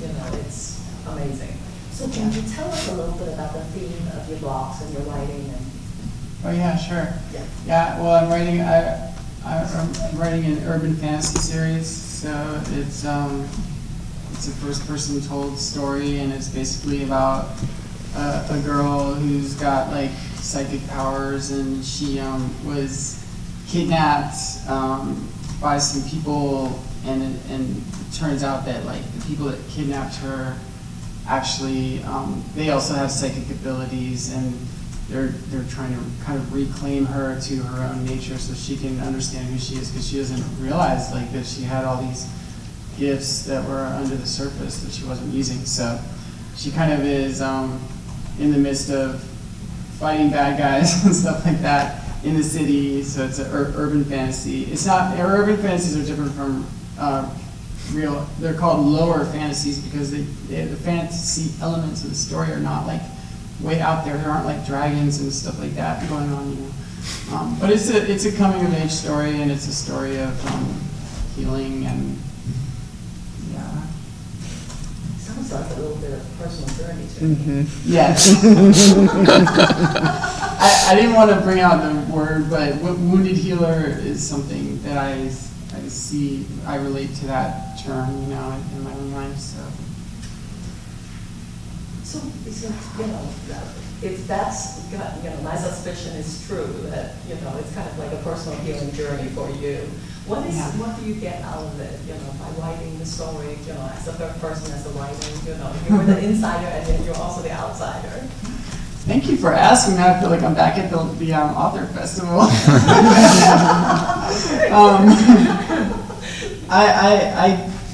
You know, it's amazing. So can you tell us a little bit about the theme of your blogs and your writing? Oh yeah, sure. Yeah. Yeah. Well, I'm writing an urban fantasy series. So it's a first-person told story, and it's basically about a girl who's got like psychic powers, and she was kidnapped by some people, and it turns out that like the people that kidnapped her actually they also have psychic abilities, and they're trying to kind of reclaim her to her own nature so she can understand who she is, because she doesn't realize like that she had all these gifts that were under the surface that she wasn't using. So she kind of is in the midst of fighting bad guys and stuff like that in the city. So it's an urban fantasy. It's not, urban fantasies are different from real, they're called lower fantasies because the fantasy elements of the story are not like way out there. There aren't like dragons and stuff like that going on, you know. But it's a coming of age story, and it's a story of healing, and yeah. Sounds like a little bit of personal journey to me. Yes. I didn't want to bring out the word, but wounded healer is something that I see. I relate to that term, you know, in my own life. So, you know, if that's, you know, my suspicion is true, that, you know, it's kind of like a personal healing journey for you. What do you get out of it, you know, by writing the story, you know, as a third person, as a writer, you know, you're the insider and then you're also the outsider. Thank you for asking that. I feel like I'm back at the author festival.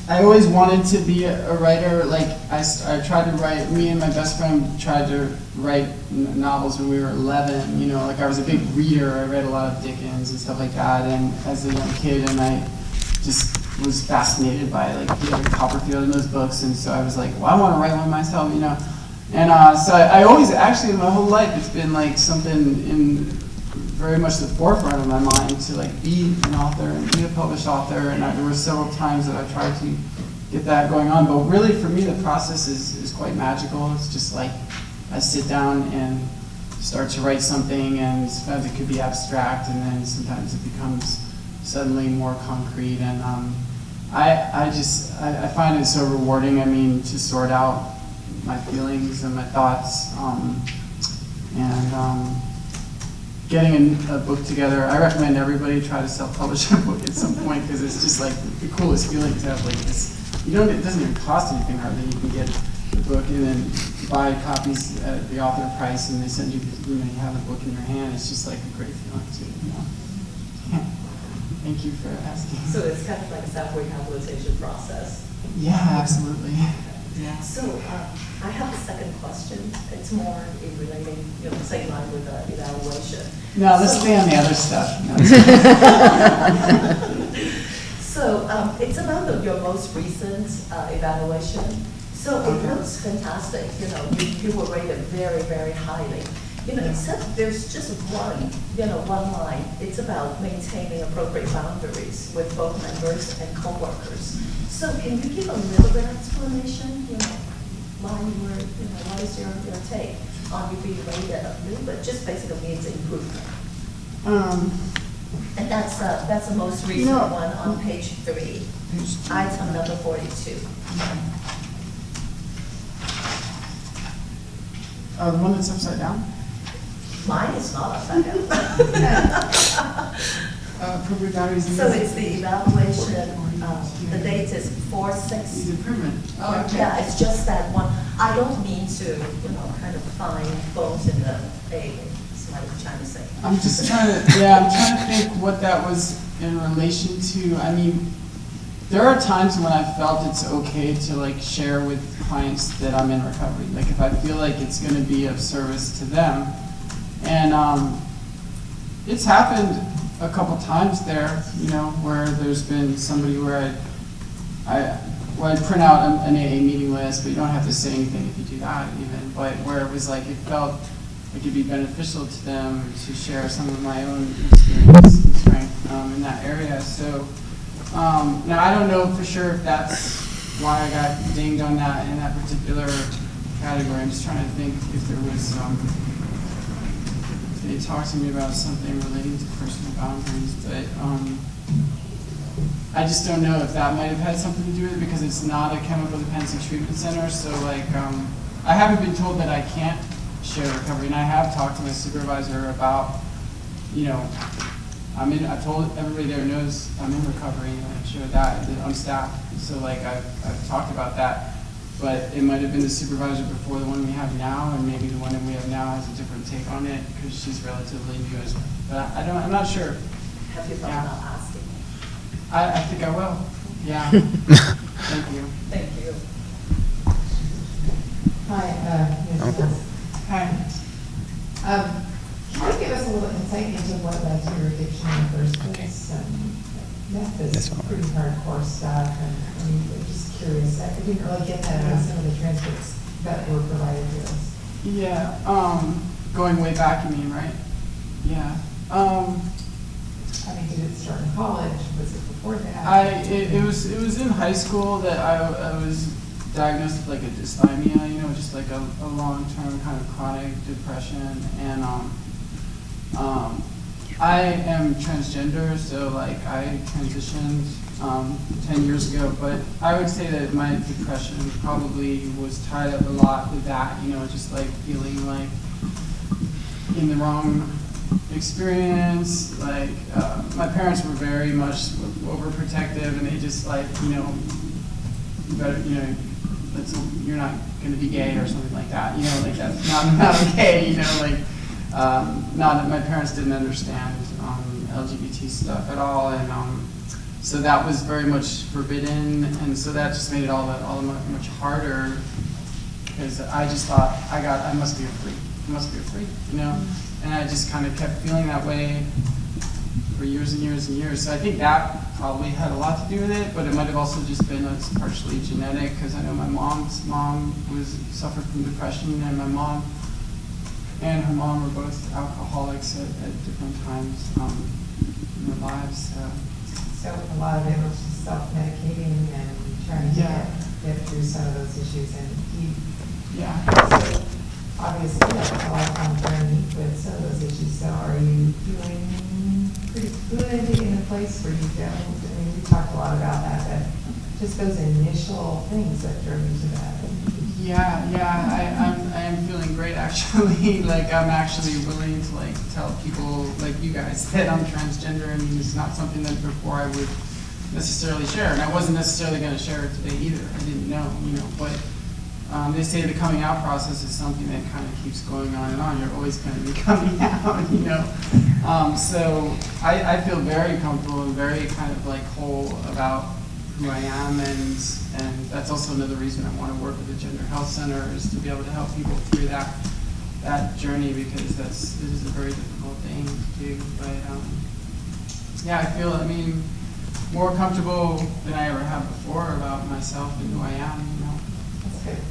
I always wanted to be a writer. Like I tried to write. Me and my best friend tried to write novels when we were 11. You know, like I was a big reader. I read a lot of Dickens and stuff like that. And as a young kid, and I just was fascinated by like David Copperfield and those books. And so I was like, well, I want to write one myself. You know. And so I always, actually my whole life, it's been like something in very much the forefront of my mind to like be an author and be a published author. And there were several times that I tried to get that going on. But really for me, the process is quite magical. It's just like I sit down and start to write something, and sometimes it could be abstract, and then sometimes it becomes suddenly more concrete. And I find it so rewarding, I mean, to sort out my feelings and my thoughts, and getting a book together. I recommend everybody try to self-publish a book at some point, because it's just like the coolest feeling to have like this. It doesn't even cost anything hardly. You can get the book and then buy copies at the author price, and they send you, you have the book in your hand. It's just like a great feeling too, Yeah. Thank you for asking. So it's kind of like a self-rehabilitation process. Yeah, absolutely. Yeah. So I have a second question. It's more in relating, the same line with the evaluation. No, let's stay on the other stuff. No. So it's about your most recent evaluation. So it looks fantastic. You were rated very, very highly. Except there's just one line. It's about maintaining appropriate boundaries with both members and coworkers. So can you give a little bit of explanation, why you were, what is your take on you being rated a little bit, just basically means improvement? And that's the most recent one on page 3, item number 42. The one that's upside down? Mine is not upside down. Appropriate boundaries. So it's the evaluation, the date is 4/6. Improvement. Oh, okay. Yeah, it's just that one. I don't mean to, kind of find bones in the egg, is what I'm trying to say. I'm just trying to think what that was in relation to. I mean, there are times when I felt it's okay to like share with clients that I'm in recovery. Like if I feel like it's going to be of service to them. And it's happened a couple times there, where there's been somebody where I print out an AA meeting list, but you don't have to say anything if you do that even, but where it was like, it felt like it'd be beneficial to them to share some of my own experience and strength in that area. So now I don't know for sure if that's why I got dinged on that in that particular category. I'm just trying to think if there was they talked to me about something relating to personal boundaries, but I just don't know if that might have had something to do with it, because it's not a chemical dependency treatment center. So like, I haven't been told that I can't share recovery, and I have talked to my supervisor about, I told everybody there knows I'm in recovery, and I share that on staff. So like, I've talked about that. But it might have been the supervisor before the one we have now, and maybe the one that we have now has a different take on it because she's relatively new as well. But I'm not sure. Have you thought about asking? I think I will. Yeah. Thank you. Thank you. Hi, Hi. Can you give us a little insight into what led to your addiction in the first place? Meth is pretty hardcore stuff, and I mean, I'm just curious. I didn't really get that out of some of the transcripts that were provided to us. Yeah. Going way back, you mean, right? Yeah. I mean, did it start in college? Was it before that? It was in high school that I was diagnosed with like a dysthymia, just like a long-term kind of chronic depression, and I am transgender, so like I transitioned 10 years ago, but I would say that my depression probably was tied up a lot with that, just like feeling like in the wrong experience. Like my parents were very much overprotective, and they just like, you better, you're not going to be gay or something like that, like that's not okay, like. Not that my parents didn't understand LGBT stuff at all, and so that was very much forbidden, and so that just made it all much harder, because I just thought I must be a freak, and I just kind of kept feeling that way for years and years and years. So I think that probably had a lot to do with it, but it might have also just been it's partially genetic, because I know my mom's mom suffered from depression, and my mom and her mom were both alcoholics at different times in their lives. So a lot of it was just self-medicating and trying to get through some of those issues, and so obviously that's a lot of fun trying with some of those issues. So are you feeling pretty good in a place where you don't? I mean, we talked a lot about that, but just those initial things that drove you to that. I am feeling great actually. Like I'm actually willing to like tell people like you guys that I'm transgender. I mean, it's not something that before I would necessarily share, and I wasn't necessarily going to share it today either. I didn't know, but they say the coming out process is something that kind of keeps going on and on. You're always going to be coming out, So I feel very comfortable and very kind of like whole about who I am, and that's also another reason I want to work with the Gender Health Center, is to be able to help people through that journey, because it is a very difficult thing to do. But I feel more comfortable than I ever have before about myself and who I am. That's good.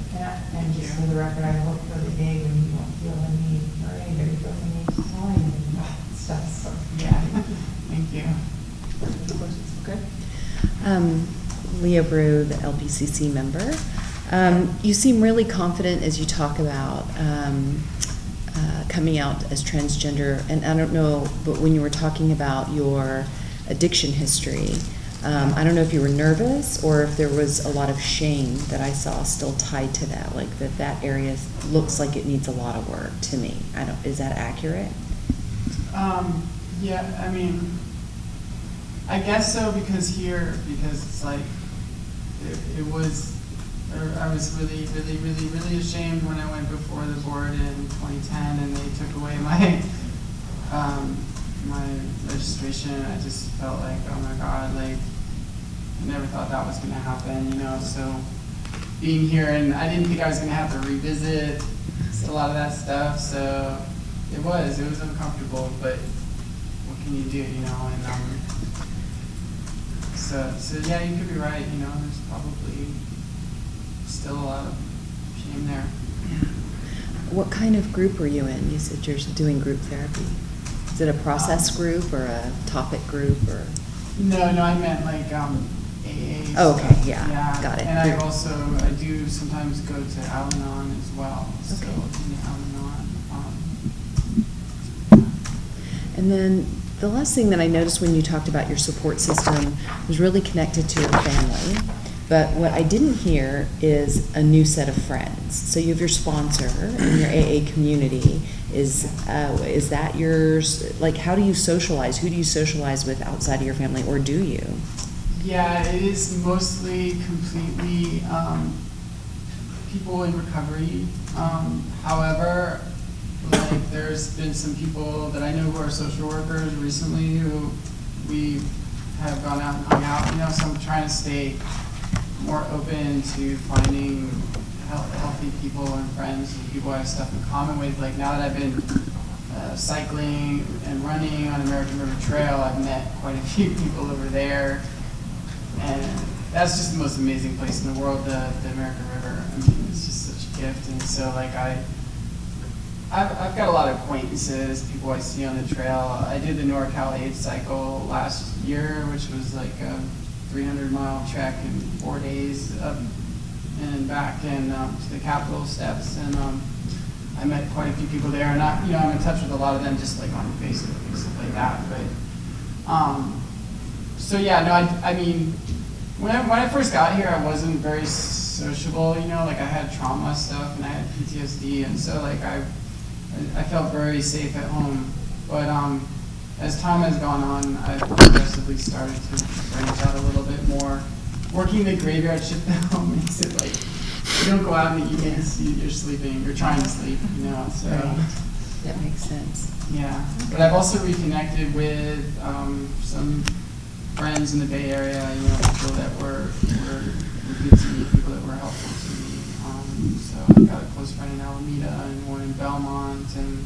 And just for the record, I hope for the day when you won't feel the need, or anybody feels the need to tell you about stuff. So Thank you. Okay. Leah Brew, the LPCC member. You seem really confident as you talk about coming out as transgender, and I don't know, but when you were talking about your addiction history, I don't know if you were nervous or if there was a lot of shame that I saw still tied to that, like that area looks like it needs a lot of work to me. Is that accurate? I guess so, because it's like, I was really, really, really, really ashamed when I went before the board in 2010 and they took away my registration. I just felt like, oh my God, like, I never thought that was going to happen, so being here, and I didn't think I was going to have to revisit a lot of that stuff, so it was uncomfortable, but what can you do, and so yeah, you could be right, there's probably still a lot of shame there. What kind of group were you in? You said you're doing group therapy. Is it a process group or a topic group or? No, I meant like AA. Oh, okay, yeah, got it. And I do sometimes go to Al-Anon as well. Okay. So in Al-Anon. And then the last thing that I noticed when you talked about your support system was really connected to your family. But what I didn't hear is a new set of friends. So you have your sponsor in your AA community. Is that yours? Like, how do you socialize? Who do you socialize with outside of your family, or do you? Yeah, it is mostly completely people in recovery. However, like there's been some people that I know who are social workers recently who we have gone out and hung out. So I'm trying to stay more open to finding healthy people and friends and people I have stuff in common with. Like now that I've been cycling and running on American River Trail, I've met quite a few people over there, and that's just the most amazing place in the world, the American River. I mean, it's just such a gift, and so like I've got a lot of acquaintances, people I see on the trail. I did the NorCal AIDS cycle last year, which was like a 300-mile trek in 4 days up and back and to the Capitol steps, and I met quite a few people there, and I'm in touch with a lot of them just like on Facebook and stuff like that. But so yeah, no, I mean, when I first got here, I wasn't very sociable, like I had trauma stuff and I had PTSD, and so like I felt very safe at home. But as time has gone on, I've progressively started to branch out a little bit more. Working the graveyard shift though makes it like, you don't go out in the evenings, you're sleeping, you're trying to sleep, so. Right. That makes sense. Yeah, but I've also reconnected with some friends in the Bay Area, people that were good to me, people that were helpful to me. So I've got a close friend in Alameda and one in Belmont, and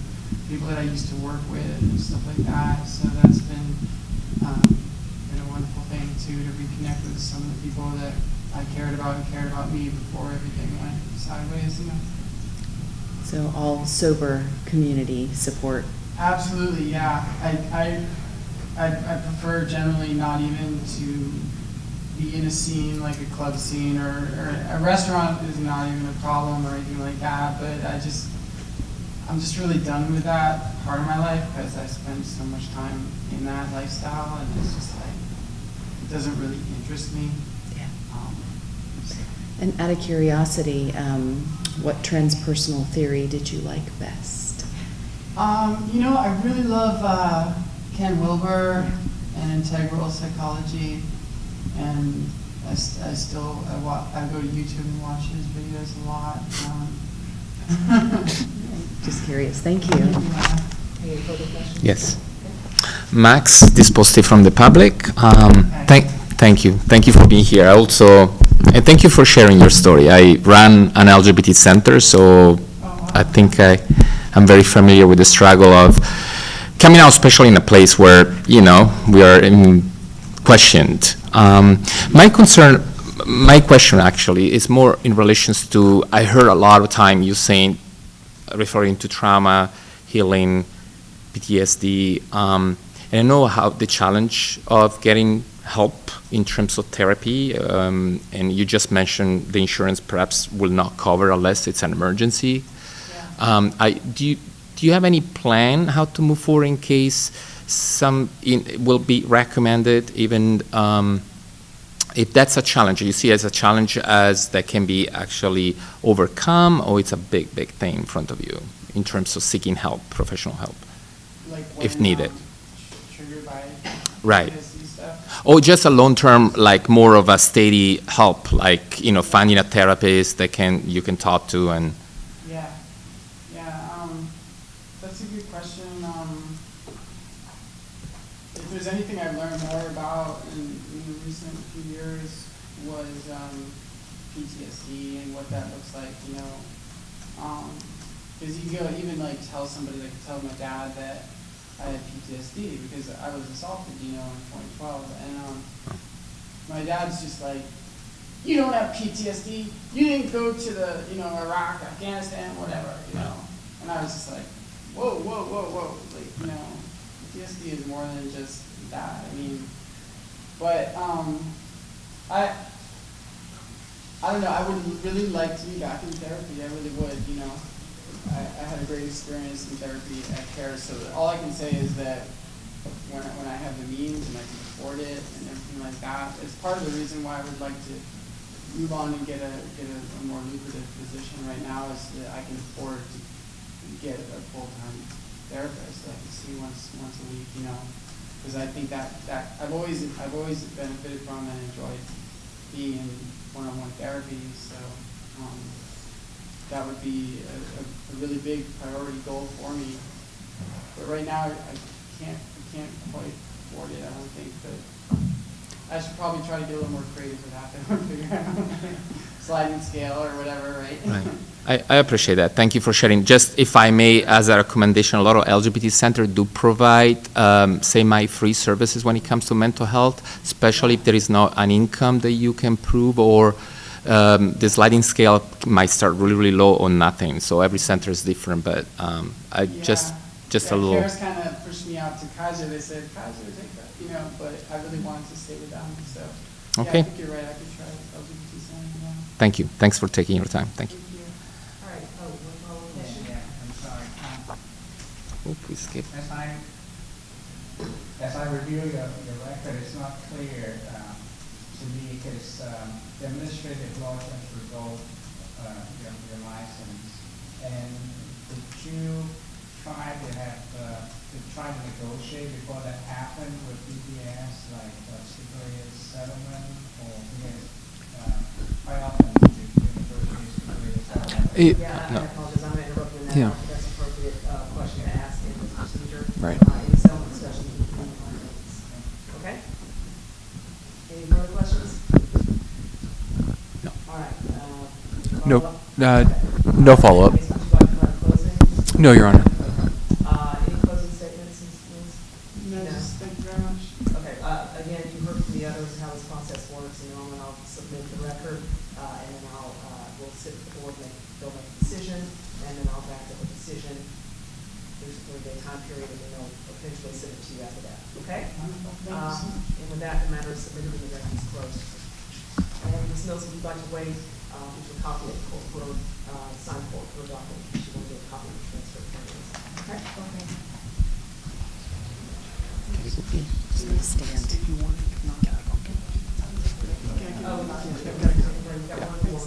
people that I used to work with and stuff like that. So that's been been a wonderful thing too, to reconnect with some of the people that I cared about and cared about me before everything went sideways, you know. So all sober community support. Absolutely, yeah. I prefer generally not even to be in a scene like a club scene, or a restaurant is not even a problem or anything like that, but I'm just really done with that part of my life because I spent so much time in that lifestyle, and it's just like, it doesn't really interest me. Yeah. So. And out of curiosity, what transpersonal theory did you like best? You know, I really love Ken Wilber and integral psychology, and I go to YouTube and watch his videos a lot. Just curious. Thank you. Any further questions? Yes. Max Disposti from the public. Thank you. Thank you for being here. And thank you for sharing your story. I ran an LGBT center, so I think I'm very familiar with the struggle of coming out, especially in a place where, you know, we are questioned. My question actually is more in relations to, I heard a lot of time you saying, referring to trauma, healing, PTSD, and I know how the challenge of getting help in terms of therapy, and you just mentioned the insurance perhaps will not cover unless it's an emergency. Yeah. Do you have any plan how to move forward in case will be recommended, even if that's a challenge? You see it as a challenge as that can be actually overcome, or it's a big, big thing in front of you in terms of seeking help, professional help, like if needed? Triggered by right. PTSD stuff? Or just a long-term, like more of a steady help, like, you know, finding a therapist that you can talk to and. Yeah, that's a good question. If there's anything I've learned more about in the recent few years was PTSD and what that looks like, you know. Because you go even like tell somebody, like tell my dad that I had PTSD because I was assaulted, you know, in 2012, and my dad's just like, you don't have PTSD, you didn't go to the, you know, Iraq, Afghanistan, whatever, you know. And I was just like, whoa, like, you know, PTSD is more than just that. I mean, but I don't know, I would really like to be back in therapy, I really would, you know. I had a great experience in therapy at CARE, so all I can say is that when I have the means and I can afford it and everything like that, it's part of the reason why I would like to move on and get a more lucrative position right now, is that I can afford to get a full-time therapist that I can see once a week, you know, because I think that I've always benefited from and enjoyed being in one-on-one therapy, so that would be a really big priority goal for me. But right now I can't quite afford it, I don't think, but I should probably try to get a little more creative with that and figure out sliding scale or whatever, right? Right. I appreciate that. Thank you for sharing. Just if I may, as a recommendation, a lot of LGBT centers do provide semi-free services when it comes to mental health, especially if there is not an income that you can prove, or the sliding scale might start really, really low or nothing. So every center is different, but just a little. CARES kind of pushed me out to Kaiser. They said, Kaiser, take that, you know, but I really wanted to stay with them. So okay. Yeah, I think you're right. I could try LGBT center. Yeah. Thank you. Thanks for taking your time. Thank you. All right, one follow-up question? Yeah, I'm sorry. Oh, please skip. As I review your record, it's not clear to me, because the administrative law judge revoked your license, and did you try to negotiate before that happened with DPS, like stipulated settlement, or because quite often you negotiate stipulated settlement? Yeah, I apologize, I'm interrupting that. Yeah. That's an appropriate question to ask in this procedure. Right. In the settlement discussion. Okay? Any further questions? No. All right. No, follow-up? no follow-up. Would you like to have closing? No, Your Honor. Any closing statements, Ms. No, just thank you very much. Okay. 90-day time period, and then they'll eventually send it to you after that, okay? And with that, the matter is submitted and the record is closed. And Ms. Mills, if you'd like to wait, there's a copy of the court order, signed court order document, if you want to get a copy of the transfer of payments. Okay? Stand. Oh, we've got one more.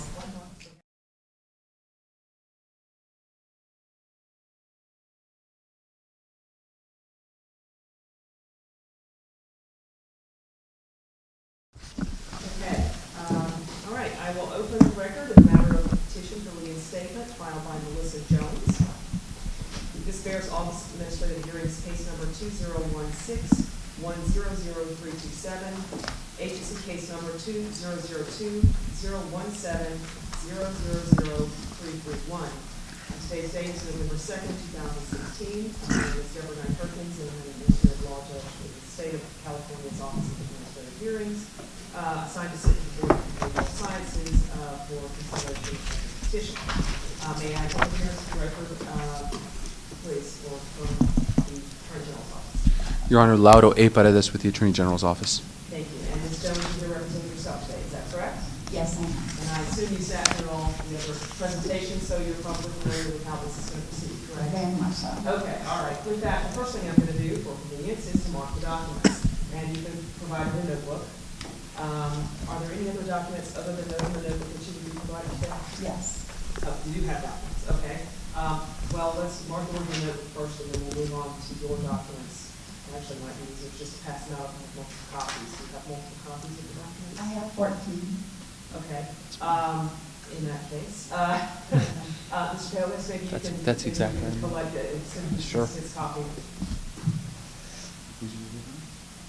Okay, all right, I will open the record in the matter of petition for reinstatement filed by Melissa Jones. This bears Office of Administrative Hearings case number 2016-100327, agency case number 2002-017-000-331. Today's date is November 2nd, 2016. My name is Deborah Knight Perkins, and I'm an administrative law judge with the State of California's Office of Administrative Hearings, assigned to sit before the Board of Sciences for consideration of the petition. May I call the hearings to the record, please, for the Attorney General's Office? Your Honor, Lauro A. Paredes with the Attorney General's Office. Thank you. And Ms. Jones, you're representing yourself today, is that correct? Yes, I am. And I assume you sat through all the other presentations, so you're probably familiar with how this is going to proceed, correct? Very much so. Okay, all right. With that, the first thing I'm going to do for convenience is to mark the documents. And you can provide a notebook. Are there any other documents other than those in the notebook that you would be provided today? Yes. Oh, you do have documents, okay. Well, let's mark the one in the notebook first, and then we'll move on to your documents. Actually, might be easier just to pass them out with multiple copies. Do you have multiple copies of the documents? I have 14. Okay. In that case, Mr. Pellis, maybe you can. That's exactly you can right. collect it. Sure. His copy.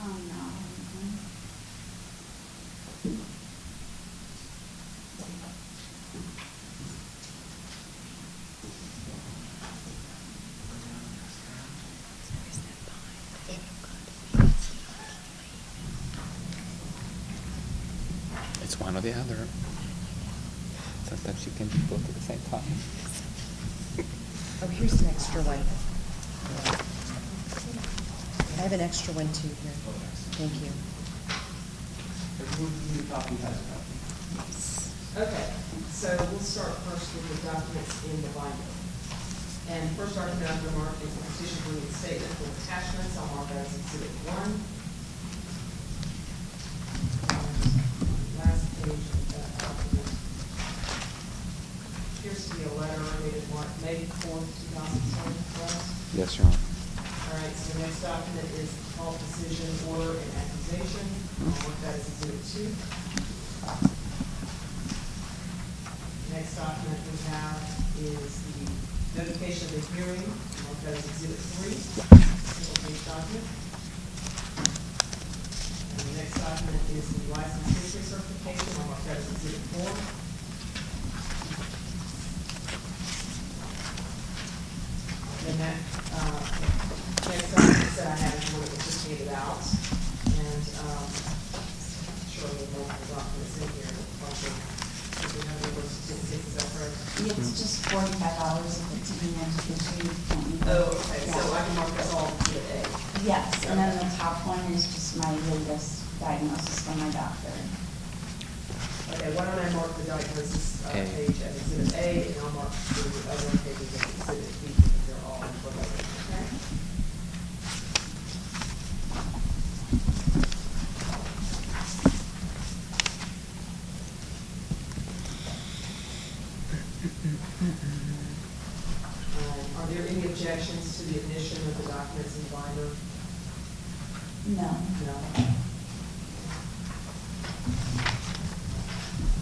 No. It's one or the other. Sometimes you can do both at the same time. Oh, here's an extra one. I have an extra one too here. Thank you. Okay, so we'll start first with the documents in the binder. And the first document I'm going to mark is the petition for reinstatement with attachments. I'll mark that as Exhibit 1. Last page of that document appears to be a letter dated May 4th, 2007, correct? Yes, Your Honor. All right, so the next document is default decision, order, and accusation. I'll mark that as Exhibit 2. Next document we have is the notification of the hearing. I'll mark that as Exhibit 3, single page document. And the next document is the license history certification. I'll mark that as Exhibit 4. And that, next document that I have is one that was just handed out. And, sure, we have multiple documents in here. Probably, if we have any of those certificates, is that correct? It's just $45 if it's an education. Oh, okay, so I can mark this all Exhibit A. Yes, and then the top one is just my latest diagnosis from my doctor. Okay, why don't I mark the diagnosis page as Exhibit A, and I'll mark the other pages as Exhibit B, because they're all related, okay? Are there any objections to the admission of the documents in the binder? No. No.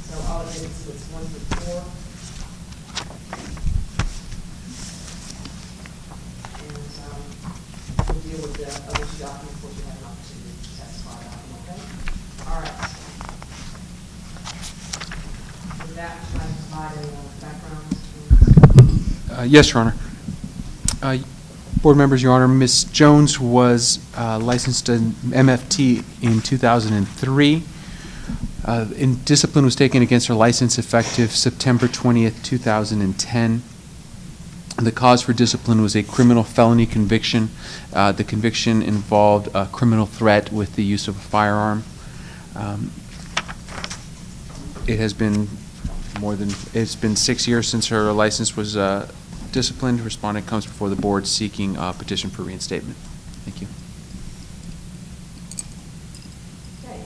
So I'll admit it's 1 through 4. And we'll deal with the other two documents once you have an opportunity to testify about them, okay? All right. With that, should I provide a background? Yes, Your Honor. Board members, Your Honor, Ms. Jones was licensed in MFT in 2003. Discipline was taken against her license effective September 20th, 2010. The cause for discipline was a criminal felony conviction. The conviction involved a criminal threat with the use of a firearm. It has been it's been 6 years since her license was disciplined. Respondent comes before the board seeking a petition for reinstatement. Thank you. Okay,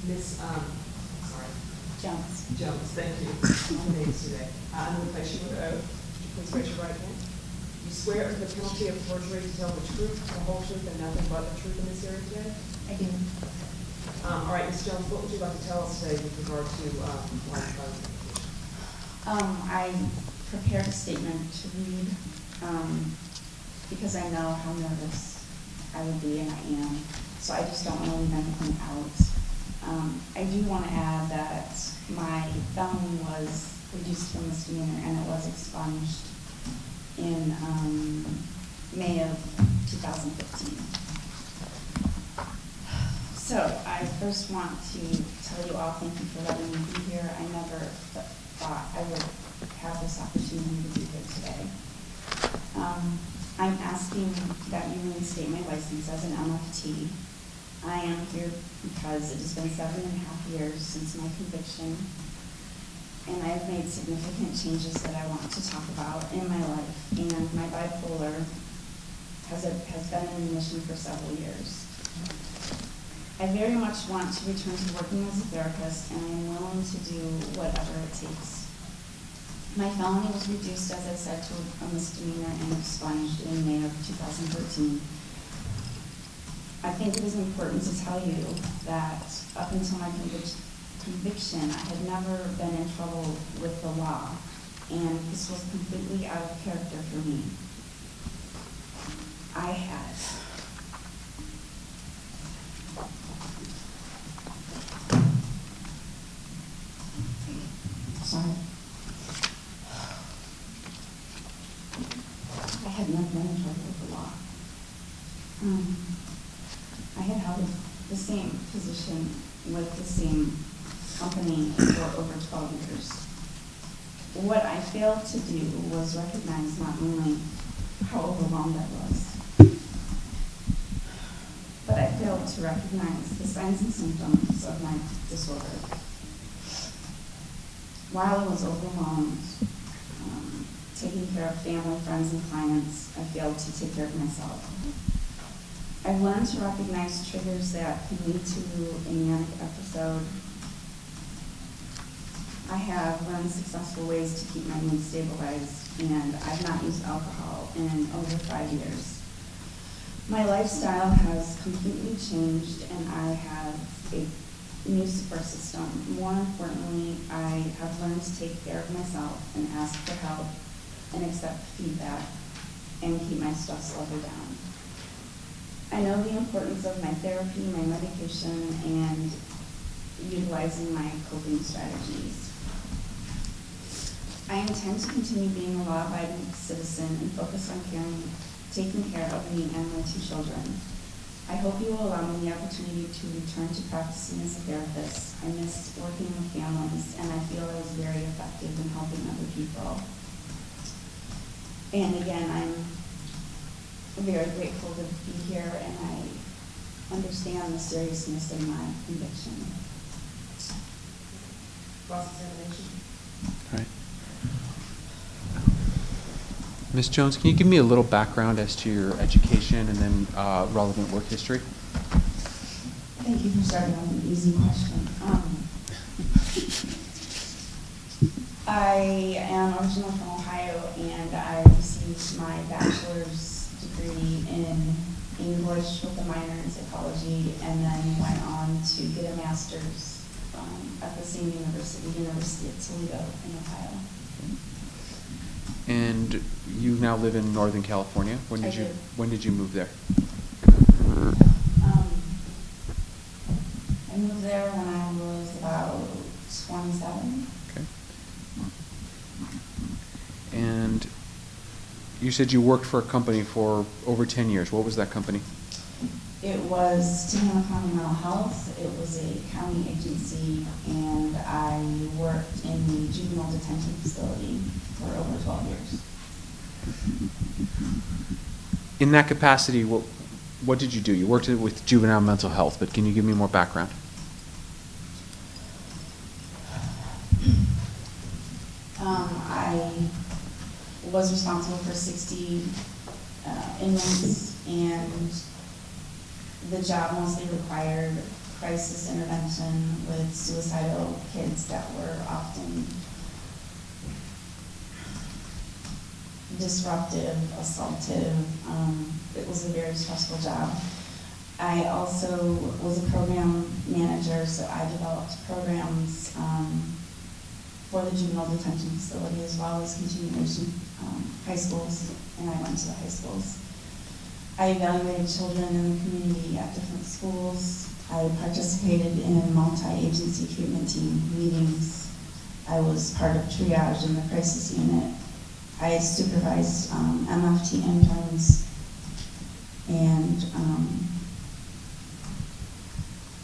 Ms. Sorry. Jones. Jones, thank you. All the names today. I'm going to place you under oath. Please raise your right hand. You swear under the penalty of perjury to tell the truth, the whole truth, and nothing but the truth in this hearing today? I do. All right, Ms. Jones, what would you like to tell us today with regard to compliance with I prepared a statement to read, because I know how nervous I would be, and I am, so I just don't want to leave anything out. I do want to add that my felony was reduced to a misdemeanor, and it was expunged in May of 2015. So I first want to tell you all thank you for letting me be here. I never thought I would have this opportunity to be here today. I'm asking that you reinstate my license as an MFT. I am here because it has been 7.5 years since my conviction, and I've made significant changes that I want to talk about in my life. And my bipolar has been in remission for several years. I very much want to return to working as a therapist, and I am willing to do whatever it takes. My felony was reduced, as I said, to a misdemeanor and expunged in May of 2013. I think it is important to tell you that up until my conviction, I had never been in trouble with the law, and this was completely out of character for me. I had never been in trouble with the law. I had held the same position with the same company for over 12 years. What I failed to do was recognize not only how overwhelmed I was, but I failed to recognize the signs and symptoms of my disorder. While I was overwhelmed, taking care of family, friends, and clients, I failed to take care of myself. I've learned to recognize triggers that can lead to a manic episode. I have learned successful ways to keep my mood stabilized, and I've not used alcohol in over 5 years. My lifestyle has completely changed, and I have a new support system. More importantly, I have learned to take care of myself and ask for help and accept feedback and keep my stress level down. I know the importance of my therapy, my medication, and utilizing my coping strategies. I intend to continue being a law-abiding citizen and focus on taking care of me and my 2 children. I hope you will allow me the opportunity to return to practicing as a therapist. I miss working with families, and I feel I was very effective in helping other people. And again, I'm very grateful to be here, and I understand the seriousness of my conviction. cross-examination? All right. Ms. Jones, can you give me a little background as to your education and then relevant work history? Thank you for starting with an easy question. I am originally from Ohio, and I received my bachelor's degree in English with a minor in psychology, and then went on to get a master's at the same university, University of Toledo in Ohio. And you now live in Northern California. When did I do. When did you move there? I moved there when I was about 27. Okay. And you said you worked for a company for over 10 years. What was that company? It was Tingham County Mental Health. It was a county agency, and I worked in the juvenile detention facility for over 12 years. In that capacity, what did you do? You worked with juvenile mental health, but can you give me more background? I was responsible for 60 inmates, and the job mostly required crisis intervention with suicidal kids that were often disruptive, assaultive. It was a very stressful job. I also was a program manager, so I developed programs for the juvenile detention facility as well as continuation high schools, and I went to the high schools. I evaluated children in the community at different schools. I participated in multi-agency treatment team meetings. I was part of triage in the crisis unit. I supervised MFT interns, and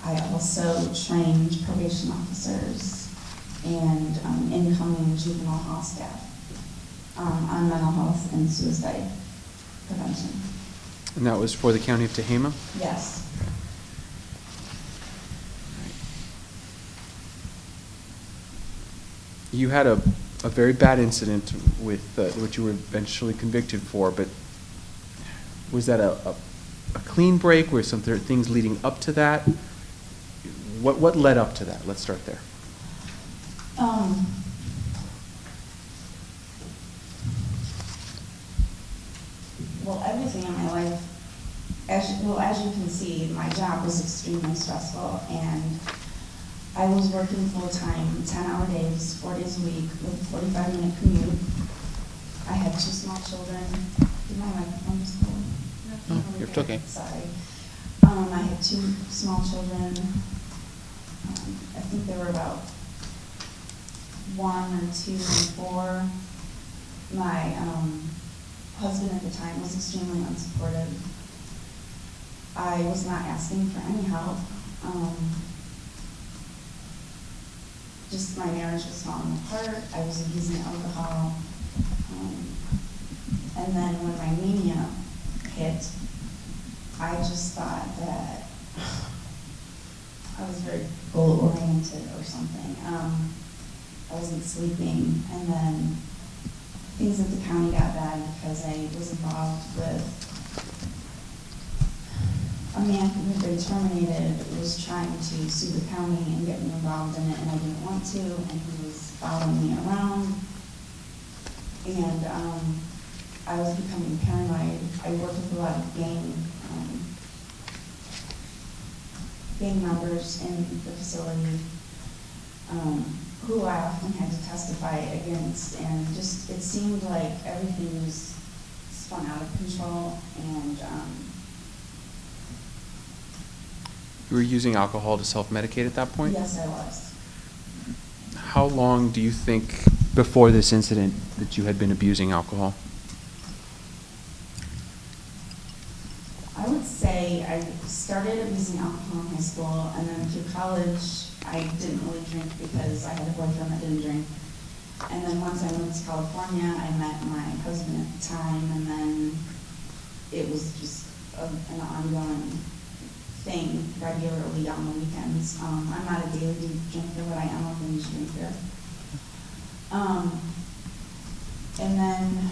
I also trained probation officers and incoming juvenile hall staff on mental health and suicide prevention. And that was for the County of Tehama? Yes. You had a very bad incident with what you were eventually convicted for, but was that a clean break? Were some things leading up to that? What led up to that? Let's start there. Well, everything in my life, as you can see, my job was extremely stressful, and I was working full-time, 10-hour days, 4 days a week, with a 45-minute commute. I had 2 small children. Did my microphone just go? No, you're okay. Sorry. I had 2 small children. I think they were about 1 or 2 and 4. My husband at the time was extremely unsupportive. I was not asking for any help. Just my marriage was falling apart. I was abusing alcohol. And then when my mania hit, I just thought that I was very goal-oriented or something. I wasn't sleeping, and then things at the county got bad because I was involved with a man who had been terminated, was trying to sue the county and get me involved in it, and I didn't want to, and he was following me around. And I was becoming paranoid. I worked with a lot of gang members in the facility who I often had to testify against, and just it seemed like everything was spun out of control, and You were using alcohol to self-medicate at that point? yes, I was. How long do you think before this incident that you had been abusing alcohol? I would say I started abusing alcohol in high school, and then through college, I didn't really drink because I had a boyfriend that didn't drink. And then once I moved to California, I met my husband at the time, and then it was just an ongoing thing regularly on the weekends. I'm not a daily drinker, but I am a binge drinker. And then,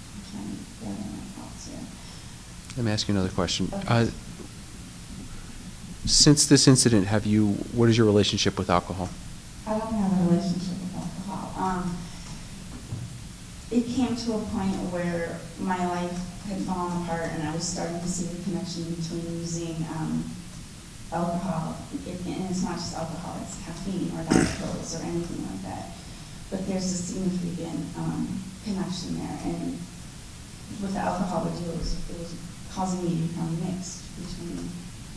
I'm trying to gather my thoughts here. Let me ask you another question. Okay. Since this incident, what is your relationship with alcohol? I don't have a relationship with alcohol. It came to a point where my life had fallen apart, and I was starting to see the connection between using alcohol, and it's not just alcohol, it's caffeine or diet pills or anything like that. But there's a significant connection there, and what the alcohol would do is it was causing me to become mixed between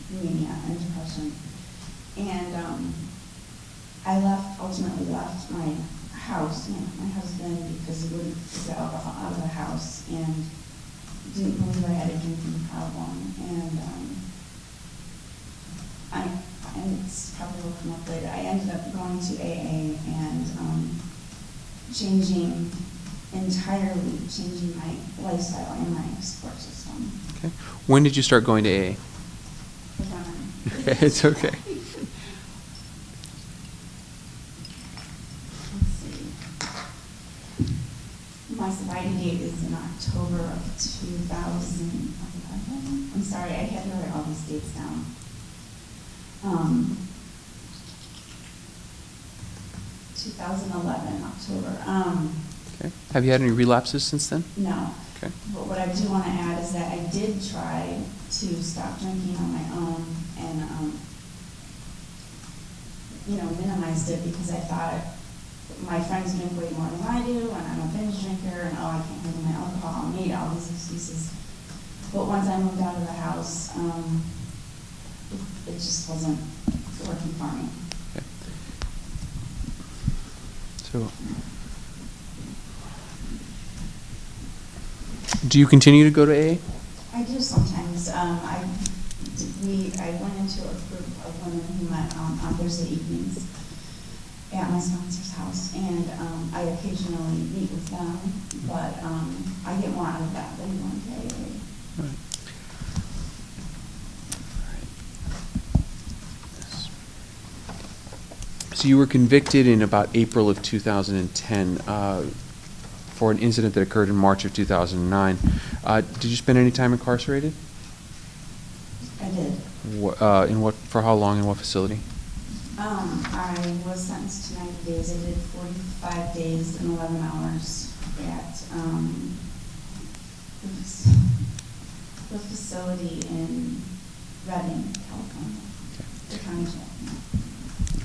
mania and depression. And I ultimately left my house, my husband, because he wouldn't get the alcohol out of the house, and didn't believe I had a drinking problem. And it's probably will come up later. I ended up going to AA and changing entirely changing my lifestyle and my support system. Okay. When did you start going to AA? Okay, it's okay. Let's see. My sobriety date is in October of 2011. I'm sorry, I had to write all these dates down. 2011, October. Okay. Have you had any relapses since then? No. Okay. But what I do want to add is that I did try to stop drinking on my own and, minimized it because I thought my friends drink way more than I do, and I'm a binge drinker, and I can't handle my alcohol, and made all these excuses. But once I moved out of the house, it just wasn't working for me. Okay. So, do you continue to go to AA? I do sometimes. I went into a group of women who met on Thursday evenings at my sponsor's house, and I occasionally meet with them, but I get more out of that than going to AA. Right. So you were convicted in about April of 2010 for an incident that occurred in March of 2009. Did you spend any time incarcerated? I did. For how long, in what facility? I was sentenced to 90 days. I did 45 days and 11 hours at the facility in Redding, California. The county jail.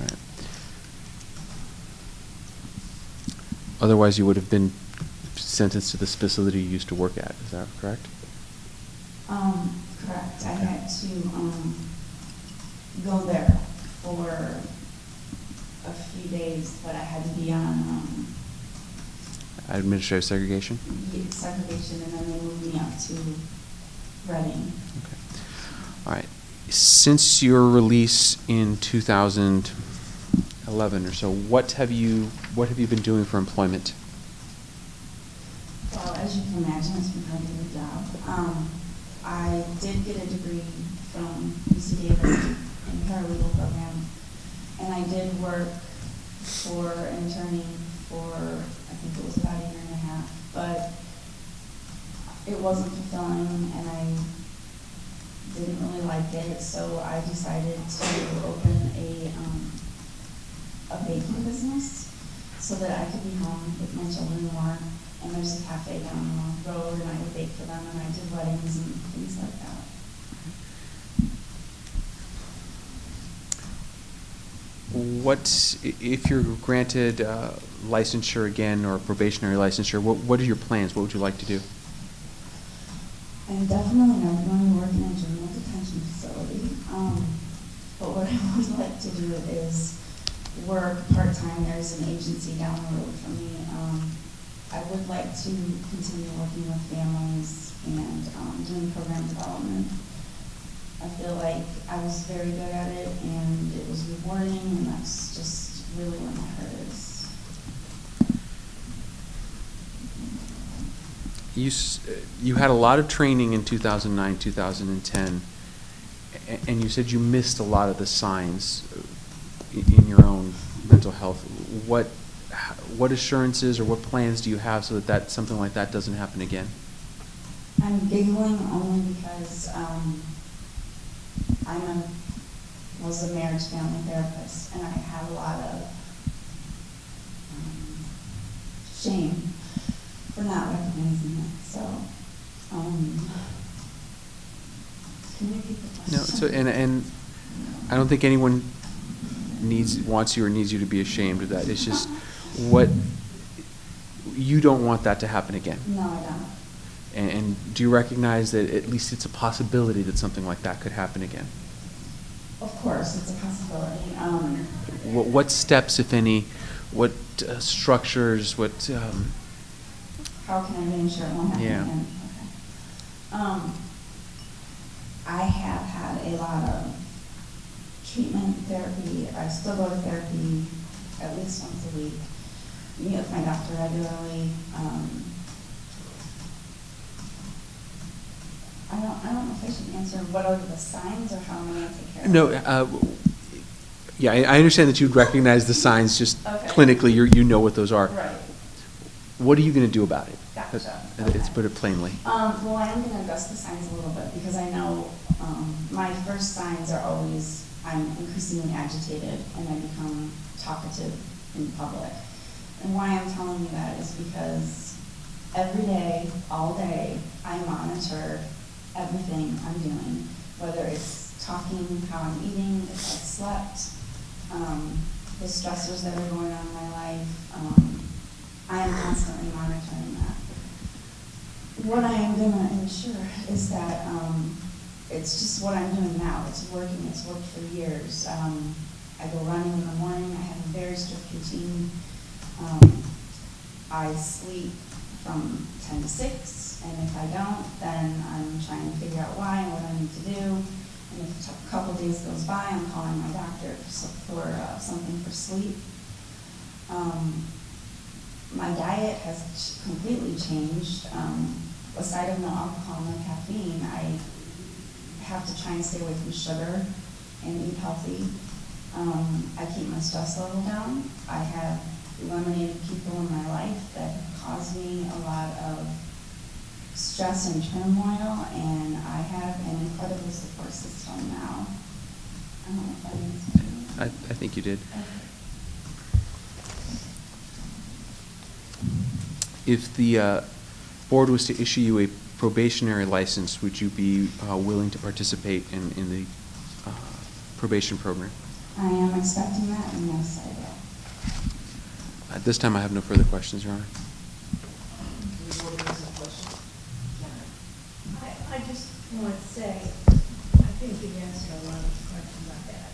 All right. Otherwise, you would have been sentenced to this facility you used to work at. Is that correct? Correct. I had to go there for a few days, but I had to be on Administrative segregation? segregation, and then they moved me up to Reading. Okay. All right. Since your release in 2011 or so, what have you been doing for employment? Well, as you can imagine, it's been kind of a good job. I did get a degree from UC Davis in paralegal program, and I did work for an attorney for, I think it was about a year and a half, but it wasn't fulfilling, and I didn't really like it, so I decided to open a baking business so that I could be home with my children more. And there's a cafe down the road, and I would bake for them, and I did weddings and things like that. What, if you're granted licensure again or probationary licensure, what are your plans? What would you like to do? I'm definitely not going to work in a juvenile detention facility. But what I would like to do is work part-time. There's an agency down the road from me. I would like to continue working with families and doing program development. I feel like I was very good at it, and it was rewarding, and that's just really where my heart is. You had a lot of training in 2009, 2010, and you said you missed a lot of the signs in your own mental health. What assurances or what plans do you have so that something like that doesn't happen again? I'm giggling only because was a marriage family therapist, and I had a lot of shame for not recognizing it. So, can you repeat the question? No, so and I don't think anyone wants you or needs you to be ashamed of that. It's just what you don't want that to happen again. No, I don't. And do you recognize that at least it's a possibility that something like that could happen again? Of course, it's a possibility. What steps, if any, what structures, what... How can I make sure it won't happen again? Okay. I have had a lot of treatment therapy. I still go to therapy at least once a week. meet with my doctor regularly. I don't know if I should answer what are the signs or how am I going to take care of it? No, yeah, I understand that you'd recognize the signs, just Okay. clinically, you know what those are. Right. What are you going to do about it? Gotcha. Let's put it plainly. Well, I am going to address the signs a little bit because I know my first signs are always I'm increasingly agitated and I become talkative in public. And why I'm telling you that is because every day, all day, I monitor everything I'm doing, whether it's talking, how I'm eating, if I've slept, the stressors that are going on in my life. I am constantly monitoring that. What I am going to ensure is that it's just what I'm doing now. It's working. It's worked for years. I go running in the morning. I have a very strict routine. I sleep from 10 to 6, and if I don't, then I'm trying to figure out why and what I need to do. And if a couple days goes by, I'm calling my doctor for something for sleep. My diet has completely changed. Aside of no alcohol, no caffeine, I have to try and stay away from sugar and eat healthy. I keep my stress level down. I have eliminated people in my life that have caused me a lot of stress and turmoil, and I have an incredible support system now. I don't know if that answers I think you did. If the board was to issue you a probationary license, would you be willing to participate in the probation program? I am expecting that, and yes, I will. At this time, I have no further questions, Your Honor. I just want to say, I think you answered a lot of the questions I had.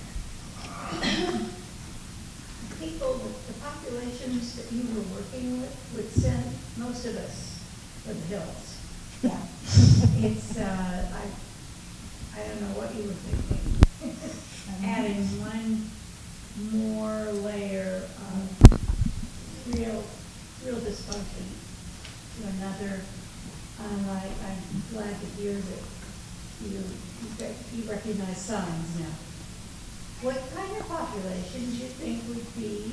People, the populations that you were working with would send most of us to the hills. Yeah. It's, I don't know what you were thinking. Adding one more layer of real dysfunction to another. I'm glad to hear that you recognize signs now. What kind of populations you think would be,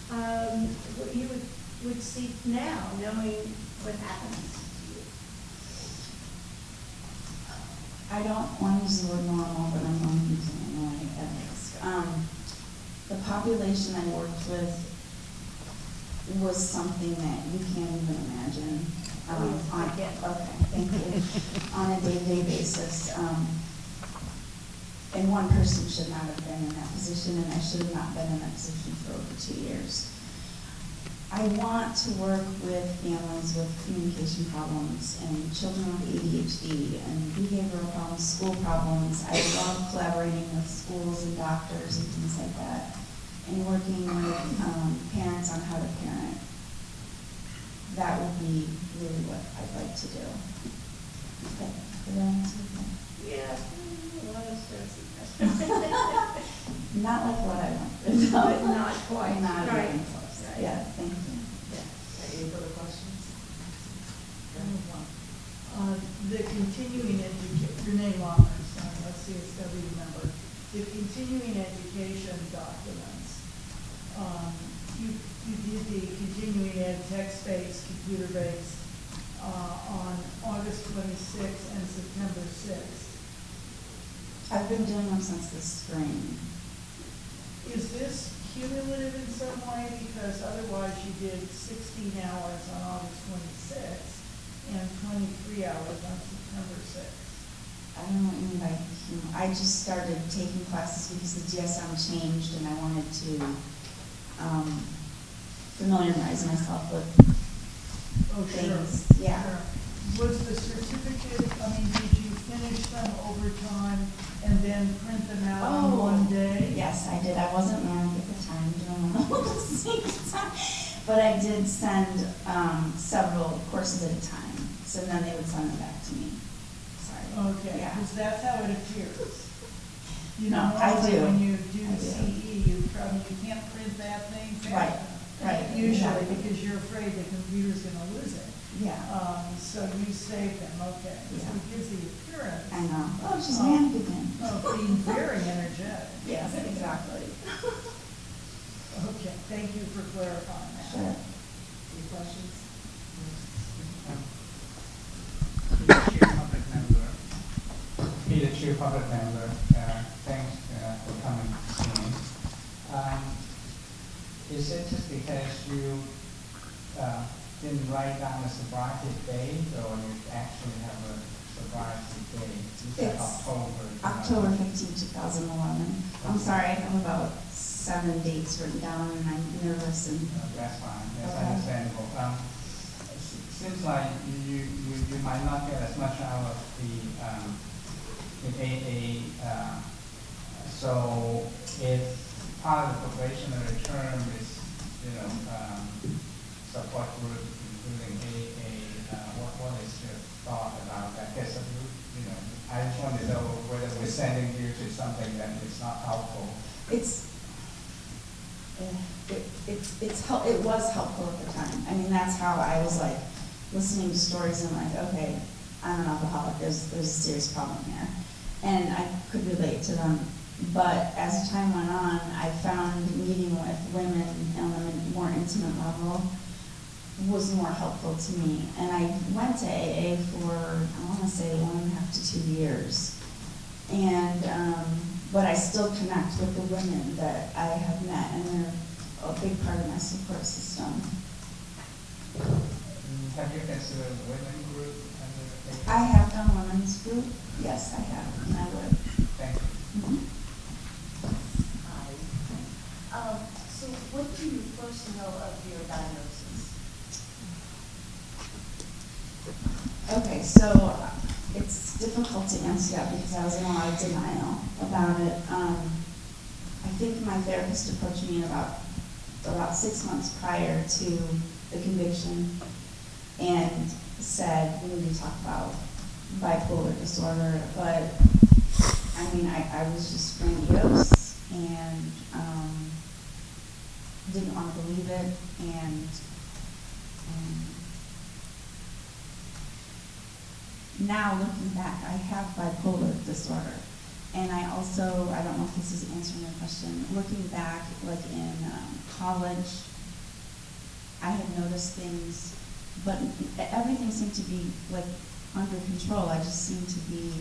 what you would see now, knowing what happens to you? I don't want to use the word normal, but I'm going to use it anyway at risk. The population I worked with was something that you can't even imagine. Okay, thank you. On a day-to-day basis. And one person should not have been in that position, and I should have not been in that position for over 2 years. I want to work with families with communication problems and children with ADHD and behavioral problems, school problems. I love collaborating with schools and doctors and things like that, and working with parents on how to parent. That would be really what I'd like to do. Okay, did that answer your question? Yeah, a lot of stress. Not like what I wanted. But not quite. Not Right. even close. Right. Yeah, thank you. Any further questions? The continuing education, Renee Longer, sorry, let's see, it's W number. The continuing education documents, you did the continuing ed text-based, computer-based, on August 26th and September 6th. I've been doing them since the spring. Is this cumulative in some way? Because otherwise you did 16 hours on August 26th and 23 hours on September 6th. I don't know what you mean by, I just started taking classes because the DSM changed and I wanted to familiarize myself with things. Sure. Yeah. Sure. Was the certificate, did you finish them over time and then print them out on one day? Yes, I did. I wasn't married at the time, doing them all at the same time. But I did send several courses at a time. So then they would send them back to me. Sorry. Okay, Yeah. because that's how it appears. You No, know, I normally do. when you do I the do. CE, you can't print that thing fast Right. enough. Right, usually, because you're afraid the computer's gonna lose it. Yeah. So you save them, okay. So Yeah. it gives the appearance. I know. Oh, she's man again. Of being very energetic. Yes, exactly. Okay, thank you for clarifying that. Sure. Any questions? Peter Chu, public member. Thanks for coming to me. Is it just because you didn't write down the sobriety date, or you actually have a sobriety date? You said It's October. October 15, 2011. I'm sorry, I have about 7 dates written down and I'm nervous and. That's fine, that's Okay. understandable. Seems like you might not get as much out of the AA, so if part of the probationary term is, support group, including AA, what is your thought about that? Because, I just want to know whether we're sending you to something that is not helpful. It was helpful at the time. I mean, that's how I was like listening to stories and like, okay, I'm an alcoholic. There's a serious problem here, and I could relate to them. But as time went on, I found meeting with women on a more intimate level was more helpful to me. And I went to AA for, I want to say 1.5 to 2 years. And, but I still connect with the women that I have met, and they're a big part of my support system. Have you considered a women group? I have done women's group. Yes, I have, and I would. Thank you. Mhm. Hi. So when did you first know of your diagnosis? Okay, so it's difficult to answer that because I was in a lot of denial about it. I think my therapist approached me about 6 months prior to the conviction and said, we need to talk about bipolar disorder, but I mean, I was just grandiose and didn't want to believe it, and now looking back, I have bipolar disorder. And I also, I don't know if this is answering your question, looking back, like in college, I had noticed things, but everything seemed to be like under control. I just seemed to be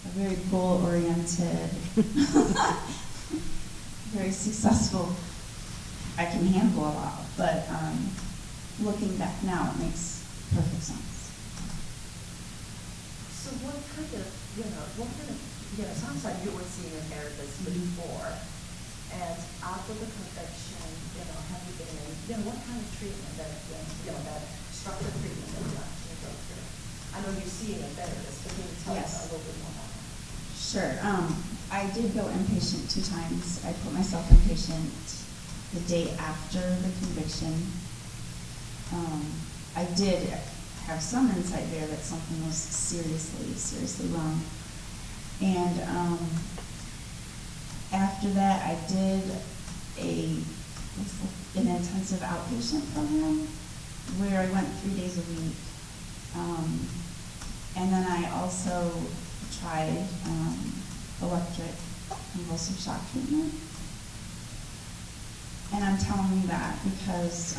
a very goal-oriented, very successful. I can handle a lot, but looking back now, it makes perfect sense. So what kind of, sounds like you were seeing a therapist before, and after the conviction, have you been in, what kind of treatment that structured treatment that you actually go through? I know you're seeing a therapist, but can you tell us a little bit more about that? Sure. I did go inpatient 2 times. I put myself inpatient the day after the conviction. I did have some insight there that something was seriously wrong. And after that, I did an intensive outpatient program where I went 3 days a week. And then I also tried electric convulsive shock treatment. And I'm telling you that because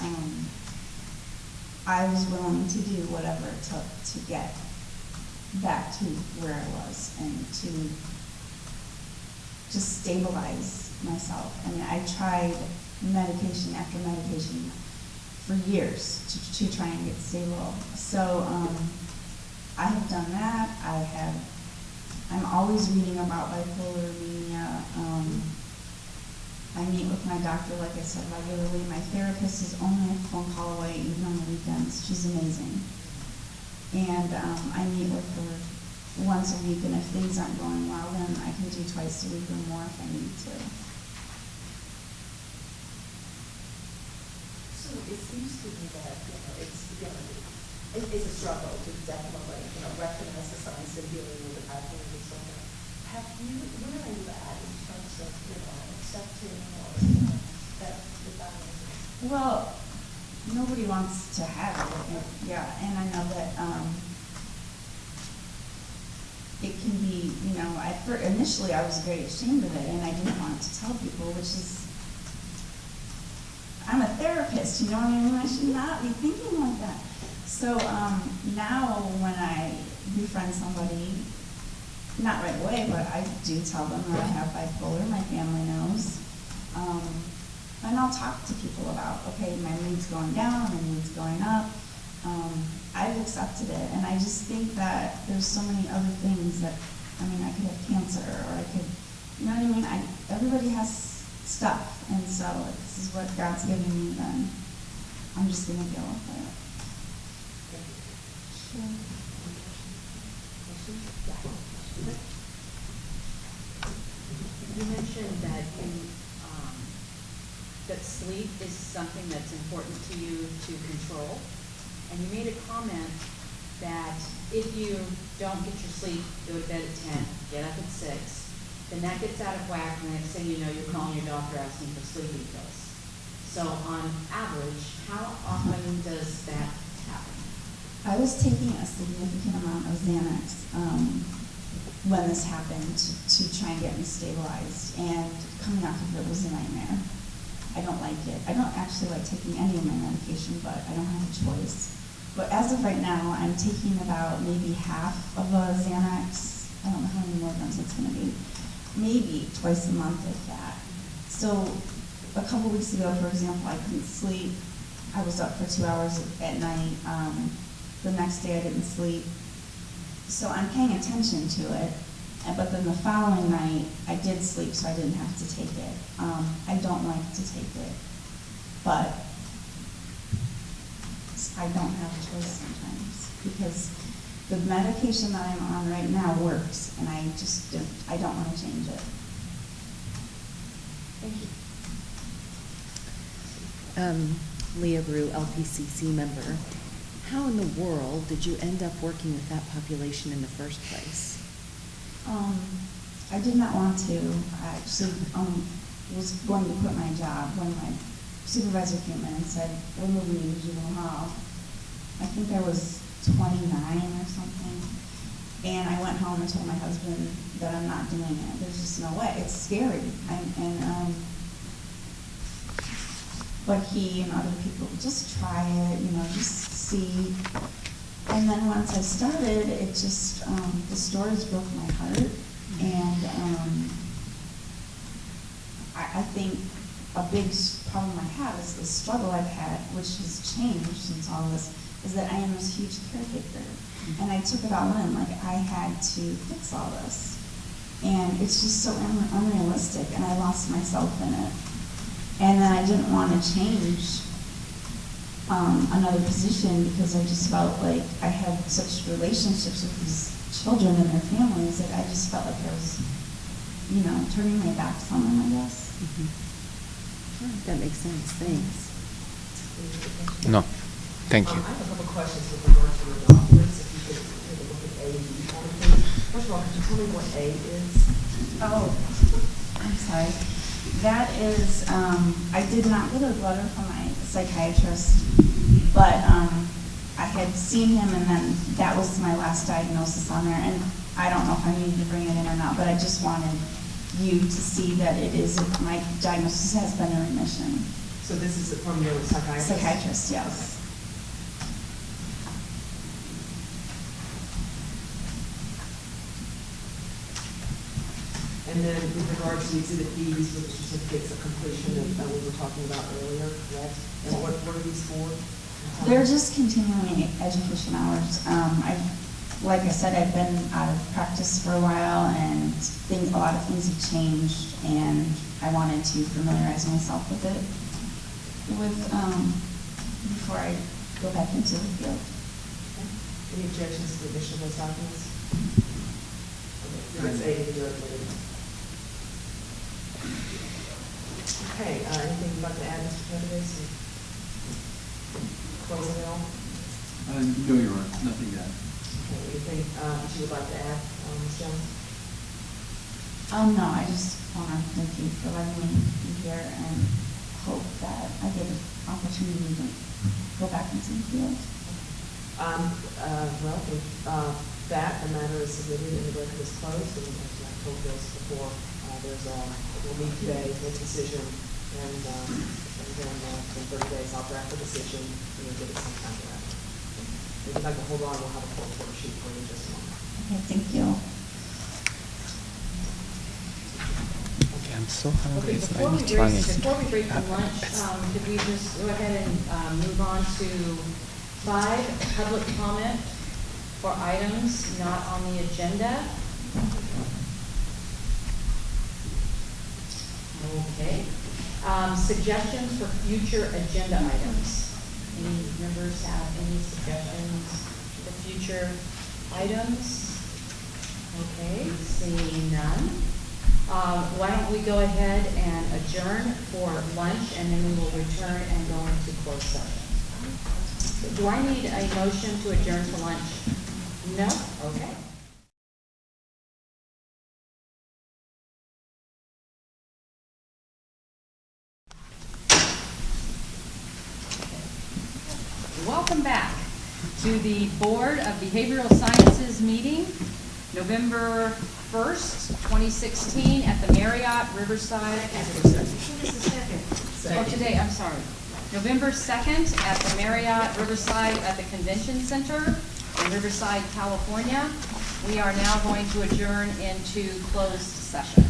I was willing to do whatever it took to get back to where I was and to just stabilize myself. I mean, I tried medication after medication for years to try and get stable. So I have done that. I'm always reading about bipolar mania. I meet with my doctor, like I said, regularly. My therapist is only a phone call away, even on the weekends. She's amazing. And I meet with her once a week, and if things aren't going well, then I can do twice a week or more if I need to. So it seems to me that, it's a struggle to definitely, recognize the signs and dealing with the bipolar disorder. Where are you at in terms of, accepting or that the diagnosis? Well, nobody wants to have it, yeah, and I know that, it can be, you know, initially I was very ashamed of it, and I didn't want to tell people, which is, I'm a therapist, you know what I mean? I should not be thinking like that. So, now when I befriend somebody, not right away, but I do tell them that I have bipolar, my family knows. And I'll talk to people about, okay, my mood's going down, my mood's going up. I've accepted it, and I just think that there's so many other things that, I mean, I could have cancer, or I could, you know what I mean? Everybody has stuff, and so if this is what God's giving me, then I'm just gonna deal with it. Sure. You mentioned that that sleep is something that's important to you to control. And you made a comment that if you don't get your sleep, go to bed at 10, get up at 6, then that gets out of whack, and the next thing you know, you're calling your doctor asking for sleeping pills. So on average, how often does that happen? I was taking a significant amount of Xanax when this happened to try and get me stabilized, and coming off of it was a nightmare. I don't like it. I don't actually like taking any of my medication, but I don't have a choice. But as of right now, I'm taking about maybe half of a Xanax. I don't know how many milligrams it's going to be. Maybe twice a month, if that. So a couple weeks ago, for example, I couldn't sleep. I was up for 2 hours at night. The next day I didn't sleep. So I'm paying attention to it. But then the following night, I did sleep, so I didn't have to take it. I don't like to take it, but I don't have a choice sometimes, because the medication that I'm on right now works, and I don't want to change it. Thank you. Leah Rue, LPCC member. How in the world did you end up working with that population in the first place? I did not want to. I actually was going to quit my job when my supervisor came in and said, we're moving you to juvenile hall. I think I was 29 or something. And I went home and told my husband that I'm not doing it. There's just no way. It's scary. But he and other people, just try it, you know, just see. And then once I started, it just, the stories broke my heart. And I think a big problem I have is the struggle I've had, which has changed since all this, is that I am this huge caretaker. And I took it all in, like I had to fix all this. And it's just so unrealistic, and I lost myself in it. And then I didn't want to change another position, because I just felt like I had such relationships with these children and their families that I just felt like I was, you know, turning my back on them, I guess. That makes sense. Thanks. No, thank you. I have a couple questions with regard to your documents, if you could take a look at A and B for me. First of all, could you tell me what A is? Oh, I'm sorry. That is, I did not get a letter from my psychiatrist, but I had seen him, and then that was my last diagnosis on there. And I don't know if I needed to bring it in or not, but I just wanted you to see that it is, my diagnosis has been in remission. So this is from your psychiatrist? Psychiatrist, yes. And then with regard to exhibit B's with the certificates of completion that we were talking about earlier, correct? And what are these for? They're just continuing education hours. Like I said, I've been out of practice for a while, and a lot of things have changed, and I wanted to familiarize myself with it before I go back into the field. Any objections to the addition of those documents? Okay, that's A, you do it later. Okay, anything you'd like to add, Mr. Pettis? Closing it all? No, Your Honor, nothing to add. Okay, anything that you would like to add, Ms. Jones? No, I just want to thank you for letting me be here, and hope that I get an opportunity to go back into the field? Well, with that, the matter is submitted and the record is closed, and as I told Bill before, we'll meet today, make a decision, and then in 30 days, I'll draft the decision, and we'll get it sometime thereafter. If you'd like to hold on, we'll have a full report sheet for you in just a moment. Okay, thank you. I'm so Okay, before we break for lunch, could we just go ahead and move on to 5, public comment for items not on the agenda? Okay. Suggestions for future agenda items. Any members have any suggestions for future items? Okay, seeing none. Why don't we go ahead and adjourn for lunch, and then we will return and go into closed session. Do I need a motion to adjourn for lunch? No? Okay. Welcome back to the Board of Behavioral Sciences meeting, November 1st, 2016, at the Marriott Riverside. Oh, today, I'm sorry. November 2nd at the Marriott Riverside at the Convention Center in Riverside, California. We are now going to adjourn into closed session.